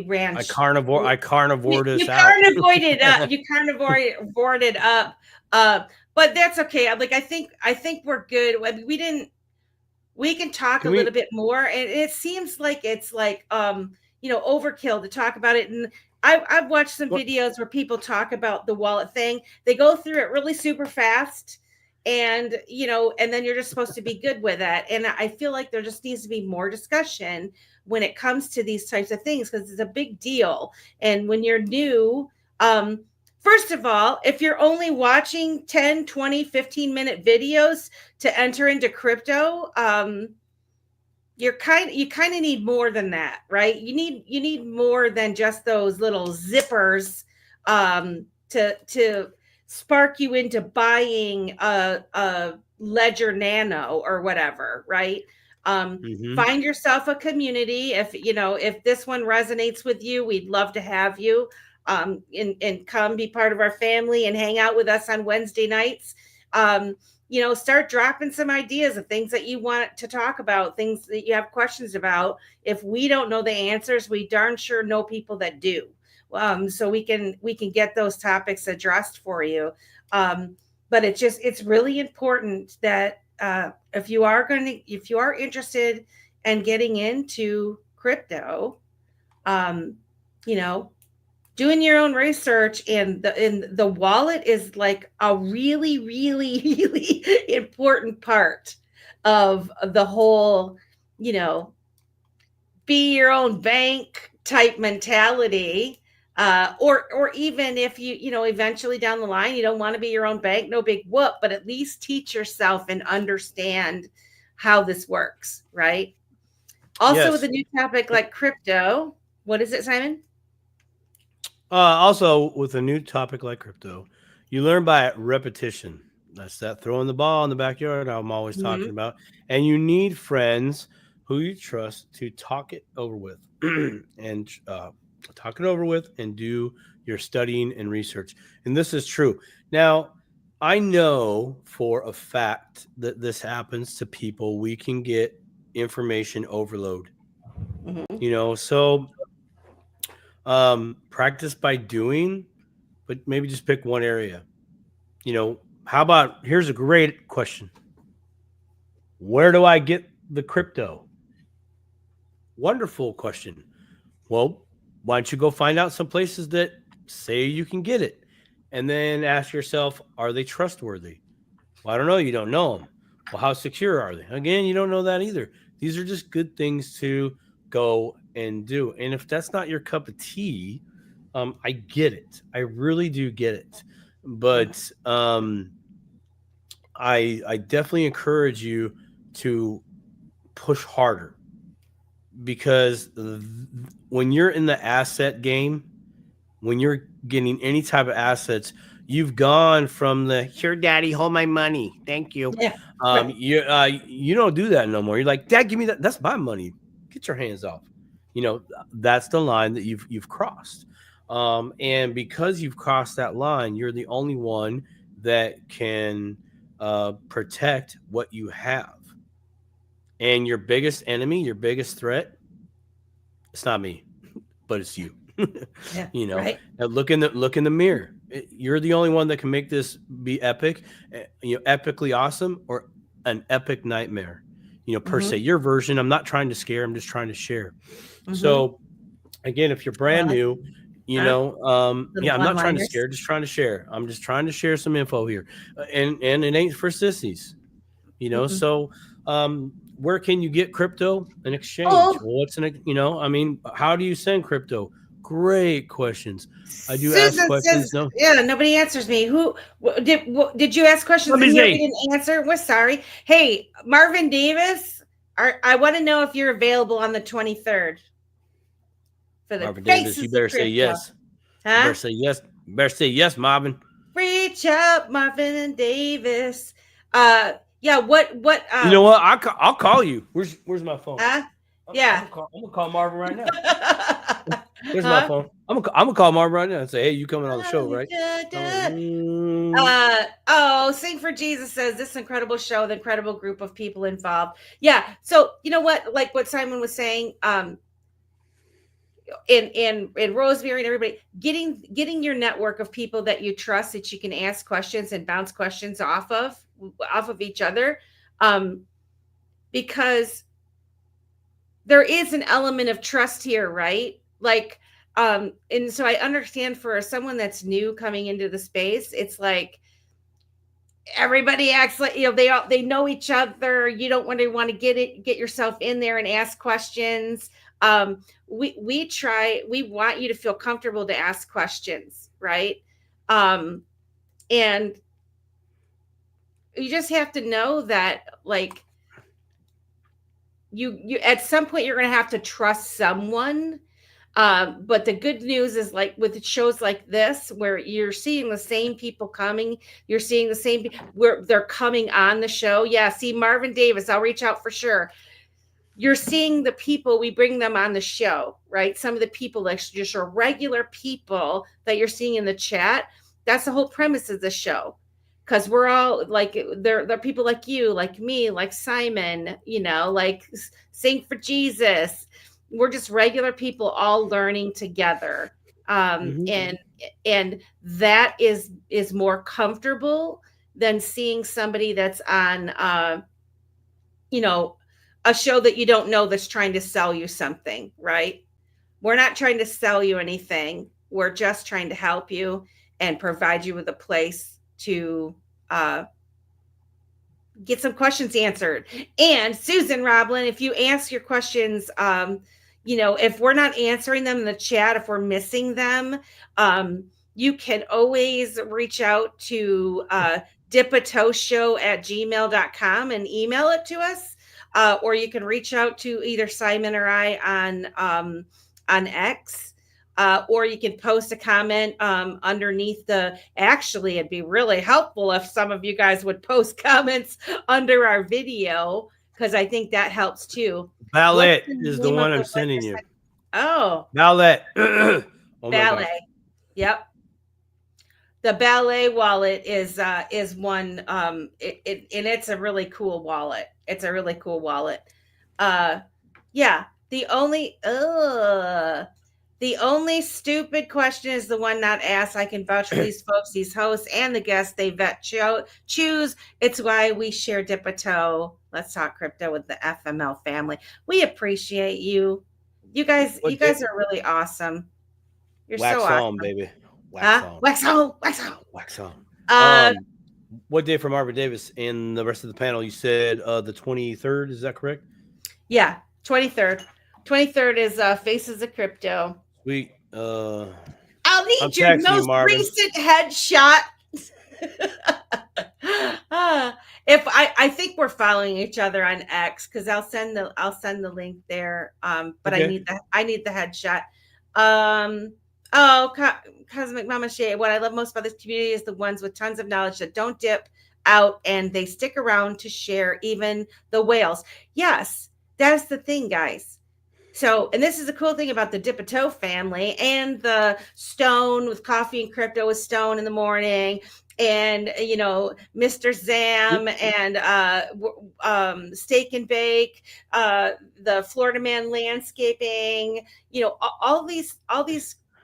ran.
I carnivored us
You
out.
You carnivored up. But that's okay. Like I think we're good. We can talk a little bit more, and it seems like it's like overkill to talk about it. And I've watched some videos where people talk about the wallet thing. They go through it really super fast. And, and then you're just supposed to be good with it. And I feel like there just needs to be more discussion when it comes to these types of things, because it's a big deal. And when you're new, first of all, if you're only watching 10, 20, 15-minute videos to enter into crypto, you kind of need more than that, right? You need more than just those little zippers to spark you into buying a Ledger Nano or whatever, right? Find yourself a community. If this one resonates with you, we'd love to have you and come be part of our family and hang out with us on Wednesday nights. Start dropping some ideas of things that you want to talk about, things that you have questions about. If we don't know the answers, we darn sure know people that do. So we can get those topics addressed for you. But it's really important that if you are interested in getting into crypto, doing your own research, and the wallet is like a really, really, really important part of the whole, be your own bank type mentality. Or even if you eventually down the line, you don't want to be your own bank, no big whoop, but at least teach yourself and understand how this works, right? Also, with a new topic like crypto, what is it, Simon?
Also, with a new topic like crypto, you learn by repetition. That's that throwing the ball in the backyard I'm always talking about. And you need friends who you trust to talk it over with and do your studying and research. And this is true. Now, I know for a fact that this happens to people. We can get information overload. So practice by doing, but maybe just pick one area. How about, here's a great question. Where do I get the crypto? Wonderful question. Well, why don't you go find out some places that say you can get it, and then ask yourself, are they trustworthy? Well, I don't know. You don't know them. Well, how secure are they? Again, you don't know that either. These are just good things to go and do. And if that's not your cup of tea, I get it. I really do get it. But I definitely encourage you to push harder, because when you're in the asset game, when you're getting any type of assets, you've gone from the "here, daddy, hold my money, thank you." You don't do that no more. You're like, "Dad, give me that. That's my money. Get your hands off." That's the line that you've crossed. And because you've crossed that line, you're the only one that can protect what you have. And your biggest enemy, your biggest threat, it's not me, but it's you. Right? Now look in the mirror. You're the only one that can make this be epic, epically awesome, or an epic nightmare. Per se, your version. I'm not trying to scare. I'm just trying to share. So, again, if you're brand new, I'm not trying to scare. Just trying to share. I'm just trying to share some info here, and it ain't for sissies. So where can you get crypto in exchange?
Oh.
Well, what's I mean, how do you send crypto? Great questions. I do ask
Susan
questions.
says,
No,
yeah, nobody answers me. Did you ask questions in here we didn't answer? We're sorry. Hey, Marvin Davis, I want to know if you're available on the 23rd for the
Marvin Davis, you better say yes.
Huh?
You better say yes. You better say yes, Marvin.
Reach out, Marvin and Davis. Yeah, what
you know what? I'll call you. Where's my phone?
Yeah.
I'm gonna call Marvin right now. Where's my phone? I'm gonna call Marvin right now and say, hey, you coming on the show, right?
Sing for Jesus says this incredible show, the incredible group of people involved. Yeah. So you know what, like what Simon was saying, in Rosemary and everybody, getting your network of people that you trust, that you can ask questions and bounce questions off of each other, because there is an element of trust here, right? Like, and so I understand for someone that's new coming into the space, it's like everybody acts like, they know each other. You don't want to get yourself in there and ask questions. We want you to feel comfortable to ask questions, right? And you just have to know that, like, you at some point you're going to have to trust someone. But the good news is, like with shows like this, where you're seeing the same people coming, you're seeing the same where they're coming on the show. Yeah, see Marvin Davis, I'll reach out for sure. You're seeing the people, we bring them on the show, right? Some of the people, like just your regular people that you're seeing in the chat. That's the whole premise of the show. Because we're all like, they're people like you, like me, like Simon, like Sing for Jesus. We're just regular people all learning together. And that is more comfortable than seeing somebody that's on, a show that you don't know, that's trying to sell you something, right? We're not trying to sell you anything. We're just trying to help you and provide you with a place to get some questions answered. And Susan Roblin, if you ask your questions, if we're not answering them in the chat, if we're missing them, you can always reach out to dipatoshow@gmail.com and email it to us. Or you can reach out to either Simon or I on X. Or you can post a comment underneath actually, it'd be really helpful if some of you guys would post comments under our video, because I think that helps too.
Ballet is the one I'm sending you.
Oh.
Ballet.
Ballet. Yep. The Ballet wallet is one, and it's a really cool wallet. It's a really cool wallet. Yeah. The only stupid question is the one not asked. I can vouch for these folks, these hosts, and the guests they choose. It's why we share Dip a Toe. Let's talk crypto with the FML family. We appreciate you. You guys are really awesome. You're
wax
so awesome.
On, baby. Wax on.
Wax on. Wax on.
Wax on. What day for Marvin Davis and the rest of the panel? You said the 23rd. Is that correct?
Yeah, 23rd. 23rd is Faces of Crypto.
Sweet.
I'll need your most recent headshot. If I think we're following each other on X, because I'll send the link there. But okay. I need the headshot. Cosmic Mama Shay, what I love most about this community is the ones with tons of knowledge that don't dip out and they stick around to share, even the whales. Yes, that's the thing, guys. So, and this is the cool thing about the Dip a Toe family and the Stone with Coffee and Crypto with Stone in the morning, and Mr. Zam and Steak and Bake, the Florida Man Landscaping, all these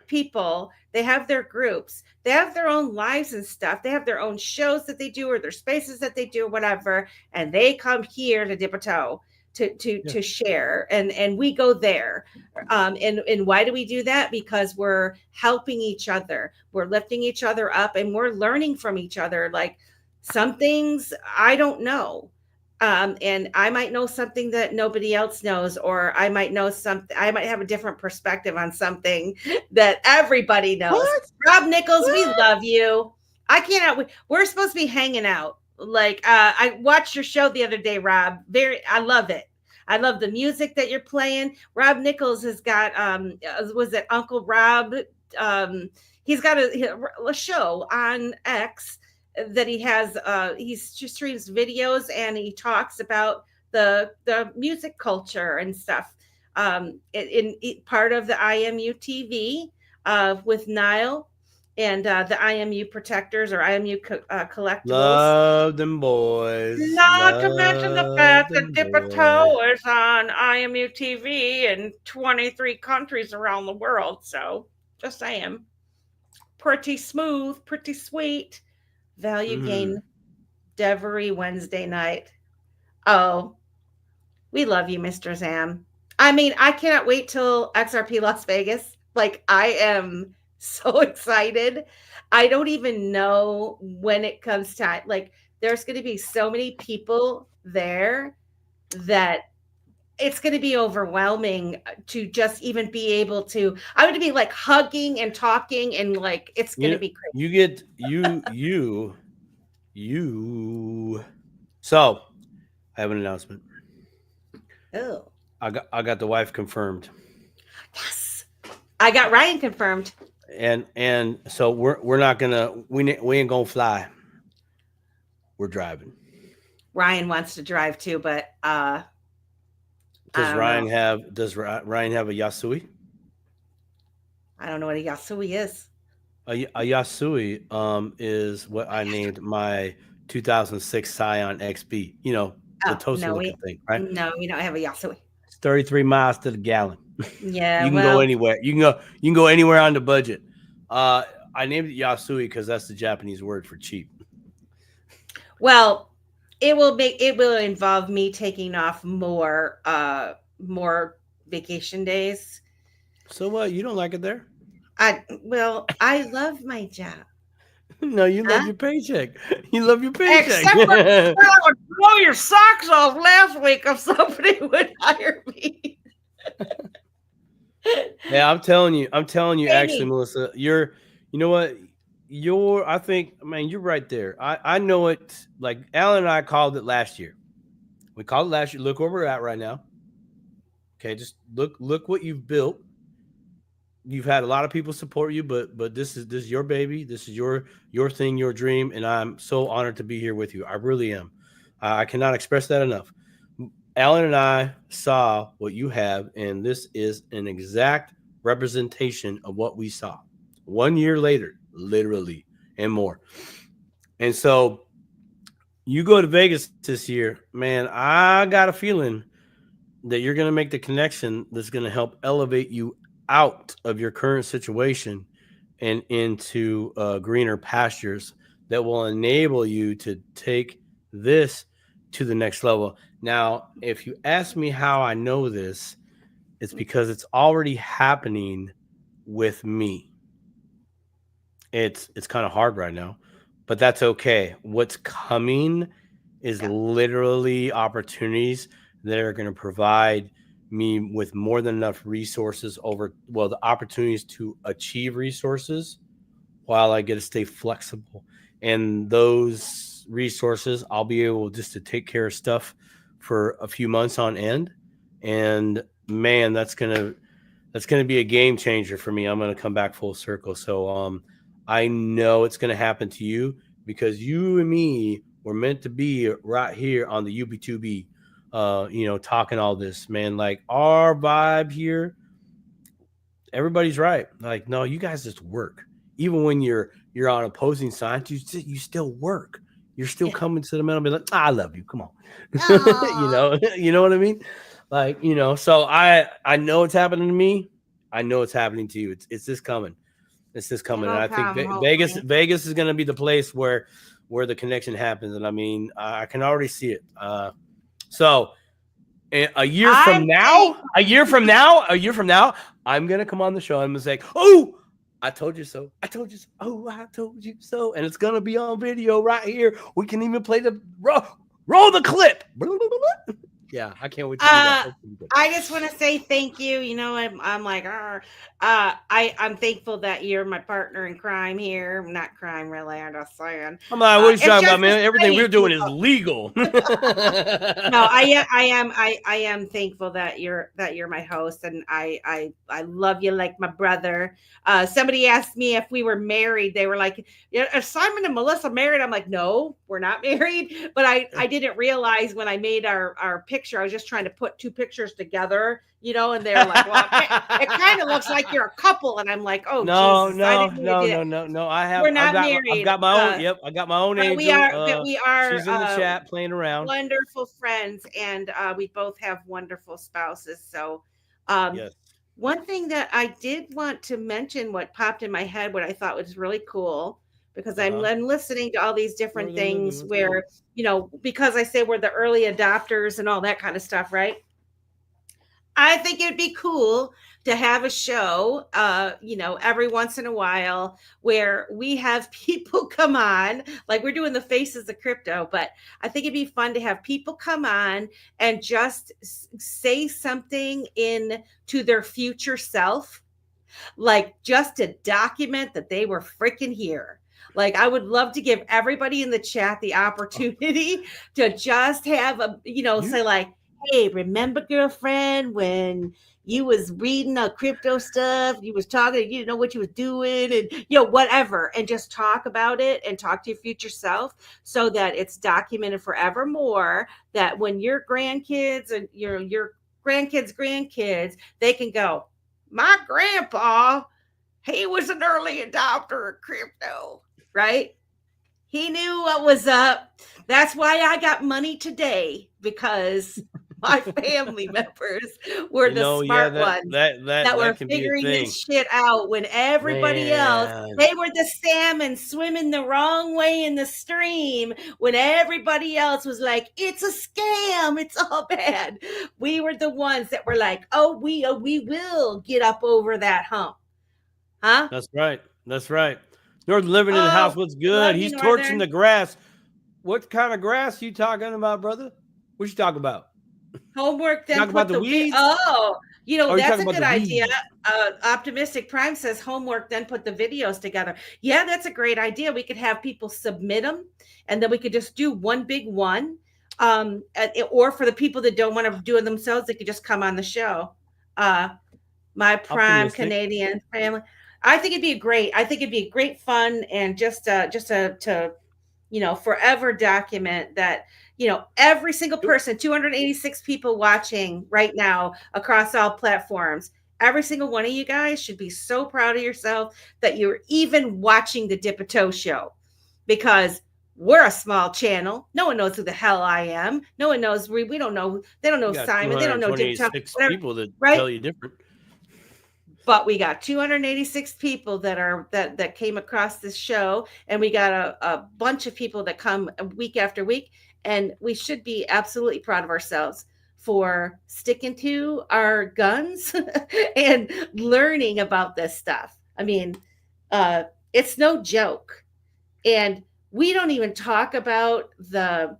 people, they have their groups, they have their own lives and stuff, they have their own shows that they do, or their spaces that they do, whatever, and they come here to Dip a Toe to share, and we go there, and why do we do that? Because we're helping each other, we're lifting each other up, and we're learning from each other. Like, some things I don't know, And I might know something that nobody else knows, or I might know something. I might have a different perspective on something that everybody knows.
What?
Rob Nichols, we
What?
love you. I cannot. We're supposed to be hanging out. Like I watched your show the other day, Rob. I love it. I love the music that you're playing. Rob Nichols has got was it Uncle Rob? He's got a show on X that he has. He just streams videos and he talks about the music culture and stuff. In part of the IMU TV with Nile and the IMU protectors or IMU collectibles.
Love them boys.
Not to mention the fact that Dipper
boys.
Toe is on IMU TV in 23 countries around the world. So just saying. Pretty smooth, pretty sweet. Value gain Devery Wednesday night. Oh, we love you, Mr. Zam. I mean, I cannot wait till XRP Las Vegas. Like, I am so excited. I don't even know when it comes time. Like, there's going to be so many people there that it's going to be overwhelming to just even be able to. I would be like hugging and talking, and like it's going to be crazy.
You get you. So, I have an announcement.
Oh,
I got the wife confirmed.
Yes, I got Ryan confirmed.
And so we're not gonna we ain't gonna fly. We're driving.
Ryan wants to drive too, but
does Ryan have a Yasui?
I don't know what a Yasui is.
A Yasui is what I named my 2006 Scion XB. You know, the toaster looking thing, right?
No, we don't have a Yasui.
It's 33 miles to the gallon.
Yeah,
you can go anywhere. You can go anywhere on the budget. I named it Yasui because that's the Japanese word for cheap.
Well, it will involve me taking off more vacation days.
So what? You don't like it there?
I love my job.
No, you love your paycheck. You love your paycheck.
Except for I would blow your socks off last week if somebody would hire me.
Yeah, I'm telling you, actually, Melissa, you know what? I think, man, you're right there. I know it. Like Alan and I called it last year. We called it last year. Look where we're at right now. Okay, just look what you've built. You've had a lot of people support you, but this is your baby. This is your thing, your dream, and I'm so honored to be here with you. I really am. I cannot express that enough. Alan and I saw what you have, and this is an exact representation of what we saw 1 year later, literally, and more. And so you go to Vegas this year, man, I got a feeling that you're going to make the connection that's going to help elevate you out of your current situation and into greener pastures that will enable you to take this to the next level. Now, if you ask me how I know this, it's because it's already happening with me. It's kind of hard right now, but that's okay. What's coming is literally opportunities that are going to provide me with more than enough resources the opportunities to achieve resources while I get to stay flexible. And those resources, I'll be able just to take care of stuff for a few months on end. And man, that's going to be a game changer for me. I'm going to come back full circle. So, I know it's going to happen to you because you and me were meant to be right here on the UB2B, talking all this, man. Like our vibe here, everybody's right. Like, no, you guys just work. Even when you're on opposing sides, you still work. You're still coming to the middle and be like, I love you. Come on. you know what I mean? Like, so I know it's happening to me. I know it's happening to you. It's just coming. It's just coming. And I think Vegas is going to be the place where the connection happens. And I mean, I can already see it. So a year from now, I'm going to come on the show and I'm going to say, oh, I told you so. I told you so. Oh, I told you so. And it's going to be on video right here. We can even play the Roll the clip. Yeah, I can't wait to do that.
I just want to say thank you. You know, I'm like, I'm thankful that you're my partner in crime here. Not crime, really. I'm just saying.
I'm like, what are you talking about, man?
Great,
Everything we're doing is legal.
No, I am thankful that you're my host, and I love you like my brother. Somebody asked me if we were married. They were like, "Are Simon and Melissa married?" I'm like, "No, we're not married." But I didn't realize when I made our picture, I was just trying to put two pictures together, you know, and they're like, "Well, it kind of looks like you're a couple," and I'm like, "Oh,
no,
Jesus,
no.
We're not married.
I've got my own. Yep, I got my own angel.
We are.
She's in the chat playing around.
Wonderful friends, and we both have wonderful spouses. So,
yes.
One thing that I did want to mention, what popped in my head, what I thought was really cool, because I'm listening to all these different things where, you know, because I say we're the early adopters and all that kind of stuff, right? I think it'd be cool to have a show, you know, every once in a while where we have people come on, like we're doing the Faces of Crypto, but I think it'd be fun to have people come on and just say something to their future self, like just to document that they were freaking here. Like, I would love to give everybody in the chat the opportunity to just have say like, "Hey, remember, girlfriend, when you was reading crypto stuff, you was talking, you didn't know what you was doing, and whatever," and just talk about it and talk to your future self so that it's documented forevermore, that when your grandkids and your grandkids, they can go, "My grandpa, he was an early adopter of crypto, right? He knew what was up. That's why I got money today, because my family members were the smart ones that were figuring this shit out when everybody else, they were the salmon swimming the wrong way in the stream when everybody else was like, it's a scam, it's all bad. We were the ones that were like, oh, we will get up over that hump." Huh?
That's right. Northern living in the house. What's good? He's torching the grass. What kind of grass you talking about, brother? What you talking about?
Homework, then
talk about the weeds.
That's a good idea. Optimistic Prime says homework, then put the videos together. Yeah, that's a great idea. We could have people submit them, and then we could just do one big one. Or for the people that don't want to do it themselves, they could just come on the show. My Prime Canadian family. I think it'd be great fun, and just to forever document that, every single person, 286 people watching right now across all platforms, every single one of you guys should be so proud of yourself that you're even watching the Dip a Toe show, because we're a small channel. No one knows who the hell I am. No one knows. We don't know. They don't know Simon. They don't know Dip a Toe.
People that tell you different.
But we got 286 people that came across this show, and we got a bunch of people that come week after week, and we should be absolutely proud of ourselves for sticking to our guns and learning about this stuff. I mean, it's no joke, and we don't even talk about the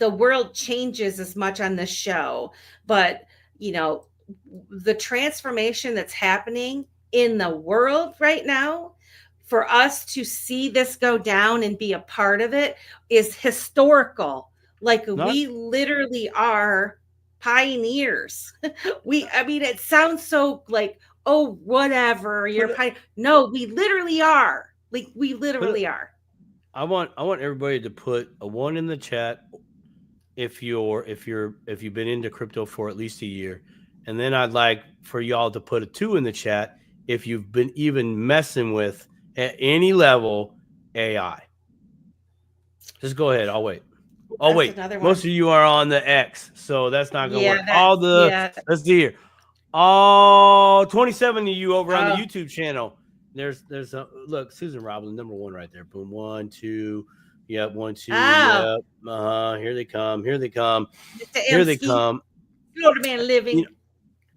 world changes as much on this show, but the transformation that's happening in the world right now, for us to see this go down and be a part of it is historical. Like, we literally are pioneers. It sounds so like, oh, whatever, you're no, we literally are. Like, we literally are.
I want everybody to put a 1 in the chat if you've been into crypto for at least a year. And then I'd like for y'all to put a 2 in the chat if you've been even messing with, at any level, AI. Just go ahead. I'll wait. Most of you are on the X, so that's not going to work. Let's see here. All 27 of you over on the YouTube channel. There's look, Susan Roblin, number 1 right there. Boom. 1, 2. Yep. 1, 2. Yep. Here they come. Here they come.
Florida man living.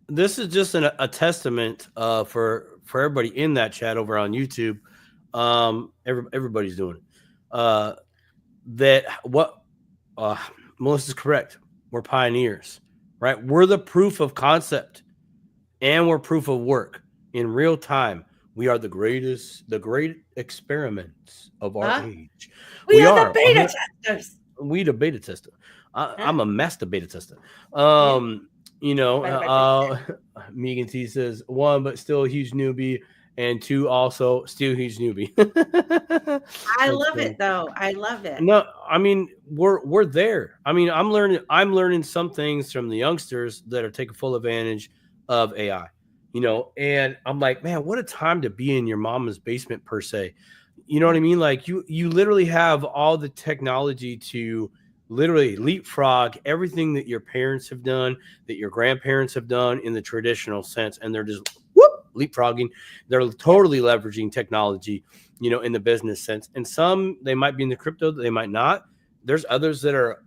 This is just a testament for everybody in that chat over on YouTube. Everybody's doing it. That Melissa's correct. We're pioneers, right? We're the proof of concept, and we're proof of work in real time. We are the great experiments of our age.
We are the beta testers.
We the beta tester. I'm a master beta tester. Megan T says 1, but still a huge newbie, and 2, also still a huge newbie.
I love it though. I love it.
No, I mean we're there. I mean, I'm learning some things from the youngsters that are taking full advantage of AI. And I'm like, man, what a time to be in your mama's basement per se. You know what I mean? Like you literally have all the technology to literally leapfrog everything that your parents have done, that your grandparents have done in the traditional sense, and they're just leapfrogging. They're totally leveraging technology, in the business sense. And some, they might be in the crypto, they might not. There's others that are,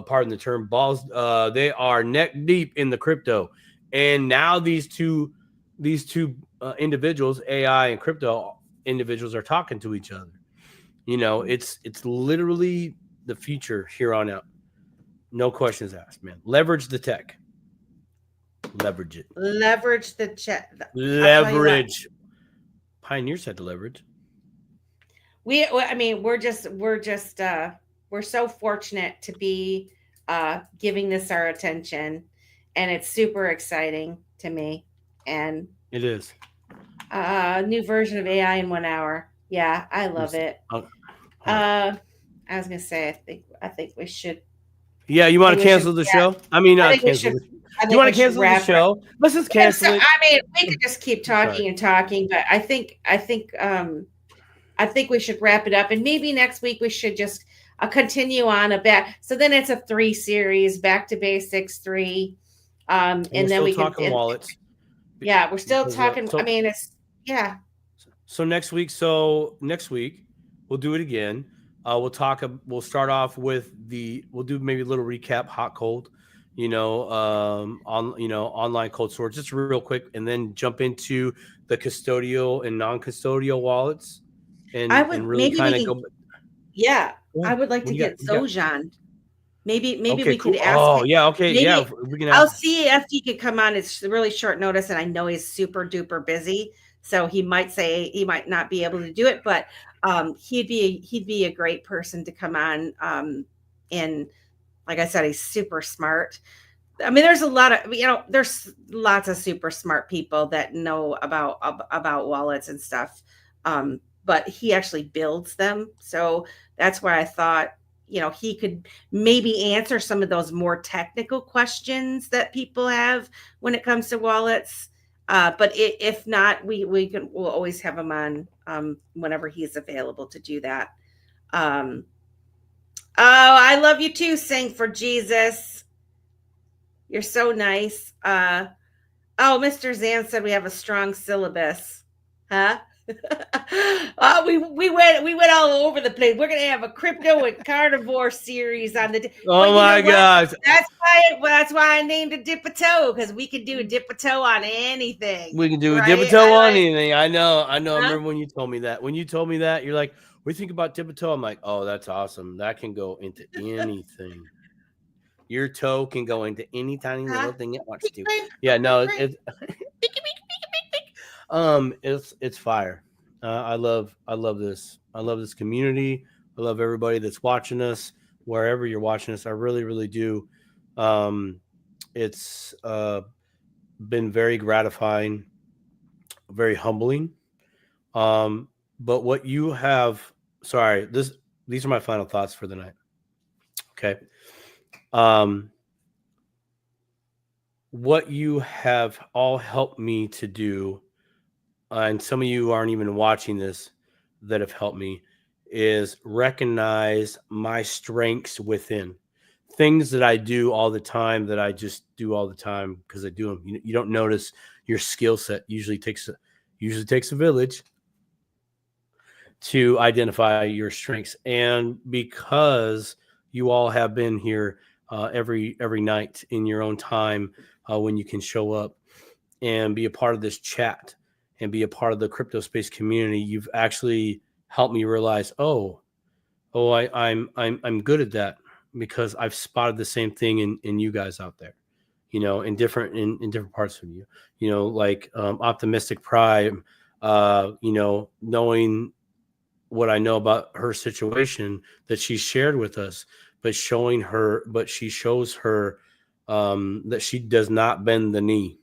pardon the term, balls. They are neck deep in the crypto. And now these two individuals, AI and crypto individuals, are talking to each other. It's literally the future here on out. No questions asked, man. Leverage the tech. Leverage it.
Leverage the chat.
Leverage. Pioneers had to leverage.
We're so fortunate to be giving this our attention, and it's super exciting to me. And
it is
new version of AI in 1 hour. Yeah, I love it. I was gonna say, I think we should.
Yeah, you want to cancel the show? I mean, not cancel. You want to cancel the show? Let's just cancel it.
I mean, we could just keep talking and talking, but I think we should wrap it up, and maybe next week we should just continue on So then it's a 3 series, Back to Basics 3, and then we can
wallets.
Yeah, we're still talking. I mean,
So next week we'll do it again. We'll start off with we'll do maybe a little recap, hot, cold, online cold storage, just real quick, and then jump into the custodial and non-custodial wallets. And
I would
really kind of go.
Yeah, I would like to get Sojan. Maybe we could ask.
Oh, yeah, okay, yeah. We can.
I'll see if he could come on. It's really short notice, and I know he's super duper busy, so he might say he might not be able to do it, but he'd be a great person to come on. And like I said, he's super smart. I mean, there's lots of super smart people that know about wallets and stuff. But he actually builds them. So that's why I thought, he could maybe answer some of those more technical questions that people have when it comes to wallets. But if not, we'll always have him on whenever he's available to do that. Oh, I love you too, Sing for Jesus. You're so nice. Mr. Zan said we have a strong syllabus. Huh? Oh, we went all over the place. We're gonna have a crypto and carnivore series on the.
Oh my gosh!
That's why I named it Dip a Toe, because we can do a dip a toe on anything.
We can do a dip a toe on anything. I know. I remember when you told me that. When you told me that, you're like, "We think about dip a toe." I'm like, "Oh, that's awesome. That can go into anything. Your toe can go into any tiny little thing it wants to." Yeah, no, it's fire. I love this. I love this community. I love everybody that's watching us, wherever you're watching us. I really, really do. It's been very gratifying, very humbling. But what you have, these are my final thoughts for the night. Okay. What you have all helped me to do, and some of you aren't even watching this that have helped me, is recognize my strengths within. Things that I do all the time, that I just do all the time because I do them. You don't notice your skill set. Usually takes a village to identify your strengths. And because you all have been here every night in your own time, when you can show up and be a part of this chat and be a part of the crypto space community, you've actually helped me realize, I'm good at that. because I've spotted the same thing in you guys out there, in different parts of you, like optimistic pride, knowing what I know about her situation that she shared with us, but she shows her that she does not bend the knee.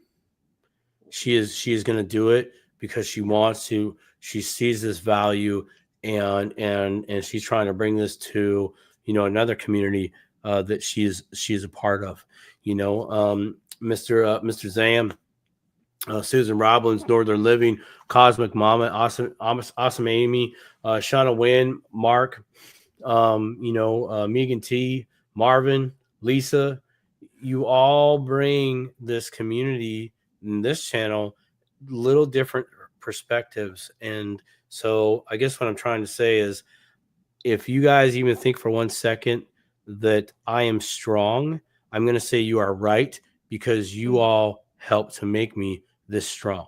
She is going to do it because she wants to. She sees this value, and she's trying to bring this to another community that she's a part of. Mr. Zam, Susan Robbins, Northern Living, Cosmic Mama, Awesome Amy, Shauna Wynn, Mark, Megan T, Marvin, Lisa. You all bring this community in this channel little different perspectives. And so I guess what I'm trying to say is, if you guys even think for 1 second that I am strong, I'm going to say you are right, because you all helped to make me this strong.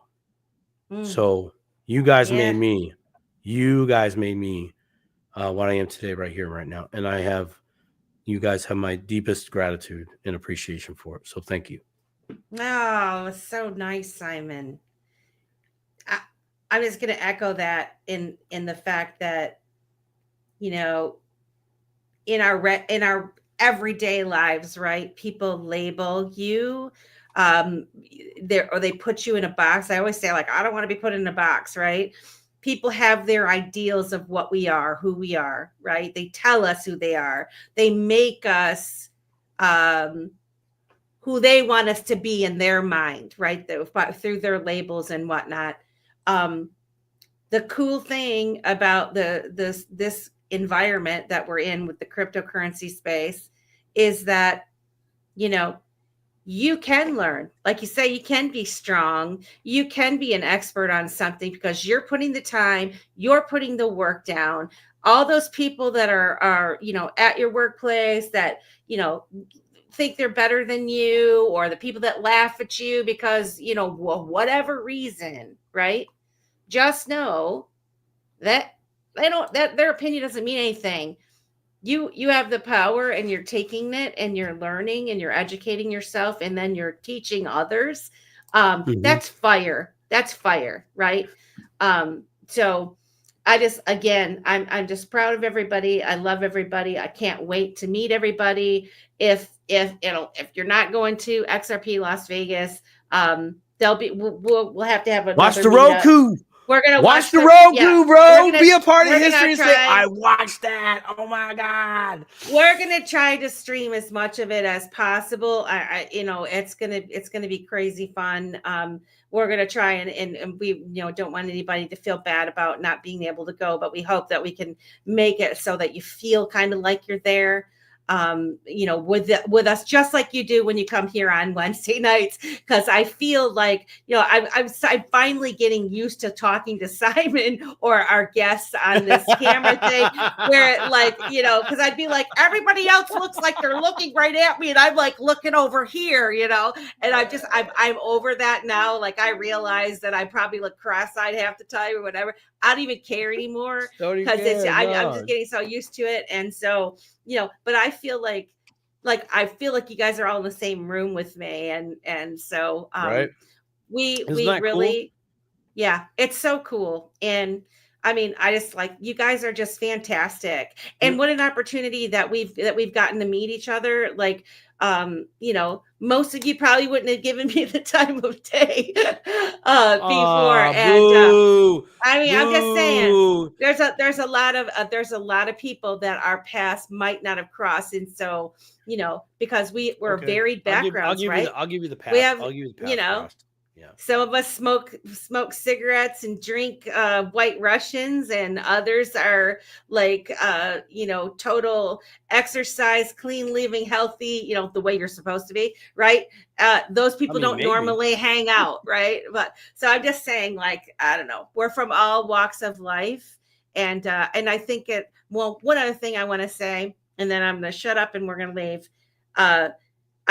So you guys made me. You guys made me what I am today, right here, right now. And you guys have my deepest gratitude and appreciation for it. So thank you.
Oh, so nice, Simon. I'm just going to echo that in the fact that, in our everyday lives, right? People label you, they put you in a box. I always say, like, I don't want to be put in a box, right? People have their ideals of what we are, who we are, right? They tell us who they are. They make us who they want us to be in their mind, right? Through their labels and whatnot. The cool thing about this environment that we're in with the cryptocurrency space is that, you can learn. Like you say, you can be strong. You can be an expert on something because you're putting the time, you're putting the work down. All those people that are at your workplace that, think they're better than you, or the people that laugh at you because, whatever reason, right? Just know that their opinion doesn't mean anything. You have the power, and you're taking it, and you're learning, and you're educating yourself, and then you're teaching others. That's fire. That's fire, right? So I'm just proud of everybody. I love everybody. I can't wait to meet everybody. If you're not going to XRP Las Vegas, we'll have to have another
watch the
meetup.
Roku.
We're gonna
watch the Roku, bro. Be a part of history.
Say,
I watched that. Oh my God.
We're gonna try to stream as much of it as possible. It's gonna be crazy fun. We're gonna try and we don't want anybody to feel bad about not being able to go, but we hope that we can make it so that you feel kind of like you're there. With us, just like you do when you come here on Wednesday nights, because I feel like, I'm finally getting used to talking to Simon or our guests on this camera thing, where because I'd be like, everybody else looks like they're looking right at me, and I'm like looking over here, and I'm over that now. Like, I realize that I probably look cross-eyed half the time or whatever. I don't even care anymore, because I'm just getting so used to it. And so, but I feel like you guys are all in the same room with me. And so,
right.
we really, cool? Yeah, it's so cool. And I mean, I just you guys are just fantastic. And what an opportunity that we've gotten to meet each other. Most of you probably wouldn't have given me the time of day before. And I'm just saying, there's a lot of people that our paths might not have crossed. And so, because we're varied backgrounds, right?
I'll give you the path. I'll give you the path. Yeah.
Some of us smoke cigarettes and drink White Russians, and others are total exercise, clean living, healthy, the way you're supposed to be, right? Those people don't normally hang out, right? But so I'm just saying, I don't know, we're from all walks of life. And I think one other thing I want to say, and then I'm going to shut up and we're going to leave.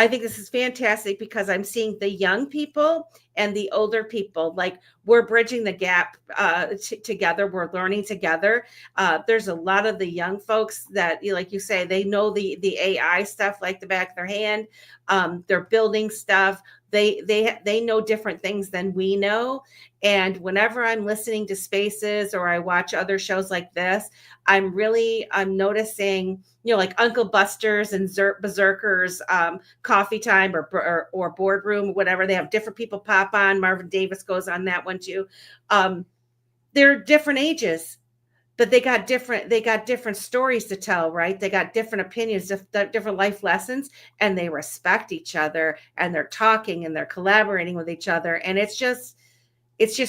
I think this is fantastic because I'm seeing the young people and the older people, like we're bridging the gap together. We're learning together. There's a lot of the young folks that, like you say, they know the AI stuff like the back of their hand. They're building stuff. They know different things than we know. And whenever I'm listening to Spaces or I watch other shows like this, I'm noticing, like Uncle Buster's and Berserkers, Coffee Time or Boardroom, whatever. They have different people pop on. Marvin Davis goes on that one too. They're different ages, but they got different stories to tell, right? They got different opinions, different life lessons, and they respect each other, and they're talking and they're collaborating with each other. And it's just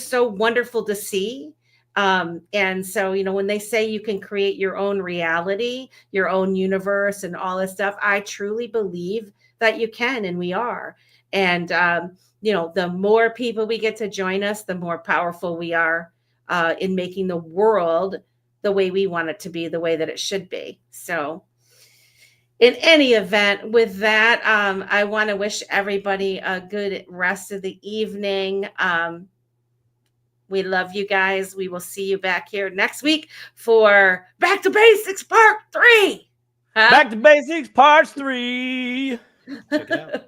so wonderful to see. And so, when they say you can create your own reality, your own universe and all this stuff, I truly believe that you can, and we are. And, the more people we get to join us, the more powerful we are in making the world the way we want it to be, the way that it should be. So in any event, with that, I want to wish everybody a good rest of the evening. We love you guys. We will see you back here next week for Back to Basics Part 3.
Back to Basics Part 3. Check it out.